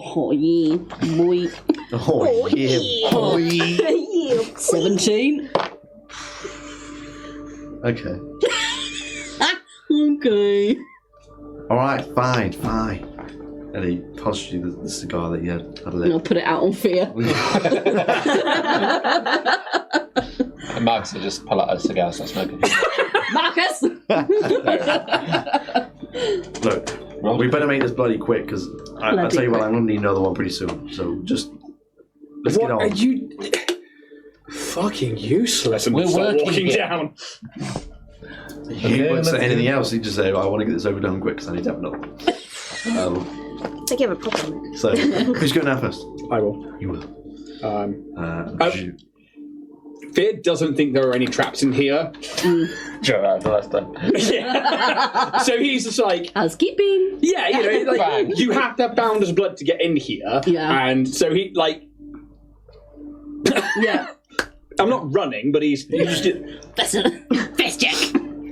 Oh yeah, boy.
Oh, yeah, boy.
17.
Okay.
Okay.
All right, fine. And he tosses you the cigar that you had
I'll
lit.
put it out on fear.
And Marcus will just pull out a cigar and start smoking.
Marcus!
Look, we better make this bloody quick because I'll tell you what, I'm going to need another one pretty soon. So just let's
What
get on.
are you... Fucking useless and
We're
start
working
walking
here.
down.
You won't say anything else. You just say, I want to get this over done quick because I need to have another one.
I think you have a problem.
So who's going now first?
I will.
You will.
You- Fear doesn't think there are any traps in here.
Sure, the last time.
Yeah. So he's just like,
Housekeeping.
yeah, you know, like,
Bang.
you have to have Founder's Blood to get in here.
Yeah.
And so he, like,
Yeah.
I'm not running, but he's just,
Fist check.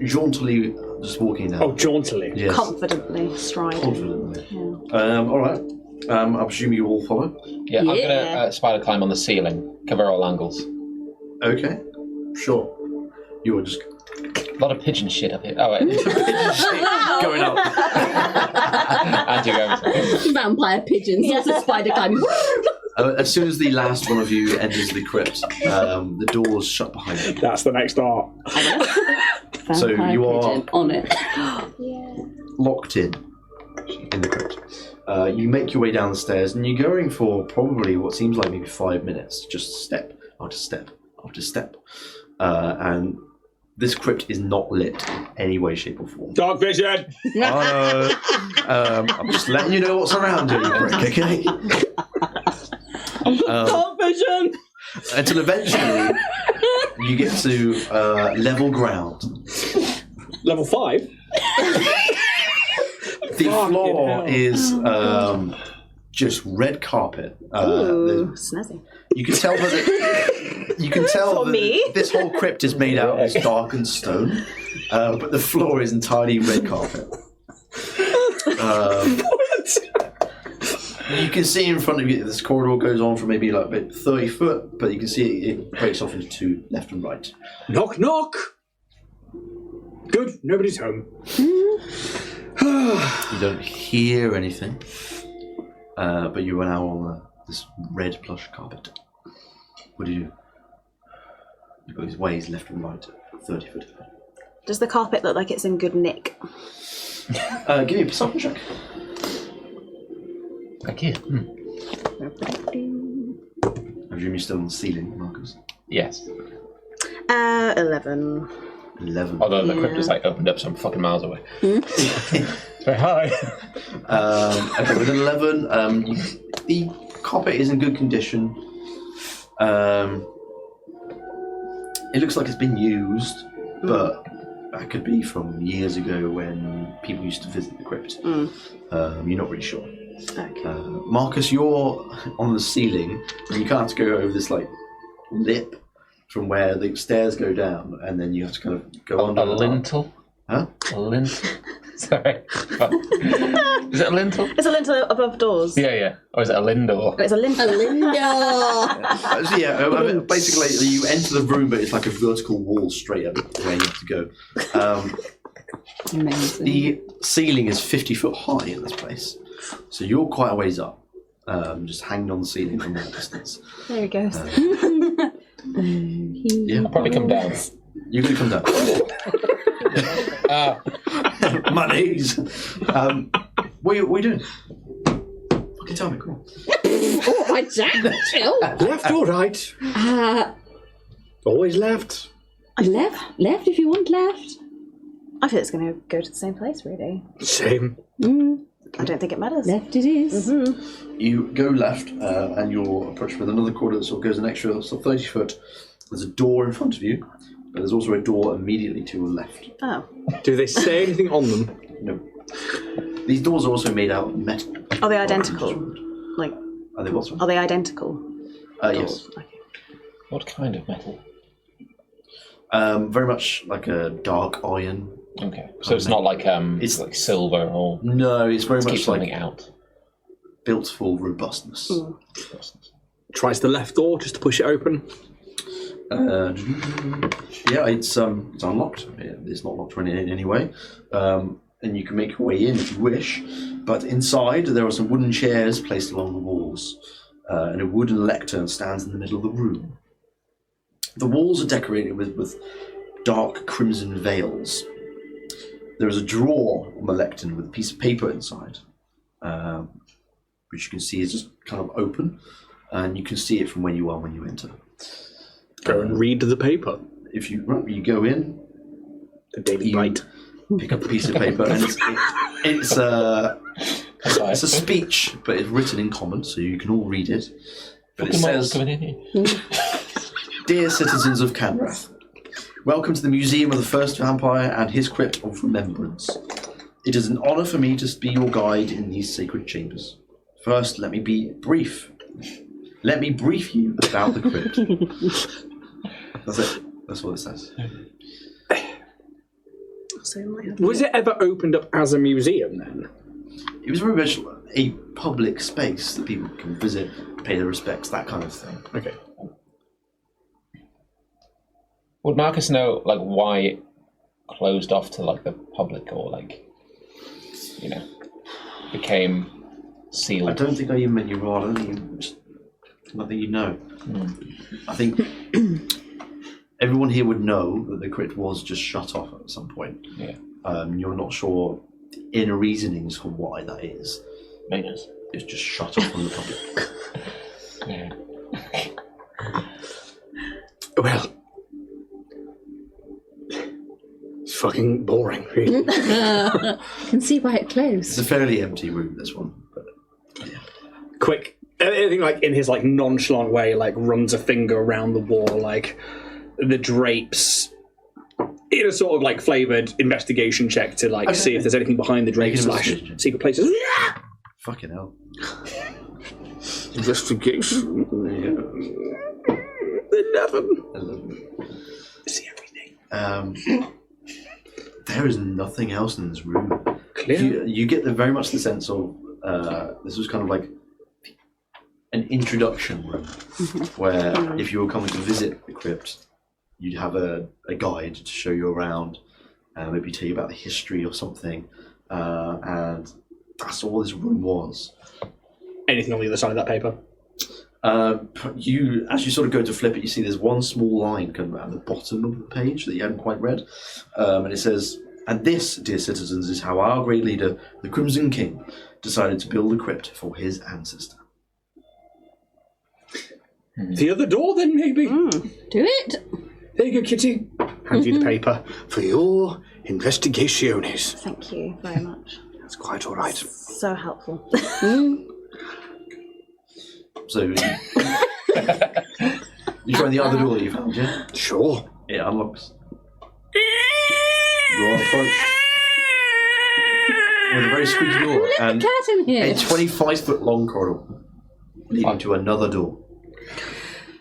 Jauntily just walking down.
oh, jauntily.
Yes.
Confidently striding.
Confidently. All right. I presume you all follow.
Yeah, I'm
Yeah.
gonna spider climb on the ceiling, cover all angles.
Okay. Sure. You were just
A lot of pigeon shit up here. Oh wait,
going up.
and you go.
Vampire pigeons. Lots of spider climbing.
As soon as the last one of you enters the crypt, the doors shut behind you.
That's the next art.
So
Vampire
you are-
pigeon on it.
Locked in the crypt. You make your way down the stairs, and you're going for probably what seems like maybe 5 minutes, just step after step after step. And this crypt is not lit in any way, shape, or form.
Dark vision!
I'm just letting you know what's around you, you prick, okay?
Dark vision.
Until eventually you get to level ground.
Level 5?
The floor is just red carpet.
Ooh, snazzy.
You can tell that this whole crypt is made out of this darkened stone, but the floor is entirely red carpet. You can see in front of you this corridor goes on for maybe like about 30 foot, but you can see it breaks off into two, left and right.
Knock, knock. Good, nobody's home.
You don't hear anything, but you are now on this red plush carpet. What do you do? You've got these ways left and right, 30 foot ahead.
Does the carpet look like it's in good nick?
Give me a perception check.
Thank you.
I presume you're still on the ceiling, Marcus.
Yes.
11.
11.
Although the crypt is like opened up some fucking miles away. Very high.
Okay, with an 11, the carpet is in good condition. It looks like it's been used, but that could be from years ago when people used to visit the crypt. You're not really sure.
Okay.
Marcus, you're on the ceiling, and you kind of have to go over this like lip from where the stairs go down, and then you have to kind of go under
A lintel?
Huh?
A lintel? Sorry. Is it a lintel?
It's a lintel above doors.
Yeah. Or is it a lindor?
It's a lintel.
So basically you enter the room, but it's like a vertical wall straight up where you have to go.
Amazing.
The ceiling is 50 foot high in this place, so you're quite a ways up, just hanging on the ceiling from that distance.
There he goes.
Yeah,
I'll probably come down.
You can come down. My knees. What are you doing? Fucking tell me, come on.
Oh, I don't.
Left or right? Always left.
Left if you want left.
I feel it's going to go to the same place, really.
Same.
I don't think it matters.
Left it is.
You go left, and you're approached with another corridor that sort of goes an extra 30 foot. There's a door in front of you, but there's also a door immediately to your left.
Oh.
Do they say anything on them?
No. These doors are also made out of metal.
Are they identical? Like,
Are they what? Sorry?
are they identical?
Yes.
Okay.
What kind of metal?
Very much like a dark iron.
Okay. So it's not like it's like silver or
No, it's very
keep
much
something
like
out.
built for robustness.
Tries the left door just to push it open.
Yeah, it's unlocked. It's not locked in any way. And you can make your way in if you wish. But inside, there are some wooden chairs placed along the walls. And a wooden lectern stands in the middle of the room. The walls are decorated with dark crimson veils. There is a drawer on the lectern with a piece of paper inside, which you can see is just kind of open. And you can see it from where you are when you enter.
Go and read the paper.
If you go in,
The Daily
you
Bite.
pick up a piece of paper, and it's a speech, but it's written in common, so you can all read it. But it says, "Dear citizens of Kanrath, welcome to the Museum of the First Vampire and his Crypt of Remembrance. It is an honour for me to be your guide in these sacred chambers. First, let me be brief. Let me brief you about the crypt." That's it. That's what it says.
So it might have
Was it ever opened up as a museum then?
It was very much a public space that people can visit, pay their respects, that kind of thing.
Okay.
Would Marcus know like why it closed off to like the public or like became sealed?
I don't think I even meant you roll. I don't think you know. I think everyone here would know that the crypt was just shut off at some point.
Yeah.
You're not sure the inner reasonings for why that is.
Maintenance.
It's just shut off from the public.
Yeah.
Well, it's fucking boring, really.
I can see why it
It's
closed.
a fairly empty room, this one. But
Quick, anything like in his like nonchalant way, like runs a finger around the wall, like the drapes in a sort of like flavoured investigation check to like see if there's anything behind the drapes / secret places.
Fucking hell.
Investigation. 11. See everything.
There is nothing else in this room.
Clear.
You get very much the sense of this was kind of like an introduction room where if you were coming to visit the crypt, you'd have a guide to show you around, maybe tell you about the history or something, and that's all this room was.
Anything on the other side of that paper?
As you sort of go to flip it, you see there's one small line kind of at the bottom of the page that you hadn't quite read, and it says, "And this, dear citizens, is how our great leader, the Crimson King, decided to build a crypt for his ancestor."
The other door, then, maybe?
Do it.
There you go, Kitty. Hand you the paper for your investigaciones.
Thank you very much.
That's quite all right.
So helpful.
So you try the other door that you found, yeah?
Sure.
It unlocks. You are approached with a very squeaky door and
Cat in here.
a 25-foot long corridor leading to another door.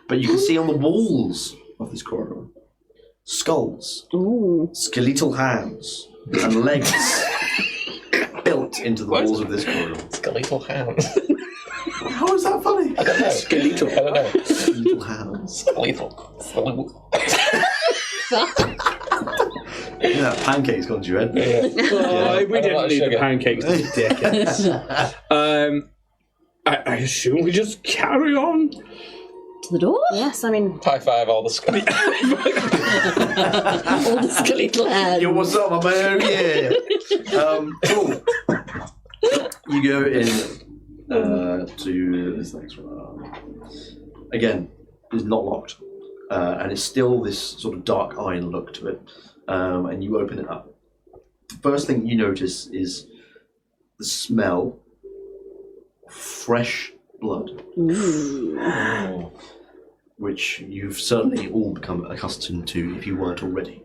But you can see on the walls of this corridor skulls, skeletal hands, and legs built into the walls of this corridor.
Skeletal hands.
How is that funny?
I don't know.
Skeletal.
I don't know.
Skeletal hands.
Skeletal.
Yeah, pancake's gone to your head.
Oh, we didn't need the
sugar.
pancakes, dickheads. I assume we just carry on.
To the door?
Yes, I mean,
High five all the skeletal.
All the skeletal hands.
Yo, what's up, my man? Yeah. Cool. You go in to this next one. Again, it's not locked, and it's still this sort of dark iron look to it. And you open it up. The first thing you notice is the smell of fresh blood, which you've certainly all become accustomed to if you weren't already.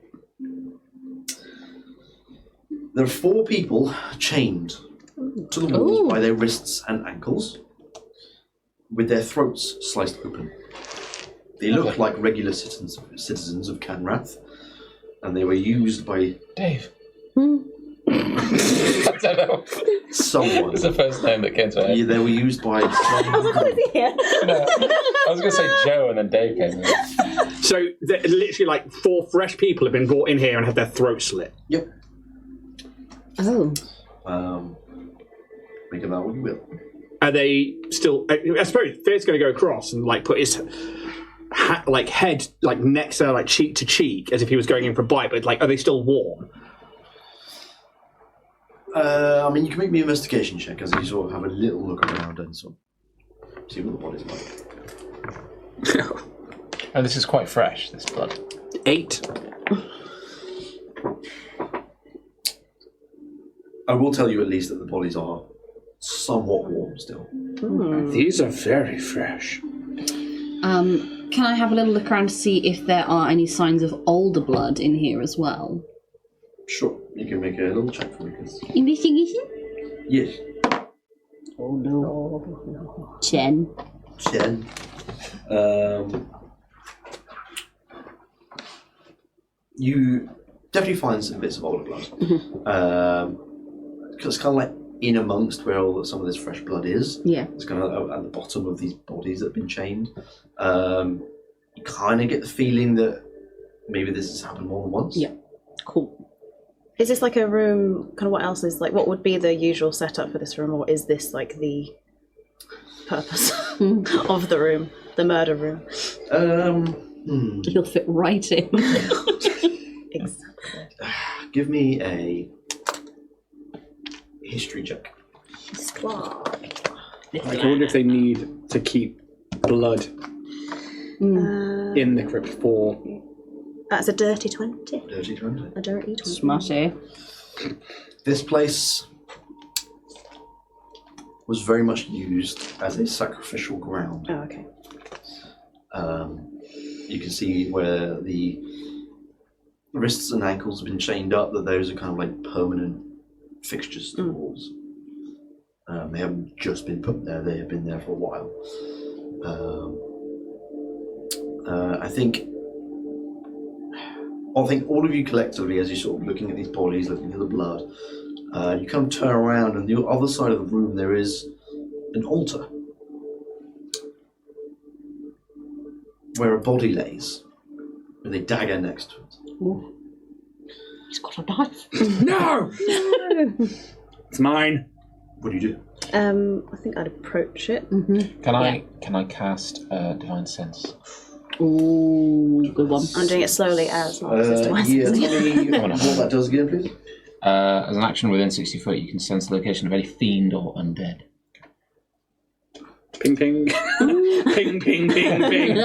There are 4 people chained to the walls by their wrists and ankles, with their throats sliced open. They look like regular citizens of Kanrath, and they were used by
Dave. I don't know.
someone.
It's the first name that came to my head.
Yeah, they were used by
No, I was going to say Joe, and then Dave came in.
So, literally, like 4 fresh people have been brought in here and had their throats slit.
Yep.
Oh.
Make of that what you will.
Are they still? I suppose Fear's going to go across and like put his head like next to like cheek to cheek as if he was going in for a bite. But like, are they still warm?
I mean, you can make me an investigation check as you sort of have a little look around and sort of see what the body's like.
Oh, this is quite fresh, this blood.
8.
I will tell you at least that the bodies are somewhat warm still.
These are very fresh.
Can I have a little look around to see if there are any signs of older blood in here as well?
Sure, you can make a little check for me.
Investigation?
Yes.
Oh no. 10.
10. You definitely find some bits of older blood. Because it's kind of like in amongst where some of this fresh blood is.
Yeah.
It's kind of at the bottom of these bodies that have been chained. You kind of get the feeling that maybe this has happened more than once.
Yeah. Cool.
is this like a room, kind of what else is, like, what would be the usual setup for this room, or is this like the purpose of the room, the murder room?
He'll fit right in.
Exactly.
Give me a history check.
I wonder if they need to keep blood in the crypt for...
That's a dirty 20.
Dirty 20.
A dirty 20.
Smarty.
This place was very much used as a sacrificial ground.
Oh, okay.
You can see where the wrists and ankles have been chained up, that those are kind of like permanent fixtures to the walls. They haven't just been put there, they have been there for a while. I think all of you collectively, as you're sort of looking at these bodies, looking at the blood, you kind of turn around, and the other side of the room there is an altar where a body lays with a dagger next to it.
Ooh. He's got a knife.
No! It's mine.
What do you do?
I think I'd approach it.
Can I cast Divine Sense?
Ooh, good one.
I'm doing it slowly as well.
Tell me what that does again, please.
As an action within 60 foot, you can sense the location of any fiend or undead.
Ping, ping. Ping, ping, ping, ping.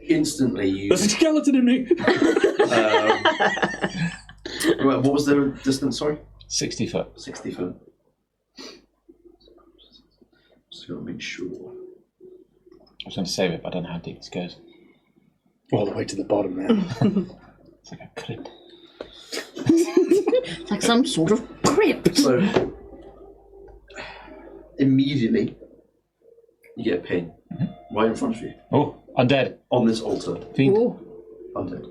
Instantly, you.
There's a skeleton in me.
What was the distance? Sorry,
60 foot.
60 foot. Just gotta make sure.
I was going to save it, but I don't know how deep this goes.
All the way to the bottom now.
It's like a crypt.
It's like some sort of crypt.
So immediately, you get a ping right in front of you
Oh, undead.
on this altar.
Fiend.
Ooh.
Undead.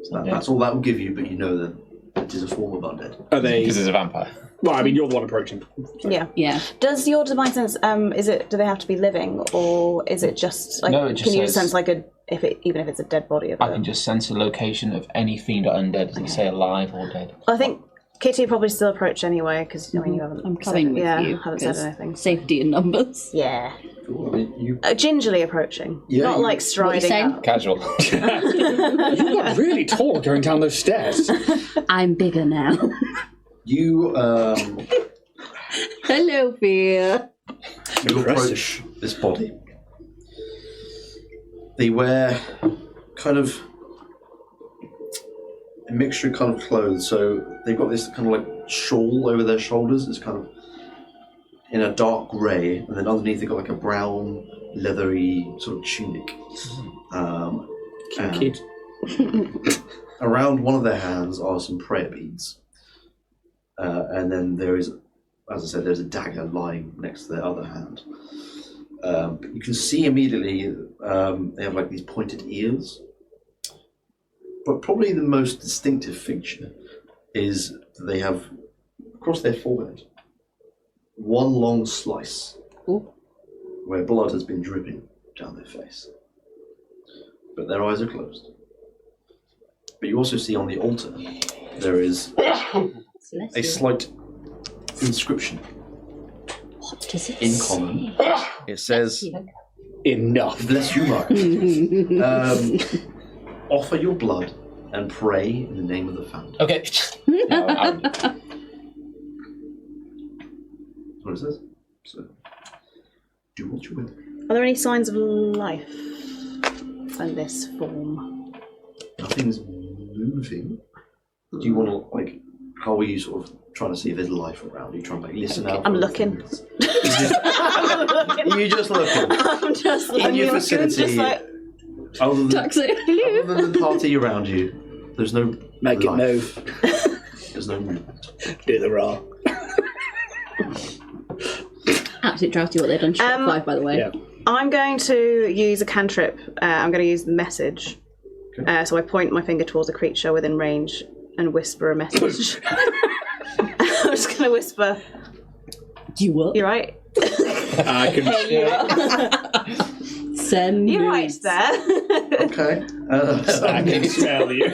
So
Undead.
that's all that will give you, but you know that it is a form of undead.
Are they?
Because it's a vampire.
Well, I mean, you're the one approaching.
Yeah.
Yeah.
Does your divine sense? Do they have to be living, or is it just like?
No, it just
can you
says-
sense like even if it's a dead body of
I can just sense a location of any fiend or undead. Does it say alive or dead?
I think Kitty would probably still approach anyway because I mean you haven't.
I'm coming with you.
Haven't said
'cause
anything.
Safety in numbers.
Yeah.
Cool. I mean, you.
Gingerly approaching,
Yeah,
not
you-
like striding
saying?
up.
Casual.
You got really tall going down those stairs.
I'm bigger now.
You
Hello, Fear.
you approach this body. They wear kind of a mixture of kind of clothes. So they've got this kind of like shawl over their shoulders. It's kind of in a dark grey, and then underneath they've got like a brown, leathery sort of tunic. And
Cute.
around one of their hands are some prayer beads. And then there is, as I said, there's a dagger lying next to their other hand. But you can see immediately they have like these pointed ears. But probably the most distinctive feature is that they have, across their forehead, one long slice where blood has been dripping down their face. But their eyes are closed. But you also see on the altar there is a slight inscription
What does it
in
say?
common. It says,
Enough.
bless you, Mark. Offer your blood and pray in the name of the founder.
Okay. No,
That's what it says. So, do what you will.
Are there any signs of life in this form?
Nothing's moving. Do you want to, like, how are you sort of trying to see if there's life around? Are you trying to, like, listen out?
I'm
for
looking.
things? You're just looking.
I'm just
In your
looking,
vicinity,
just like,
other than,
Taxi.
other than the party around you, there's no
Make it
life.
move.
There's no movement.
Do the raw.
Absolute drafty what they've done. Shot 5, by the way.
Yeah.
I'm going to use a cantrip. I'm going to use the message. So I point my finger towards a creature within range and whisper a message. I'm just going to whisper,
You what?
"You right?
I can
Send
You
me.
right there?"
Okay.
I can tell you.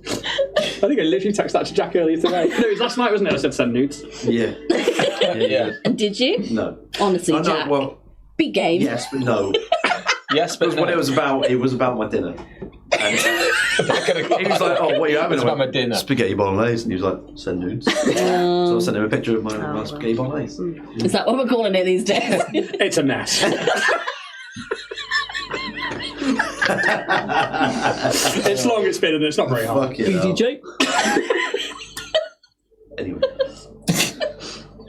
I think I literally texted that to Jack earlier today. No, it was last night, wasn't it? I said send nudes.
Yeah.
yeah.
And did you?
No.
Honestly,
I know,
Jack.
well,
Big game.
yes, but no.
Yes, but
Because what it was about my dinner. And he was like, "Oh, what are you having?"
It's
I
about
went,
my dinner.
Spaghetti bolognese, and he was like, "Send nudes." So I sent him a picture of my spaghetti bolognese.
Is that what we're calling it these days?
It's a mess. It's long, it's been, and it's not very hard.
Fuck it. hell.
EDJ.
Anyway.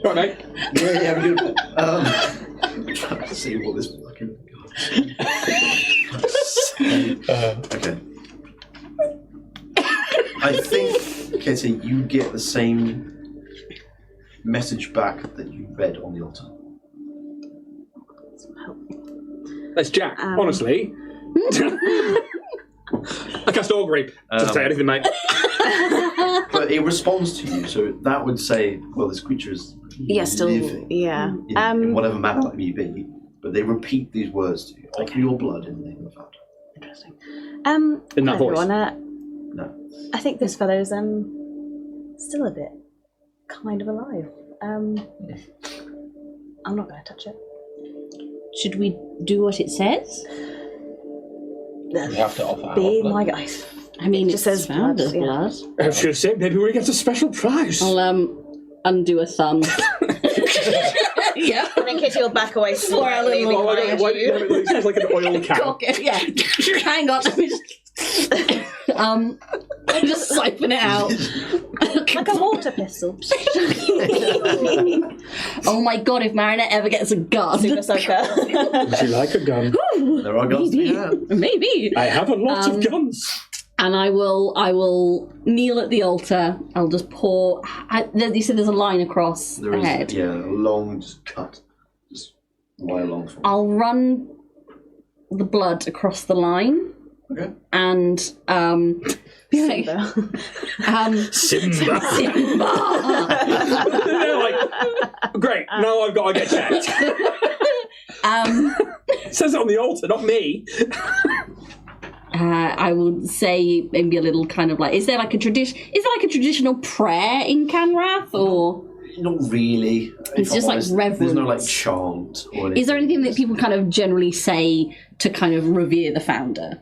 Right, mate.
Yeah, we're good. I'm trying to see what this fucking. God. Okay. I think, Katie, you get the same message back that you read on the altar.
That's Jack, honestly. I cast augury. Just say anything, mate.
But it responds to you, so that would say, well, this creature is
still,
living in whatever manner that may be. But they repeat these words to you. Offer your blood in the name of the Founder.
Interesting.
In that voice?
No.
I think this fellow's still a bit kind of alive. I'm not going to touch it.
Should we do what it says?
We have to offer our
Be
blood.
my guys.
I mean,
It
it
just
says
says
founder's
blood,
blood.
I should have said maybe we get a special prize.
I'll undo a thumb. Yeah.
And then Kitty will back away slightly.
little-
Oh, I don't know why it sounds like an oil can.
Cock it, yeah. Hang on, let me just siphon it out.
Like a water pistol.
Oh my god, if Marinette ever gets a gun.
Super soaker.
Would you like a gun?
There are guns to be had.
Maybe.
I have a lot of guns.
And I will kneel at the altar. I'll just pour. You said there's a line across
There
the
is,
head.
a long just cut. Just right along from
I'll run the blood across the line.
Okay.
And be like,
Simba. They're like, great, now I've got to get checked. It says it on the altar, not me.
I would say maybe a little kind of like, is there like a traditional prayer in Kanrath, or
Not really.
It's just like reverence.
There's no like chant or anything.
is there anything that people kind of generally say to kind of revere the founder?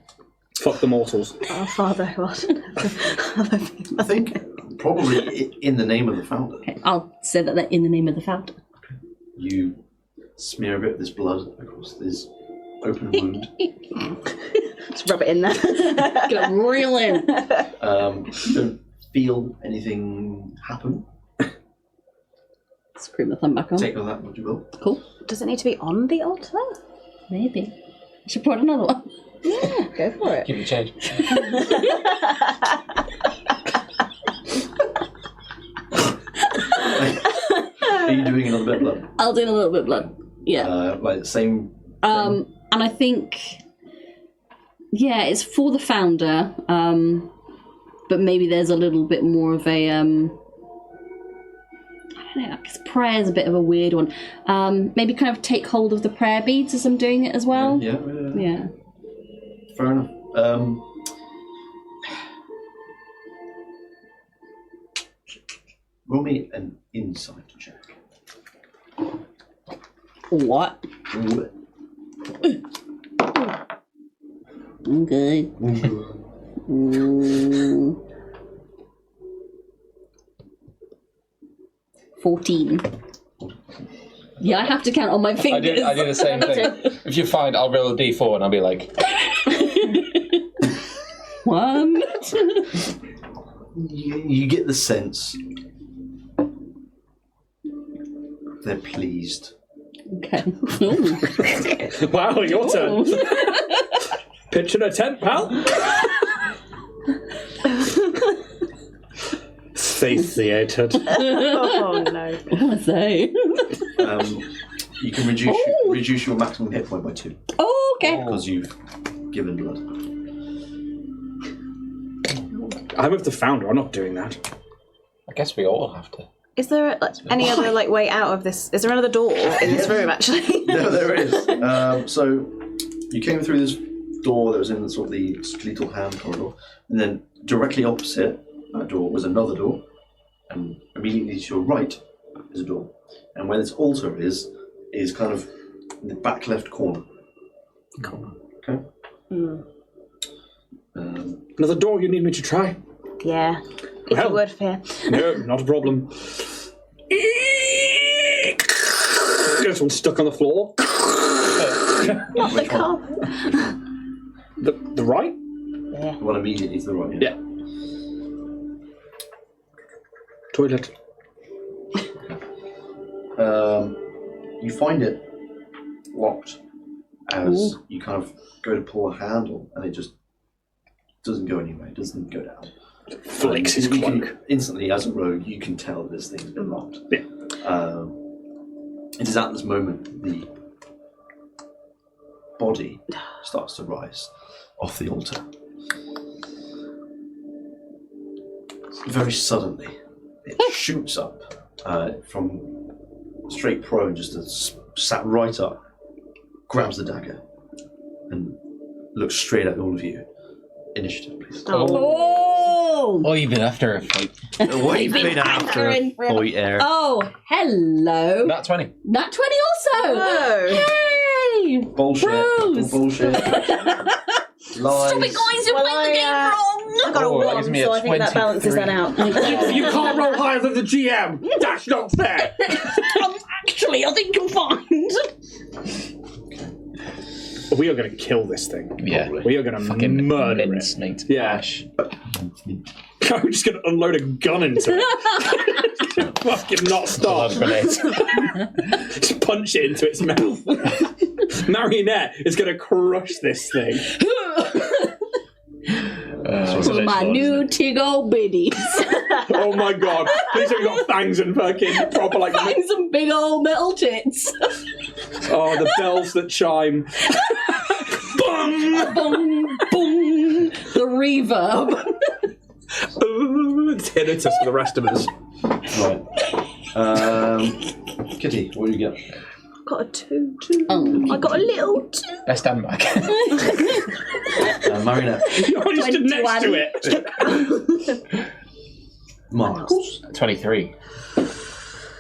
Fuck the mortals.
Our Father who art in heaven.
I think probably in the name of the Founder.
Okay, I'll say that in the name of the founder.
You smear a bit of this blood across this open wound.
Just rub it in there.
Get real in.
You don't feel anything happen.
Screw my thumb back on.
Take on that what you will.
Cool.
Does it need to be on the altar?
Maybe. I should put another one.
Yeah, go for it.
Give you change.
Are you doing another bit of blood?
I'll do a little bit of blood. Yeah.
Like the same.
And I think, yeah, it's for the founder, but maybe there's a little bit more of a, I don't know, because prayer is a bit of a weird one. Maybe kind of take hold of the prayer beads as I'm doing it as well.
Yeah. Fair enough. Roll me an insight check.
What?
Ooh.
I'm good. Mm. 14. Yeah, I have to count on my fingers.
I do the same thing. If you find, I'll roll a d4 and I'll be like,
1.
You get the sense they're pleased.
Okay. Ooh.
Wow, your turn. Pitching a tent, pal. Satiated.
Oh no.
What am I saying?
You can reduce your maximum hit point by 2
Oh, okay.
because you've given blood.
I'm with the founder. I'm not doing that.
I guess we all have to.
Is there any other way out of this? Is there another door in this room actually?
No, there is. So you came through this door that was in the sort of the skeletal hand corridor, and then directly opposite that door was another door, and immediately to your right is a door, and where this altar is kind of in the back left corner. Okay.
Another door you need me to try?
Yeah. If
Well.
you would, Fear.
No, not a problem. This one's stuck on the floor.
Not the carpet.
The right?
Yeah.
Well, immediately to the right.
Yeah. Toilet.
You find it locked as you kind of go to pull a handle and it just doesn't go anywhere. It doesn't go down.
Flicks his cloak.
Instantly, as a rogue, you can tell this thing's been locked.
Yeah.
It is at this moment the body starts to rise off the altar. Very suddenly, it shoots up from straight prone, just sat right up, grabs the dagger, and looks straight at all of you. Initiative, please.
Oh!
You've been after a fight.
We've been after a fight there.
Oh, hello.
Nat 20.
Nat 20 also.
Oh.
Yay!
Bullshit.
Rose.
Bullshit. Lies.
Stop it, guys! You're playing the game wrong.
I got a 1,
gives me a
so I think that
23.
balances that out.
You can't roll higher than the GM. That's not fair.
Actually, I think you'll find.
We are going to kill this thing.
Yeah.
We are going to
Fucking
murder
mince,
it.
mate.
Yeah. We're just going to unload a gun into it. Fucking not stop. Just punch it into its mouth. Marionette is going to crush this thing.
My new Tiggo biddies.
Oh my god. Please have got fangs and fucking proper like...
Find some big old metal tits.
Oh, the bells that chime. Bum!
Boom, boom. The reverb.
Ooh, it's tinnitus for the rest of us.
Right. Kitty, what do you get?
I've got a 2.
Oh.
I got a little 2.
Best stand back.
Marionette.
You already stood next to it.
Marcus.
23.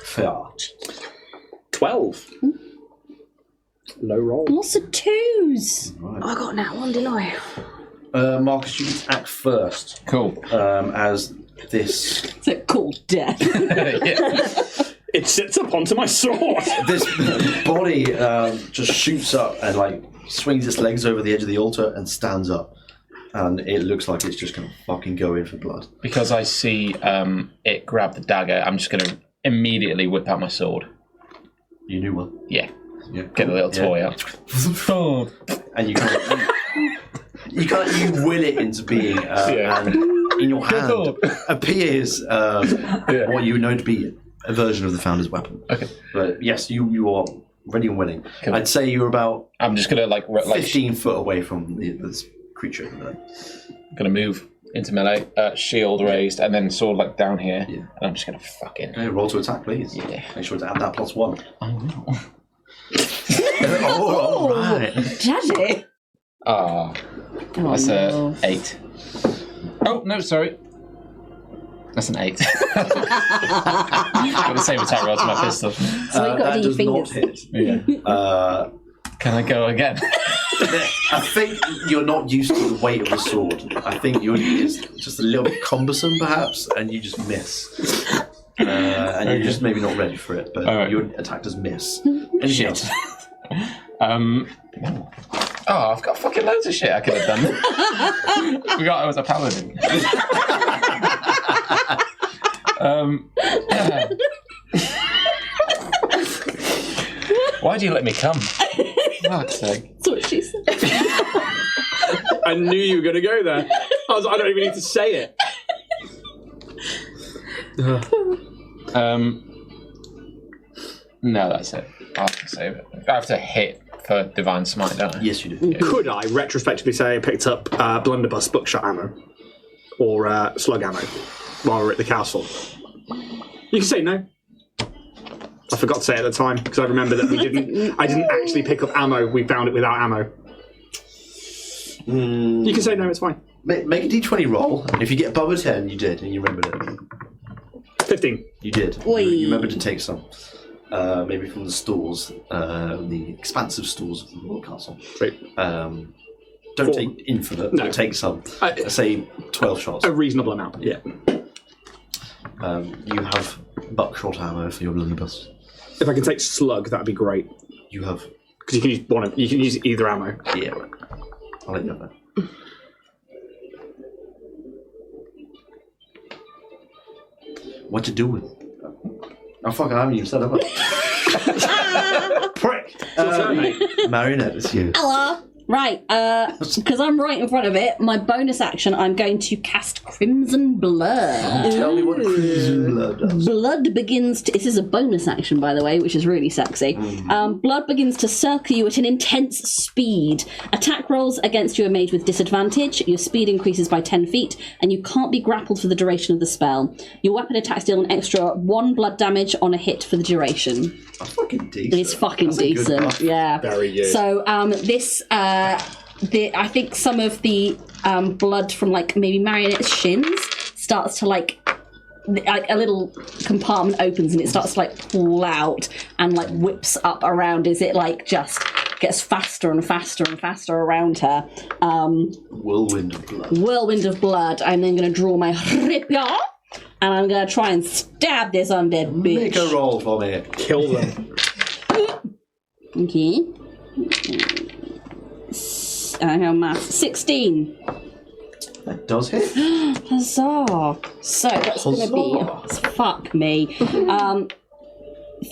Fair.
12. Low roll.
Lots of 2s.
Right.
I got that one, didn't I?
Marcus, you act first.
Cool.
As this
It's a cool death.
It sits up onto my sword.
this body just shoots up and like swings its legs over the edge of the altar and stands up, and it looks like it's just gonna fucking go in for blood.
Because I see it grab the dagger, I'm just going to immediately whip out my sword.
You knew one.
Yeah.
Yeah.
Get the little toy out.
And you you will it into being, and in your hand appears what you know to be a version of the Founder's weapon.
Okay.
But yes, you are ready and willing.
Cool.
I'd say you're about
I'm just going to
15 foot away from this creature.
going to move into melee, shield raised, and then sword like down here.
Yeah.
And I'm just going to fucking...
Okay, roll to attack, please.
Yeah.
Make sure to add that +1.
I will.
Oh, all right.
Daddy.
Ah. That's a 8. Oh, no, sorry. That's an 8. Got the same attack roll to my pistol.
So you've got
That
to do
does
your
not
fingers.
hit.
Yeah. Can I go again?
I think you're not used to the weight of the sword. I think it's just a little bit cumbersome, perhaps, and you just miss. And you're just maybe not ready for it, but
All right.
your attack does miss. Anything else?
Oh, I've got fucking loads of shit I could have done. Forgot I was a paladin. Why do you let me come? Fuck's sake.
That's what she said.
I knew you were going to go there. I don't even need to say it.
No, that's it. I have to save it. I have to hit for Divine Smite, don't I?
Yes, you do.
Could I retrospectively say I picked up blunderbuss buckshot ammo or slug ammo while we were at the castle? You can say no. I forgot to say it at the time because I remember that I didn't actually pick up ammo. We found it without ammo. You can say no. It's fine.
Make a d20 roll. If you get above a 10, you did, and you remembered it.
15.
You did. You remembered to take some. Maybe from the stores, the expansive stores of the Royal Castle.
Right.
Don't take infinite,
No.
but take some. Say 12 shots.
A reasonable amount. Yeah.
You have buckshot ammo for your blunderbuss.
If I can take slug, that'd be great.
You have...
Because you can use one. You can use either ammo.
Yeah. I'll let you have that. What you doing? Oh fuck! I haven't even set up. Prick! Marionette, it's you.
Hello. Right, because I'm right in front of it, my bonus action, I'm going to cast Crimson Blood.
Tell me what Crimson Blood does.
Blood begins to... This is a bonus action, by the way, which is really sexy. Blood begins to circle you at an intense speed. Attack rolls against you are made with disadvantage. Your speed increases by 10 feet, and you can't be grappled for the duration of the spell. Your weapon attacks deal an extra 1 blood damage on a hit for the duration.
That's fucking decent.
It's fucking
That's a good
decent,
buff.
yeah.
Very good.
So this, I think some of the blood from like maybe Marionette's shins starts to like a little compartment opens and it starts to like pull out and like whips up around as it like just gets faster and faster and faster around her.
Whirlwind of blood.
Whirlwind of blood. I'm then going to draw my rapier. And I'm going to try and stab this undead bitch.
Make a roll for me.
Kill them.
Okay. I have math. 16.
That does hit.
Huzzah. So that's going to be... Fuck me.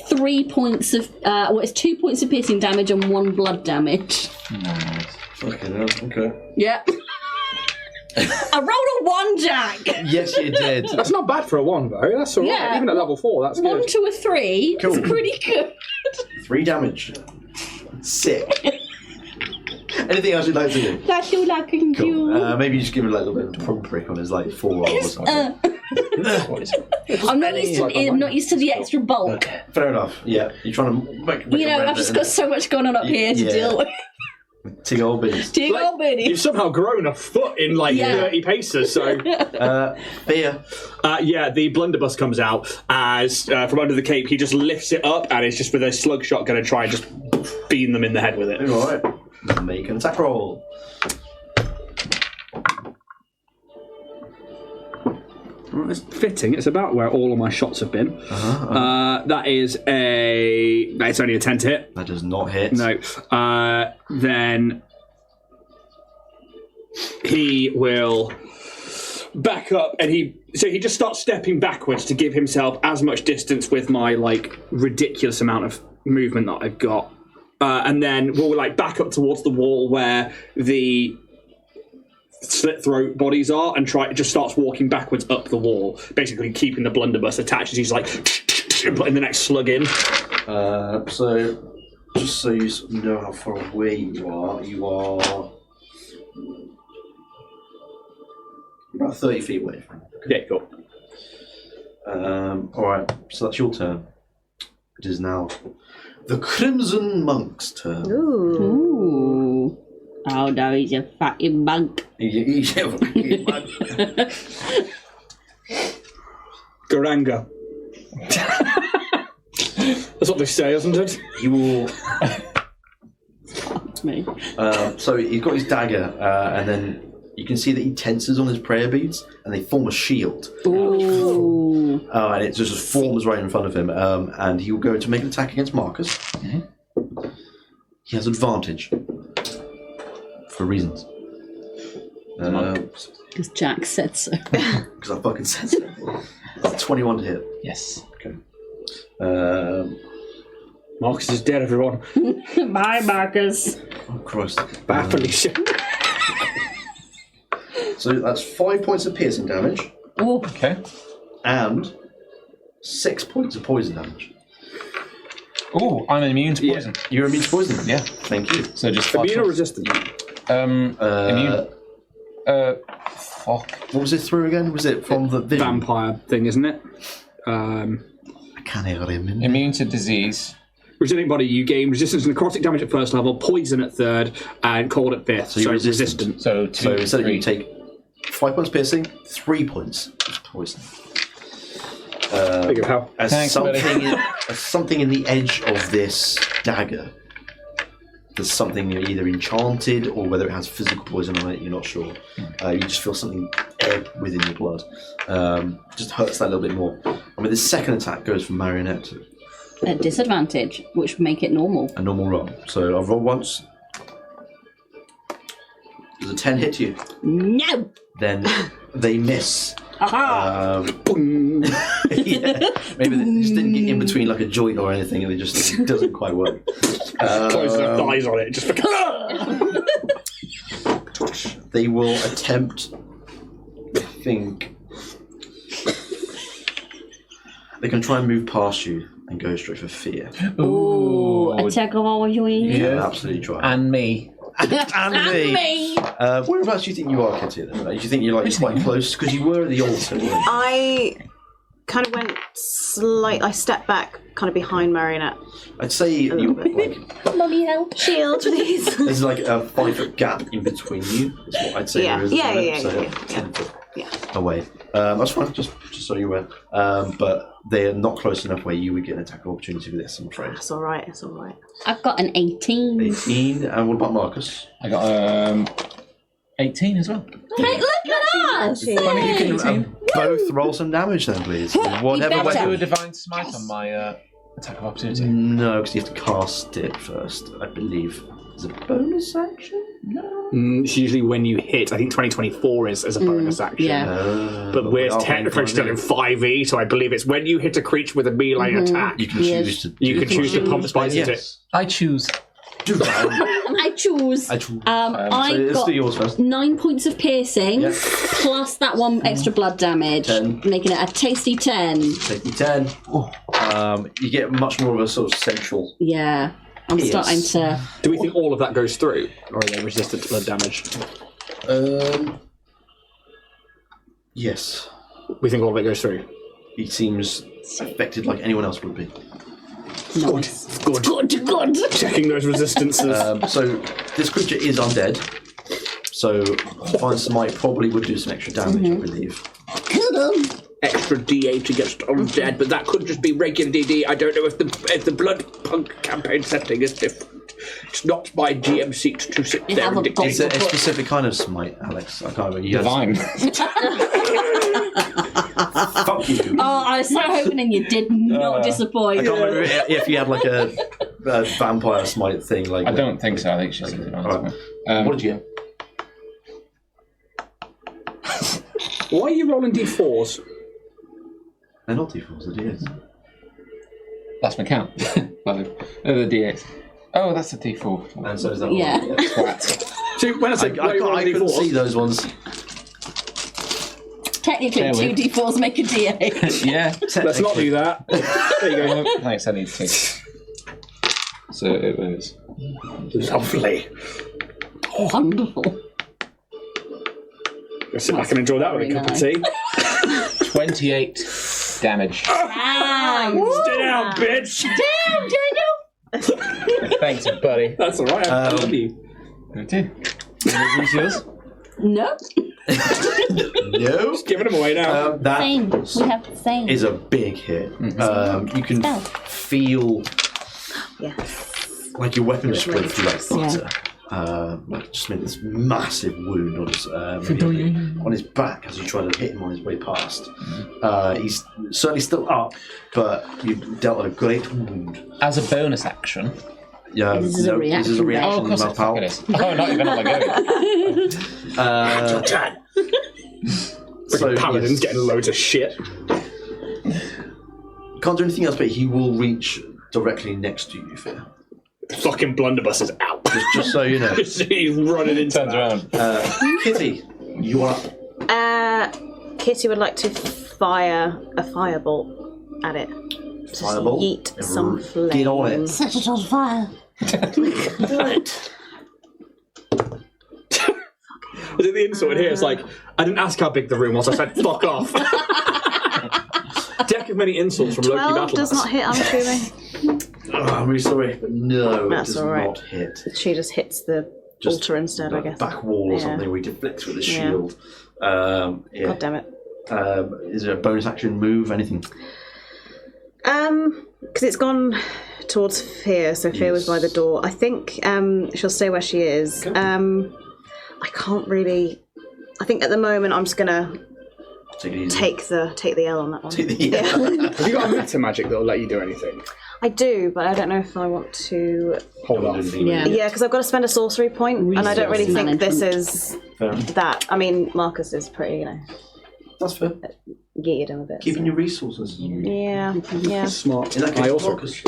3 points of... well, it's 2 points of piercing damage and 1 blood damage.
Fucking hell, okay.
Yeah. I rolled a 1, Jack.
Yes, you did.
That's not bad for a 1, though. That's all right.
Yeah.
Even at level 4, that's
1
good.
to a 3.
Cool.
It's pretty good.
3 damage. Sick. Anything else you'd like to do?
That's all I can do.
Cool. Maybe you just give him like a little bit of a prick on his like forearm or something.
I'm not used to the extra bulk.
Fair enough. Yeah, you're trying to make
You know, I've just got so much going on up here to deal with.
Tig old biddies.
Tig old biddies.
You've somehow grown a foot in like 30 paces, so...
Fear.
Yeah, the blunderbuss comes out as from under the cape he just lifts it up and is just with a slug shot going to try and just beam them in the head with it.
Alright. Make an attack roll.
Well, it's fitting. It's about where all of my shots have been. That is a... It's only a 10 to hit.
That does not hit.
No. Then he will back up and he just starts stepping backwards to give himself as much distance with my like ridiculous amount of movement that I've got. And then we'll like back up towards the wall where the slit throat bodies are and just starts walking backwards up the wall, basically keeping the blunderbuss attached as he's like putting the next slug in.
So just so you know how far away you are about 30 feet away from him.
Yeah, cool.
Alright, so that's your turn. It is now the Crimson Monk's turn.
Ooh. Oh no, he's a fucking monk.
He's a fucking monk.
Garanga. That's what they say, isn't it?
He will.
Fuck me.
So he's got his dagger, and then you can see that he tenses on his prayer beads, and they form a shield.
Ooh.
And it just forms right in front of him, and he will go to make an attack against Marcus. Mm-hmm. He has advantage. For reasons.
Because Jack said so.
Because I fucking said so. That's 21 to hit.
Yes.
Okay.
Marcus is dead, everyone.
Bye, Marcus.
Oh, Christ.
Bye, Felicia.
So that's 5 points of piercing damage.
Oh.
Okay.
And 6 points of poison damage.
Oh, I'm immune to poison.
You're immune to poison?
Yeah.
Thank you.
So just 5
Immune or
points.
resistant?
Immune. Fuck.
What was it through again? Was it from the vision?
Vampire thing, isn't it?
I can't hear him.
Immune to disease.
Resilient body, you gain resistance to necrotic damage at first level, poison at third, and cold at fifth.
So you're resistant.
So
So instead of
3.
you take 5 points piercing, 3 points of poison.
Think of how.
As
Thanks,
something in the edge of this dagger. There's something either enchanted or whether it has physical poison on it, you're not sure. You just feel something ebb within your blood. Just hurts that a little bit more. I mean, the second attack goes for Marionette.
At disadvantage, which would make it normal.
A normal roll. So I've rolled once. Does a 10 hit you?
No!
Then they miss. Yeah, maybe they just didn't get in between like a joint or anything, and it just doesn't quite work.
Close enough eyes on it, just
They will attempt. I think they can try and move past you and go straight for fear.
Ooh, attack of all you eat.
Yeah, absolutely try.
And me.
And me. Whereabouts do you think you are, Kitty? Then? Do you think you're like quite close? Because you were at the altar. Weren't you?
I kind of went I stepped back, kind of behind Marionette.
I'd say you like.
Mummy, help.
Shield, please.
There's like a 5-foot gap in between you. That's what I'd say.
Yeah.
There is
Yeah.
10 foot away. That's fine. Just so you aware. But they are not close enough where you would get an attack opportunity with this. I'm afraid.
It's all right. It's all right.
I've got an 18.
18. And what about Marcus?
I got 18 as well.
Hey, look at us!
You can both roll some damage then, please. Whatever
better.
Do a
weapon.
divine smite on my attack of opportunity.
No, because you have to cast it first, I believe. Is it a bonus action? No.
It's usually when you hit. I think 2024 is as a bonus action.
Yeah.
But we're
we are
technically still in 5e, so I believe it's when you hit a creature with a melee attack.
You can choose to.
You can choose to pump spice into it.
Yes.
I choose.
Do that.
I choose.
I choose.
I
so let's
got
do yours first.
9 points of piercing,
Yeah.
plus that one extra blood damage,
10.
making it a tasty 10.
Take me 10. You get much more of a sort of central.
Yeah. I'm
Yes.
starting to...
Do we think all of that goes through? Or are they resistant to blood damage?
Yes.
We think all of it goes through.
He seems affected like anyone else would be.
Nice.
Good.
Good.
Checking those resistances.
So this creature is undead. So Divine Smite probably would do some extra damage, I believe.
Extra D8 against undead, but that could just be regular DD. I don't know if the Bloodpunk campaign setting is different. It's not my GM seat to sit there and dictate.
Is it a specific kind of smite, Alex? I can't remember.
Divine.
Fuck you.
Oh, I was so hoping you did not disappoint.
I can't remember if you had like a vampire smite thing. Like
I don't think so. I think it's just a divine smite.
What did you get?
Why are you rolling D4s?
They're not D4s, they're D8s.
That's my count. 5. Oh, the D8. Oh, that's a D4.
And so is that
Yeah.
one.
So when I say
I couldn't see those ones.
Technically,
There we-
2 d4s make a d8.
Yeah.
Let's not do that. There you go.
Thanks, I need to. So it was.
Lovely.
Wonderful.
I'll sit back and enjoy that with a cup of tea.
28 damage.
Damn!
Stay down, bitch!
Damn, Daniel!
Thanks, buddy.
That's alright, I love you.
Okay. Is yours?
No.
No.
Just giving them away now.
That
Same. We have the same.
is a big hit. You can
Spell.
feel like your weapon split through like butter. Like just made this massive wound on his back as you try to hit him on his way past. He's certainly still up, but you've dealt a great wound.
As a bonus action.
Yeah,
This is a
This is a
reaction.
Oh, of
reaction.
course
Mal
it
Powell.
is. Oh, not even on the go.
So
Paladin's
yes.
getting loads of shit.
Can't do anything else, but he will reach directly next to you, Fear.
Fucking blunderbuss is out.
Just so you know.
He's running into
Turns around.
Kitty, you are up.
Kitty would like to fire a firebolt at it. Just
Firebolt?
yeet some flame.
Get on it.
Set it on fire.
Was it the insult in here? It's like, I didn't ask how big the room was, I said, fuck off. Deck of many insults from Loki
12
Battle.
does not hit, I'm assuming.
Oh, I'm really sorry, but no,
That's
it does
all right.
not hit.
She just hits the altar instead, I guess.
Back wall or
Yeah.
something where he deflects with his
Yeah.
shield.
God damn it.
Is there a bonus action move? Anything?
Because it's gone towards Fear, so Fear was by the door. I think she'll stay where she is. I can't really. I think at the moment I'm just gonna
Take it easy.
take the L on that one.
Take the
Have you got a meta magic that'll let you do anything?
I do, but I don't know if I want to.
Hold off.
Yeah.
Yeah, because I've got to spend a sorcery point, and I don't really think this
Management.
is
Fair.
that. I mean, Marcus is pretty,
That's fair.
geared him a bit.
Keeping your resources.
Yeah.
Smart.
In that case,
I also
Marcus.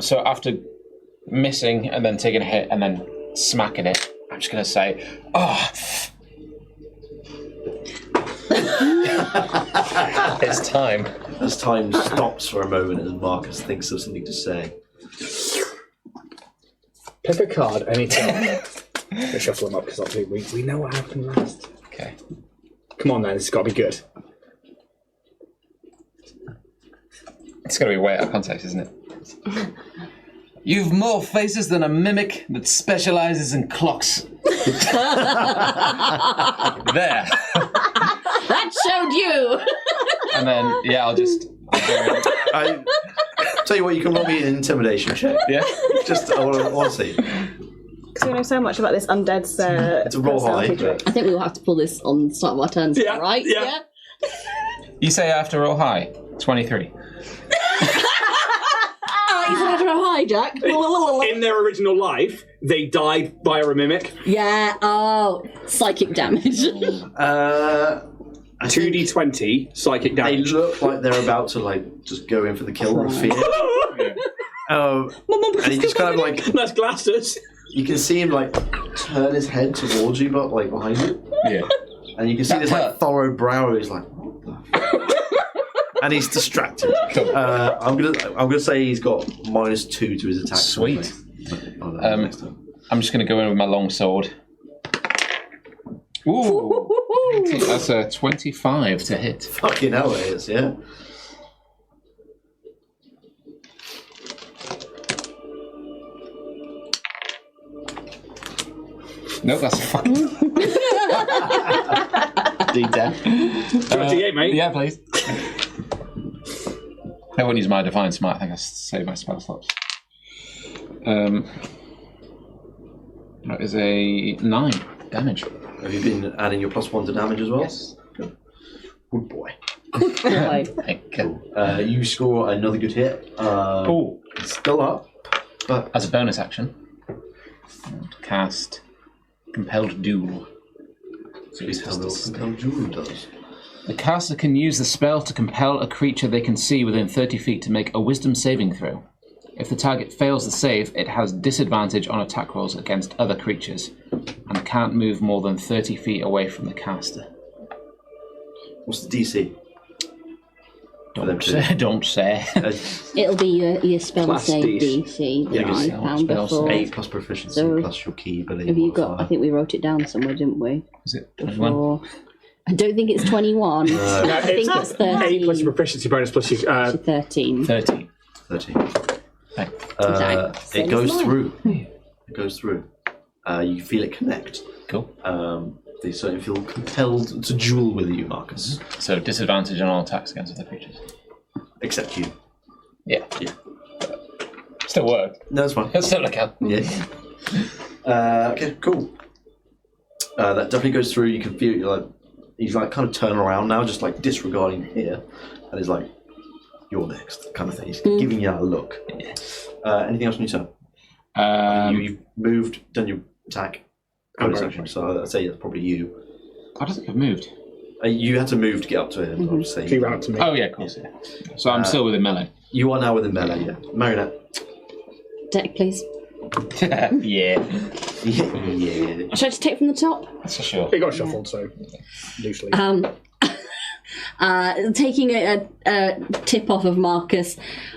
So after missing and then taking a hit and then smacking it, I'm just going to say, it's time.
As time stops for a moment as Marcus thinks of something to say.
pick a card anytime. Let's shuffle them up because we know what happened last.
Okay.
Come on, then. This has got to be good.
It's got to be way out of context, isn't it? You've more faces than a mimic that specializes in clocks. There.
That showed you.
And then, yeah, I'll just...
I tell you what, you can roll me an intimidation check.
Yeah?
Just, I want to see.
Because we know so much about this undead's
It's a roll high.
personality trait.
I think we will have to pull this on the start of our turns,
Yeah,
right?
yeah.
You say after roll high. 23.
You said after a hijack.
In their original life, they died via a mimic.
Yeah. Oh, psychic damage.
2d20 psychic
They
damage.
look like they're about to just go in for the kill with fear. And he just kind of
That's glasses.
you can see him turn his head towards you, but behind you.
Yeah.
And you can see this furrowed brow. He's like, what the? And he's distracted.
Cool.
I'm gonna say he's got -2 to his attack.
Sweet.
Next time.
I'm just going to go in with my long sword. Ooh. That's a 25 to hit.
Fucking hell, it is, yeah.
Nope, that's fucking... D10.
28, mate.
Yeah, please. I won't use my Divine Smite. I think I saved my spell slots. That is a 9 damage.
Have you been adding your +1 to damage as well?
Yes.
Good boy.
Thank you.
You score another good hit.
Oh,
It's still up, but
as a bonus action, cast Compelled Duel. So
please tell me what Compelled Duel does.
the caster can use the spell to compel a creature they can see within 30 feet to make a wisdom saving throw. If the target fails the save, it has disadvantage on attack rolls against other creatures and can't move more than 30 feet away from the caster.
What's the DC?
Don't say.
It'll be your spell
Class
save
D.
DC that
Yeah,
I
yeah,
found
spell
before.
8 plus proficiency
So,
plus your key ability.
Have you got? I
modifier.
think we wrote it down somewhere, didn't we?
Is it 21?
Before. I don't think it's 21. I think it's 13.
8 plus your proficiency bonus plus your...
13.
13.
13.
Thank
Exactly.
It goes
Same as
through. It goes through. You feel it connect.
Cool.
They certainly feel compelled to duel with you, Marcus.
So disadvantage on all attacks against other creatures.
Except you.
Yeah.
Yeah.
Still worked.
No, that's fine.
That's still a count.
Yeah. Okay, cool. That definitely goes through. You can feel he's kind of turning around now, just disregarding here, and he's like, "You're next," kind of thing. He's giving you that look. Anything else on your turn? You've moved, done your attack, bonus action. So I'd say that's probably you.
I don't think I've moved.
You had to move to get up to him. I'll just say.
He ran up to me.
Oh yeah, of course. Yeah. So I'm still within melee.
You are now within melee. Yeah. Marionette.
Deck, please.
Yeah.
Yeah.
Should I just take from the top?
That's for sure.
It got shuffled, so loosely.
Taking a tip off of Marcus.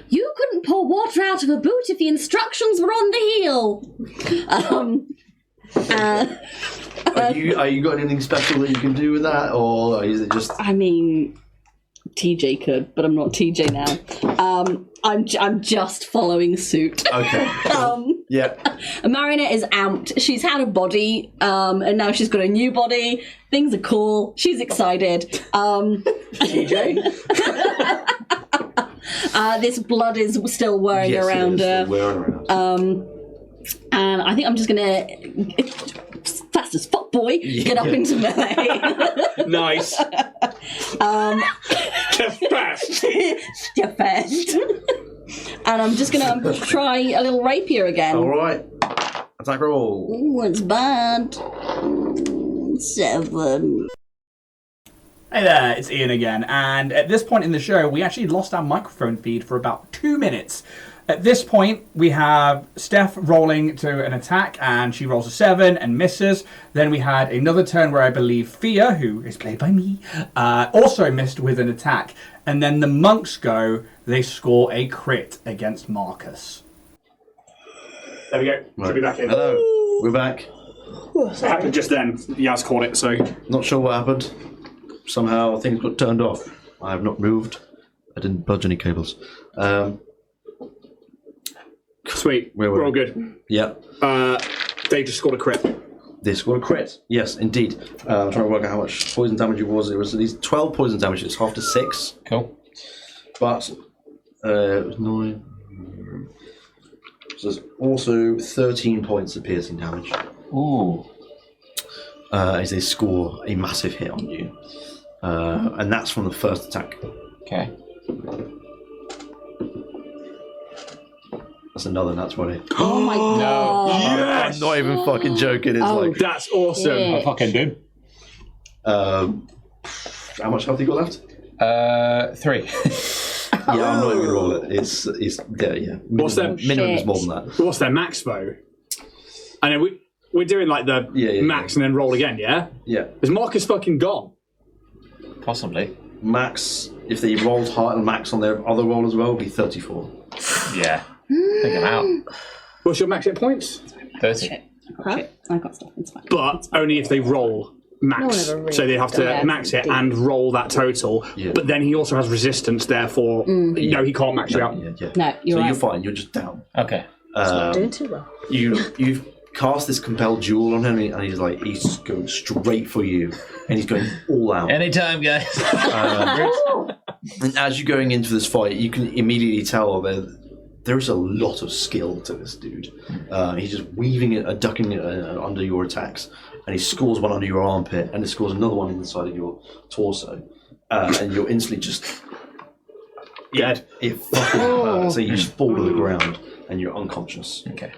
You couldn't pour water out of a boot if the instructions were on the heel.
Are you got anything special that you can do with that, or is it just?
I mean, TJ could, but I'm not TJ now. I'm just following suit.
Okay. Yeah.
Marionette is amped. She's had a body, and now she's got a new body. Things are cool. She's excited.
TJ?
This blood is still whirring
Yes,
around
it is.
her.
Whirring around.
And I think I'm just gonna, fast as fuck, boy, get up into melee.
Nice. Just fast.
You're fast. And I'm just gonna try a little rapier again.
All right. Attack roll.
Ooh, it's bad. 7.
Hey there, it's Ian again, and at this point in the show, we actually lost our microphone feed for about 2 minutes. At this point, we have Steph rolling to an attack, and she rolls a 7 and misses. Then we had another turn where I believe Fia, who is played by me, also missed with an attack. And then the monks go, they score a crit against Marcus.
There we go. Should be back in.
Hello, we're back.
It happened just then. Yaz caught it, so...
Not sure what happened. Somehow things got turned off. I have not moved. I didn't budge any cables.
Sweet. We're all good.
Yeah.
They just scored a crit.
They scored a crit. Yes, indeed. I'm trying to work out how much poison damage it was. It was at least 12 poison damage. It's half to 6.
Cool.
But it was 9. So there's also 13 points of piercing damage.
Ooh.
As they score a massive hit on you. And that's from the first attack.
Okay.
That's another nat 20.
Oh my god.
I'm not even fucking joking. It's like...
That's awesome.
Yeah.
I fucking do.
How much health you got left?
3.
Yeah, I'm not even gonna roll it. It's yeah.
What's their
minimum is more than that.
What's their max though? I know we're doing like the max and then roll again, yeah?
Yeah.
Is Marcus fucking gone?
Possibly.
Max, if they rolled high and max on their other roll as well, would be 34.
Yeah. I think I'm out.
What's your max hit points?
30.
Huh? I got stuff. It's fine.
But only if they roll max.
No one ever really
so they have to
does.
max it and roll that total.
Yeah.
But then he also has resistance, therefore, no, he can't max you out.
Yeah.
No, you're
so
right.
you're fine. You're just down.
Okay.
Doing too well.
You've cast this compelled jewel on him, and he's going straight for you, and he's going all out.
Anytime, guys.
And as you're going into this fight, you can immediately tell that there's a lot of skill to this dude. He's just weaving it, ducking it under your attacks, and he scores one under your armpit, and he scores another one inside of your torso, and you're instantly just
Dead.
It fucking hurts. So you just fall to the ground, and you're unconscious.
Okay.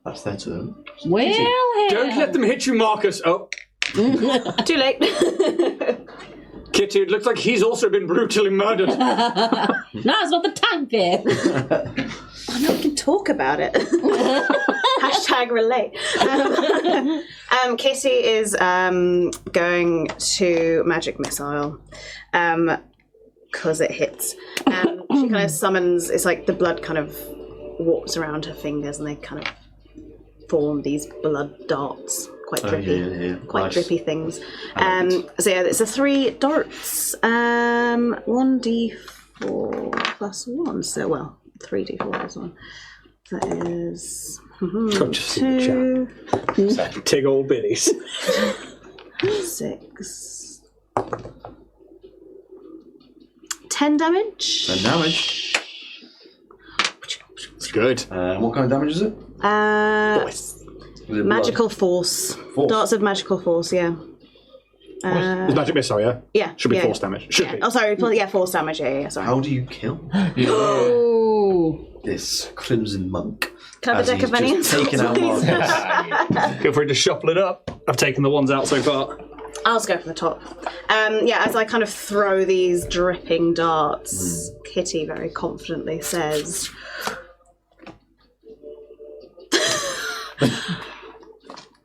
That's their turn.
Well,
Don't let them hit you, Marcus. Oh,
Too late.
Kitty, it looks like he's also been brutally murdered.
now's not the time, Fear.
I know we can talk about it. Hashtag relate. Casey is going to magic missile because it hits. She kind of summons. It's like the blood kind of warps around her fingers, and they kind of form these blood darts. Quite drippy, quite
nice.
drippy things. So yeah, it's a 3 darts. 1d4 plus 1. So well, 3d4 plus 1. That is
Just in the
2,
Tig old biddies.
6, 10 damage.
10 damage.
It's good.
What kind of damage is it?
Nice.
Is it
Magical force.
Force.
Darts of magical force. Yeah.
It's magic missile, yeah?
Yeah.
Should be
yeah,
force damage. Should be.
Oh, sorry. Yeah, force damage. Yeah. Sorry.
How do you kill
Oh.
this crimson monk?
Can I have a deck of
As he's
minions?
just taken out
please?
Marcus.
Feel free to shuffle it up. I've taken the ones out so far.
I'll just go from the top. Yeah, as I kind of throw these dripping darts, Kitty very confidently says,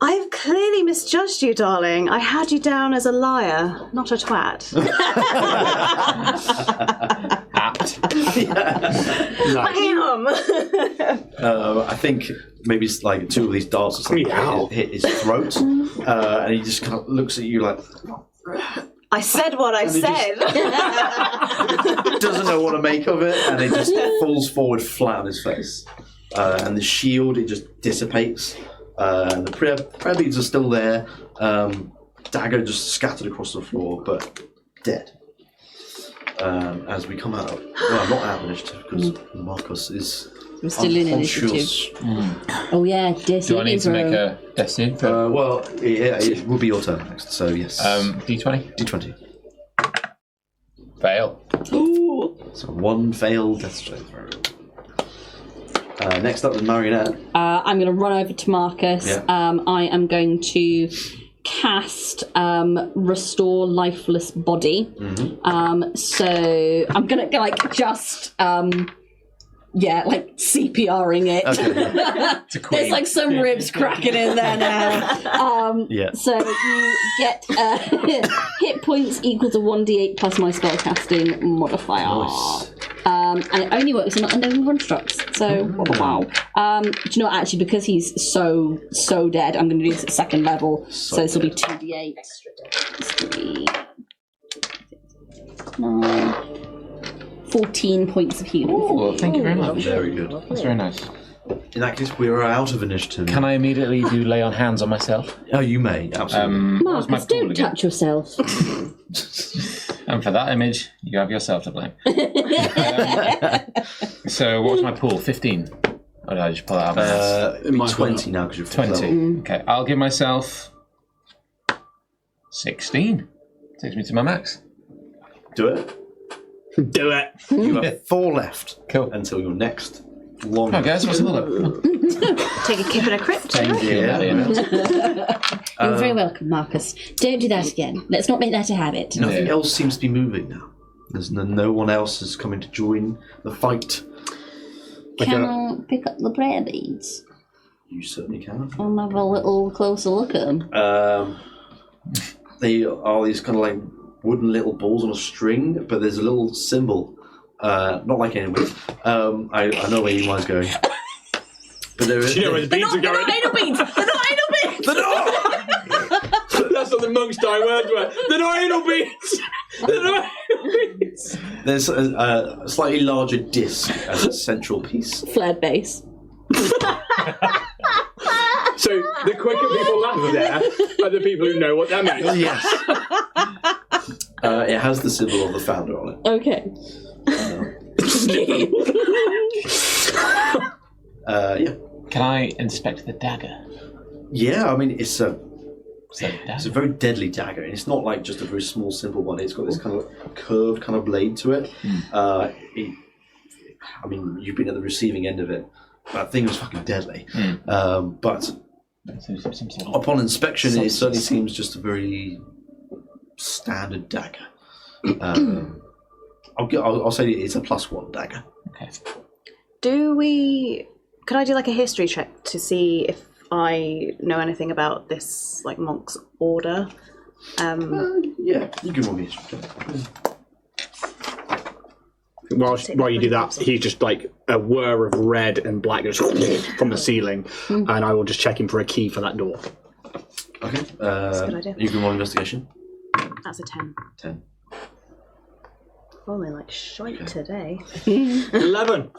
I've clearly misjudged you, darling. I had you down as a liar, not a twat.
Apt.
I
I think maybe it's like 2 of these darts or something
Meow.
hit his throat, and he just kind of looks at you like
I said what I said.
doesn't know what to make of it, and it just falls forward flat on his face. And the shield, it just dissipates. And the prayer beads are still there. Dagger just scattered across the floor, but dead. As we come out of... Well, not out of initiative, because Marcus is
We're still in
unconscious.
Oh yeah, Destiny.
Do I need to make a destiny?
Well, yeah, it will be your turn next, so yes.
D20?
D20.
Fail.
So 1 failed death strength throw. Next up is Marionette.
I'm going to run over to Marcus.
Yeah.
I am going to cast Restore Lifeless Body. So I'm gonna just CPRing it.
Okay.
There's like some ribs cracking in there now. So you get hit points equal to 1d8 plus my spellcasting modifier.
Nice.
And it only works on unknown constructs. So wow. Do you know what, actually, because he's so dead, I'm going to do this at second level. So this will be 2d8. 3, 9, 14 points of healing.
Oh, thank you very much.
Very good.
That's very nice.
In that case, we are out of initiative.
Can I immediately do lay on hands on myself?
Oh, you may. Absolutely.
What was my
Marcus,
pool
don't
again?
touch yourself.
And for that image, you have yourself to blame. So what was my pool? 15? Or did I just pull that out?
It'd be 20 now because you're
20. Okay, I'll give myself 16. Takes me to my max.
Do it.
Do it.
You have 4 left.
Cool.
Until your next long.
Come on, guys, what's the look?
Take a kip in a crypt.
Thank you.
You're very welcome, Marcus. Don't do that again. Let's not make that a habit.
Nothing else seems to be moving now. There's no one else is coming to join the fight.
Can I pick up the prayer beads?
You certainly can.
I'll have a little closer look at them.
They are these kind of like wooden little balls on a string, but there's a little symbol. Not like anyway. I know where your mind's going. But there is.
You know where the beads are
They're
going.
not anal beads! They're not anal beads!
They're not!
That's what the monks die words were. They're not anal beads. They're not anal beads.
There's a slightly larger disc as a central piece.
Flared base.
So the quicker people land there are the people who know what that means.
Yes. It has the symbol of the founder on it.
Okay.
Yeah.
Can I inspect the dagger?
Yeah, I mean, it's a
Dagger.
It's a very deadly dagger, and it's not like just a very small, simple one. It's got this kind of curved kind of blade to it. I mean, you've been at the receiving end of it. That thing was fucking deadly. But upon inspection, it certainly seems just a very standard dagger. I'll say it's a +1 dagger.
Okay.
Could I do like a history check to see if I know anything about this like monk's order?
Yeah, you can roll me.
While you do that, he's just like a whir of red and black just from the ceiling, and I will just check him for a key for that door.
Okay.
That's a good idea.
You can roll investigation.
That's a 10.
10.
Only like shite today.
11.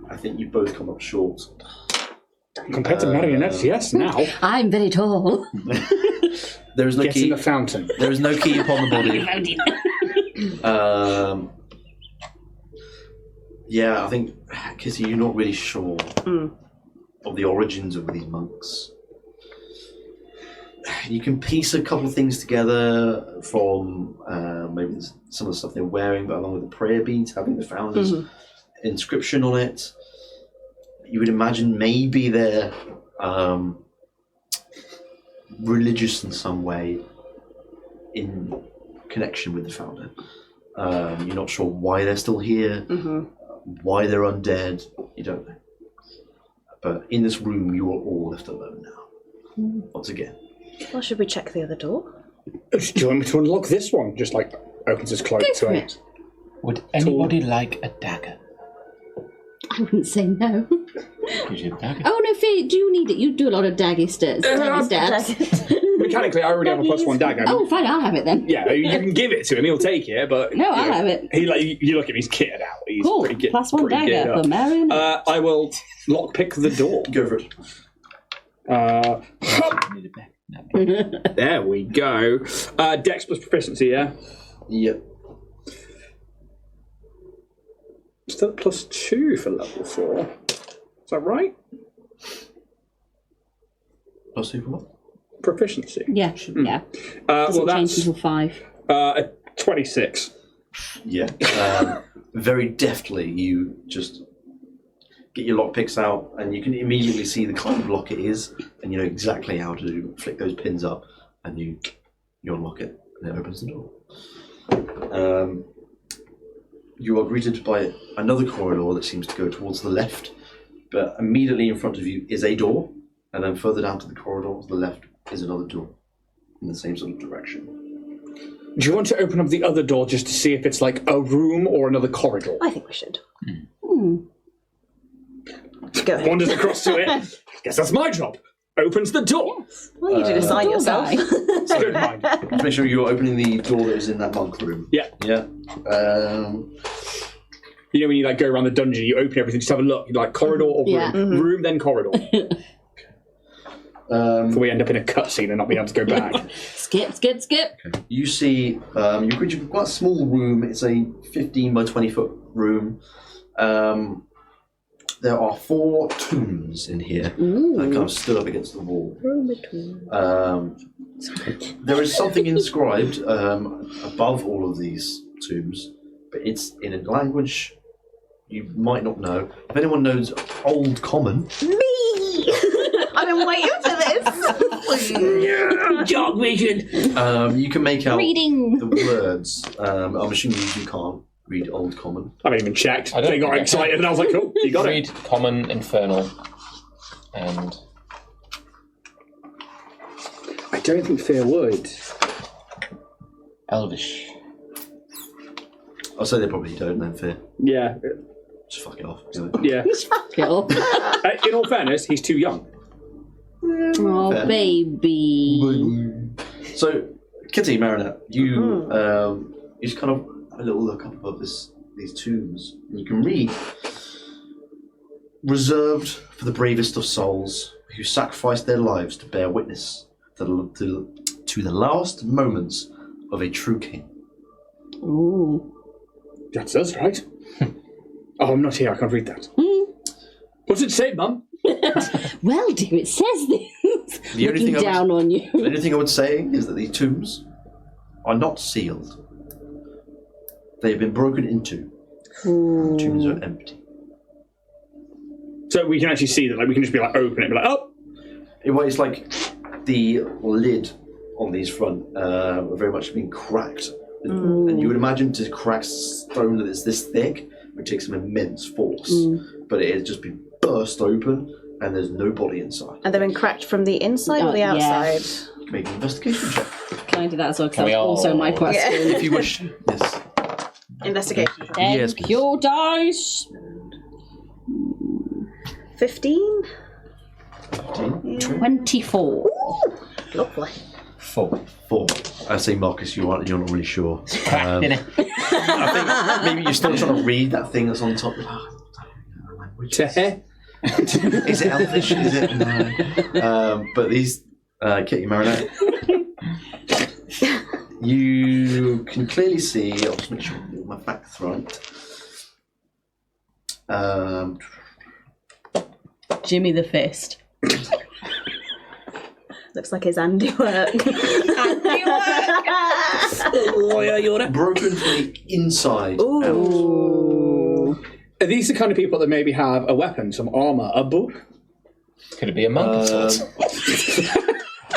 I think you both come up short.
Compared to marionettes, yes. Now
I'm very tall.
There is no
get
key.
in the fountain.
There is no key upon the body. Yeah, I think, Kitty, you're not really sure of the origins of these monks. You can piece a couple of things together from maybe some of the stuff they're wearing, but along with the prayer beads having the founder's inscription on it. You would imagine maybe they're religious in some way in connection with the founder. You're not sure why they're still here, why they're undead, you don't know. But in this room, you are all left alone now, once again.
Well, should we check the other door?
Do you want me to unlock this one? Just like opens his cloak to it.
Would anybody like a dagger?
I wouldn't say no.
Gives you a dagger.
Oh no, Faye, do you need it? You do a lot of daggy stabs.
Mechanically, I already have a +1 dagger.
Oh, fine, I'll have it then.
Yeah, you can give it to him. He'll take it, but
No, I'll have it.
He you look at him. He's kitted out. He's
Cool.
pretty good.
+1
pretty geared
dagger
up.
for marionette.
I will lockpick the door.
Go for it.
Need a dagger.
There we go. Dex plus proficiency, yeah?
Yep.
Still at +2 for level 4. Is that right?
+2 for what?
Proficiency.
Yeah, yeah.
Well,
Doesn't change
that's
until 5.
a 26.
Yeah. Very deftly, you just get your lockpicks out, and you can immediately see the kind of lock it is, and you know exactly how to flick those pins up, and you unlock it, and it opens the door. You are greeted by another corridor that seems to go towards the left, but immediately in front of you is a door, and then further down to the corridor to the left is another door in the same sort of direction.
Do you want to open up the other door just to see if it's like a room or another corridor?
I think we should. Go ahead.
Wanders across to it. Guess that's my job. Opens the door.
Well, you did assign
door
yourself.
guy.
Don't mind.
Just make sure you're opening the door that was in that monk room.
Yeah.
Yeah.
You know when you like go around the dungeon, you open everything, just have a look. You like corridor or room.
Yeah.
Room, then corridor. Before we end up in a cutscene and not being able to go back.
Skip.
You see, you're reaching quite a small room. It's a 15 by 20 foot room. There are 4 tombs in here that kind of stood up against the wall. There is something inscribed above all of these tombs, but it's in a language you might not know. If anyone knows Old Common...
Me! I've been waiting for this.
Dark vision.
You can make out
Reading.
the words. I'm assuming you can't read Old Common.
I haven't even checked.
I don't
They got
think I
excited and I was like, cool, you got
Read
it.
Common, Infernal, and
I don't think Fear would.
Elvish.
I'll say they probably don't then, Fear.
Yeah.
Just fuck it off.
Yeah.
Fuck it up.
In all fairness, he's too young.
Oh,
Fair.
baby.
So, Kitty, Marinette, you just kind of have a little look up above these tombs, and you can read, reserved for the bravest of souls who sacrificed their lives to bear witness to the last moments of a true king.
Ooh.
That's us, right? Oh, I'm not here. I can't read that. What's it say, Mum?
Well, dear, it says this.
The only
Looking
thing
down on you.
The only thing I would say is that these tombs are not sealed. They have been broken into. The tombs are empty.
So we can actually see that. Like we can just be like open it, and be like, oh.
It's like the lid on these front are very much been cracked. And you would imagine to crack stone that is this thick would take some immense force. But it has just been burst open and there's no body inside.
And they've been cracked from the inside or the
yeah.
outside?
You can make an investigation check.
Can I do that as well? Because
Can we
that's also
all-
my question.
If you wish. Yes.
Investigation.
Yes,
Thank you, dice.
15?
24.
Lovely.
4.
4. I say, Marcus, you're not really sure.
Innit?
I think maybe you're still trying to read that thing that's on top. Language. Is it Elvish? Is it? No. But these, Kitty Marinette, you can clearly see. I'll just make sure I get my back front.
Jimmy the Fist.
Looks like his handiwork.
Broken from the inside out.
Ooh.
Are these the kind of people that maybe have a weapon, some armor, a book?
Could it be a monk of sorts?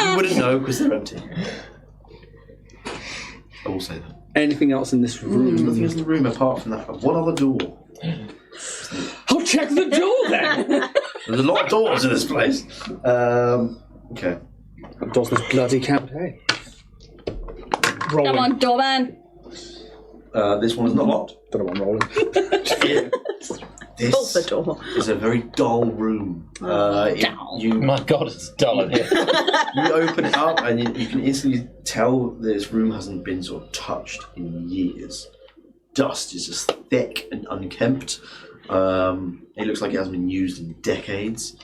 You wouldn't know because they're empty. I will say that.
Anything else in this room?
There's nothing in the room apart from that. One other door.
I'll check the door then.
There's a lot of doors in this place. Okay.
That door's this bloody campaign. Rolling.
Come on, doorman.
This one is not locked.
Don't know what I'm rolling.
Pull the
This
door.
is a very dull room. You
My God, it's dull in here.
you open it up and you can instantly tell this room hasn't been sort of touched in years. Dust is just thick and unkempt. It looks like it hasn't been used in decades.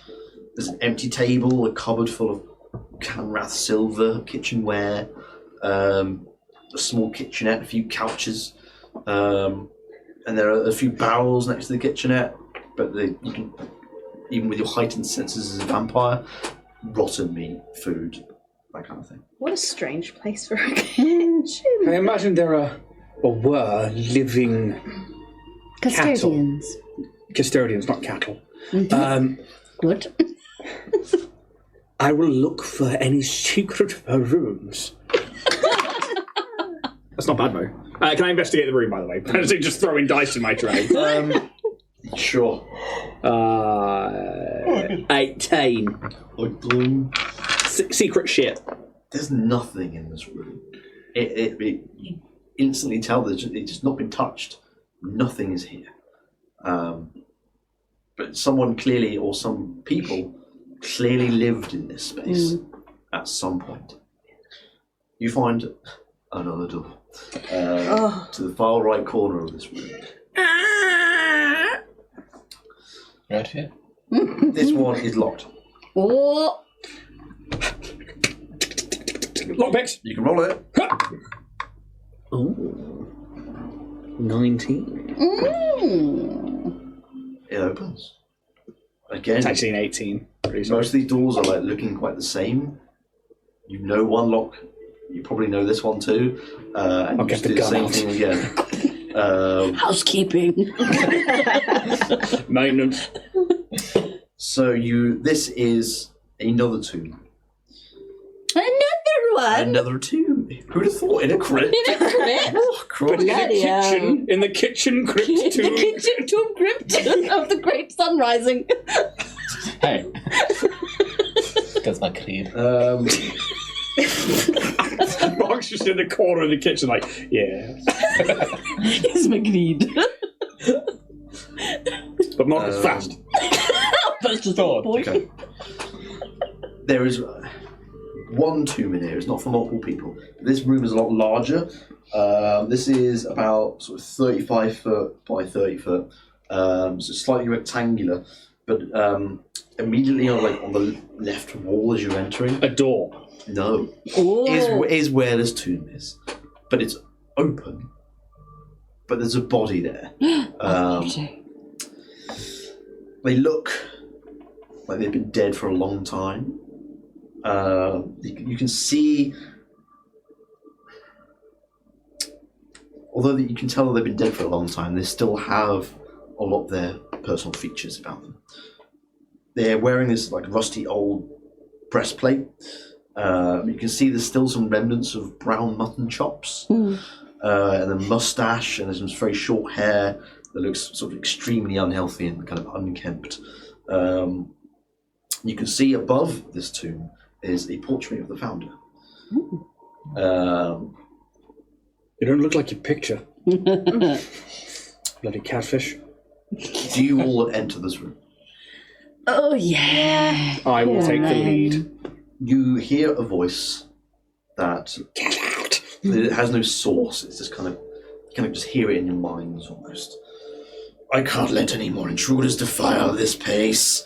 There's an empty table, a cupboard full of Kanrath silver, kitchenware, a small kitchenette, a few couches, and there are a few barrels next to the kitchenette. But you can, even with your heightened senses as a vampire, rotten meat, food, that kind of thing.
What a strange place for a kitchen.
I imagine there are, or were, living
Custodians.
custodians, not cattle.
Good.
I will look for any secret rooms. That's not bad, Mo. Can I investigate the room, by the way? Just throwing dice in my tray.
Sure.
18. Secret shit.
There's nothing in this room. You instantly tell that it's just not been touched. Nothing is here. But someone clearly, or some people, clearly lived in this space at some point. You find another door to the far right corner of this room.
Right here.
This one is locked.
Oh.
Lockpicks.
You can roll it.
Ooh. 19.
It opens. Again,
It's actually an 18.
most of these doors are like looking quite the same. You know one lock. You probably know this one too. And
I'll
you
get
just
the
do the
gun
same
out.
thing again.
Housekeeping.
Maintenance.
So this is another tomb.
Another one.
Another tomb. Who'd have thought in a crypt?
In a crypt.
Oh, crikey.
Bloody hell.
In the kitchen crypt
The
tomb.
kitchen tomb crypt of the Great Sun Rising.
Hey. That's my creed.
Mark's just in the corner of the kitchen like, yeah.
It's my greed.
But Mark is fast.
That's just all, boy.
Okay. There is one tomb in here. It's not for multiple people. This room is a lot larger. This is about sort of 35 foot by 30 foot. So slightly rectangular. But immediately on the left wall as you're entering.
A door.
No.
Oh.
Is where this tomb is. But it's open. But there's a body there. They look like they've been dead for a long time. You can see, although you can tell that they've been dead for a long time, they still have a lot of their personal features about them. They're wearing this like rusty old breastplate. You can see there's still some remnants of brown mutton chops, and a mustache, and there's some very short hair that looks sort of extremely unhealthy and kind of unkempt. You can see above this tomb is a portrait of the founder.
You don't look like your picture. Bloody catfish.
Do you all enter this room?
Oh, yeah.
I will take the lead.
You hear a voice that it has no source. It's just kind of just hear it in your minds almost. I can't let any more intruders defile this place.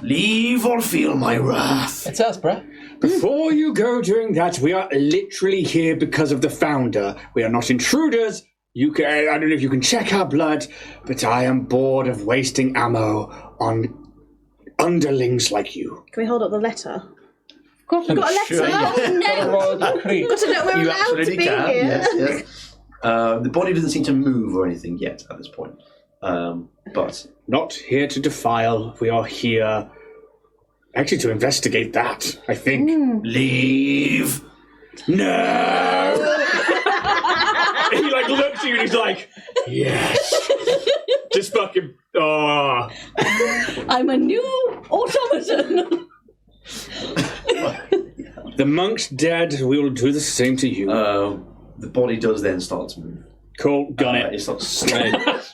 Leave or feel my wrath.
It's us, bruh.
Before you go doing that, we are literally here because of the founder. We are not intruders. I don't know if you can check our blood, but I am bored of wasting ammo on underlings like you.
Can we hold up the letter?
We've got a letter.
Sure.
Oh, no.
Got to know we're
You
allowed to
absolutely
be
can.
here.
Yes. The body doesn't seem to move or anything yet at this point. But
Not here to defile. We are here actually to investigate that, I think.
leave.
No! He like looks at you and he's like, yes. Just fucking,
I'm a new automaton.
The monk's dead. We will do the same to you.
The body does then start to move.
Cool, gun it.
It starts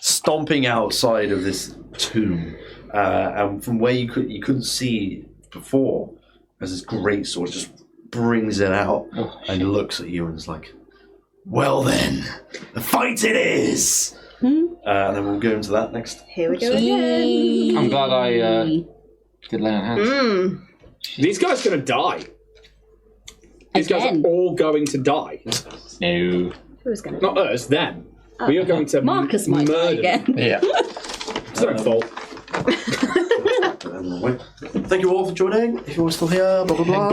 stomping outside of this tomb, and from where you couldn't see before, as this great sword just brings it out and looks at you and is like, "Well then, the fight it is." And then we'll go into that next.
Here we go again.
I'm glad I did lay on hands.
These guys are going to die. These guys
Again.
are all going to die.
No.
Who's going to
Not us, them. We are going to
Marcus might die
murder them.
again.
Yeah.
It's their own fault.
Thank you all for joining. If you're still here, blah blah blah.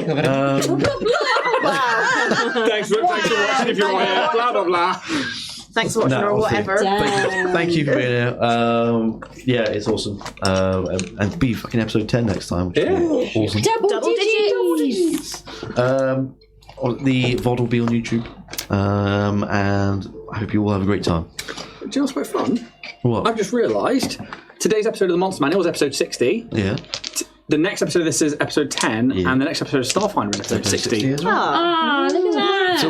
Thanks for watching if you're on here. Blah, blah, blah.
Thanks for watching or whatever.
Thank you for being here. Yeah, it's awesome. And be fucking episode 10 next time. Which is awesome.
Double digits.
The VOD will be on YouTube. And I hope you all have a great time.
Do you know what's quite fun?
What?
I've just realised today's episode of the Monster Manual was episode 60.
Yeah.
The next episode of this is episode 10, and the next episode of Starfinder is episode 60.
as well.
Ah, look at that.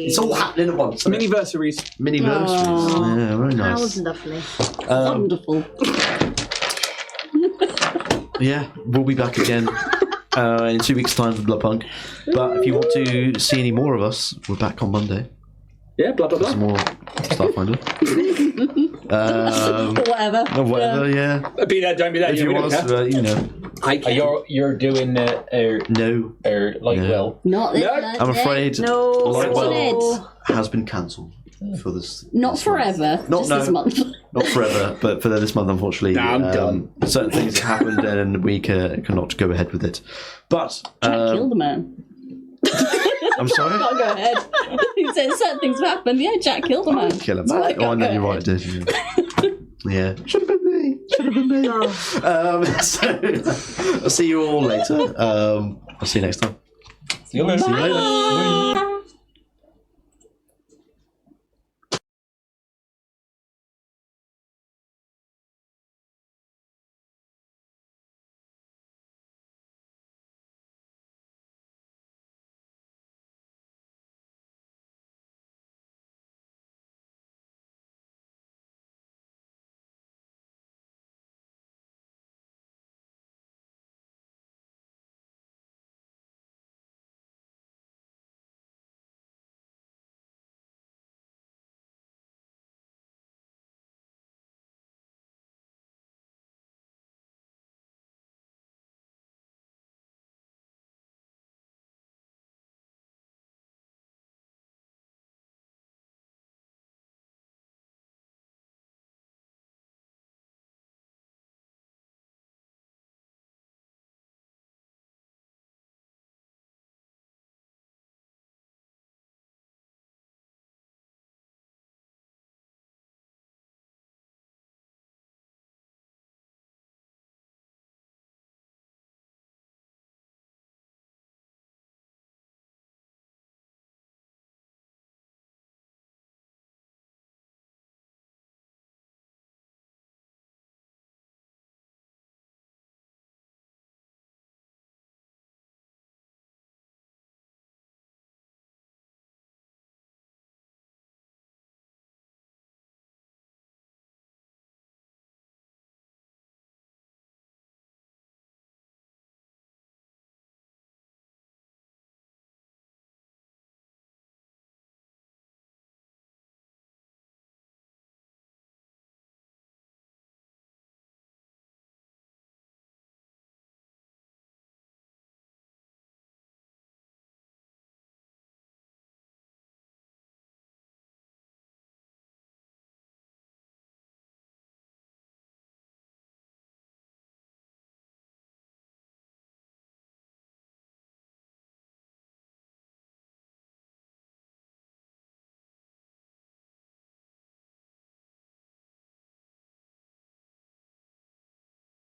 It's all happening at once.
Miniversaries.
Miniversaries. Yeah, very
That
nice.
was lovely.
Wonderful.
Yeah, we'll be back again in 2 weeks' time for Bloodpunk. But if you want to see any more of us, we're back on Monday.
Yeah, blah, blah, blah.
Some more Starfinder. Whatever, yeah.
Be there, don't be there.
If you want, you know.
You're doing
No.
Lightwell.
Not this
I'm afraid
No.
Lightwell has been cancelled for this.
Not
this
forever.
Month.
Just this month.
Not forever, but for this month, unfortunately.
Nah, I'm done.
Certain things have happened and we cannot go ahead with it. But.
Jack killed a man.
I'm sorry?
I'll go ahead. He said certain things have happened. Yeah, Jack killed a man.
Kill him.
So I
Oh,
can't
no,
go
you're right,
ahead.
did you? Yeah. Should have been me. So, I'll see you all later. I'll see you next time.
See you later.
See you later.
Bye.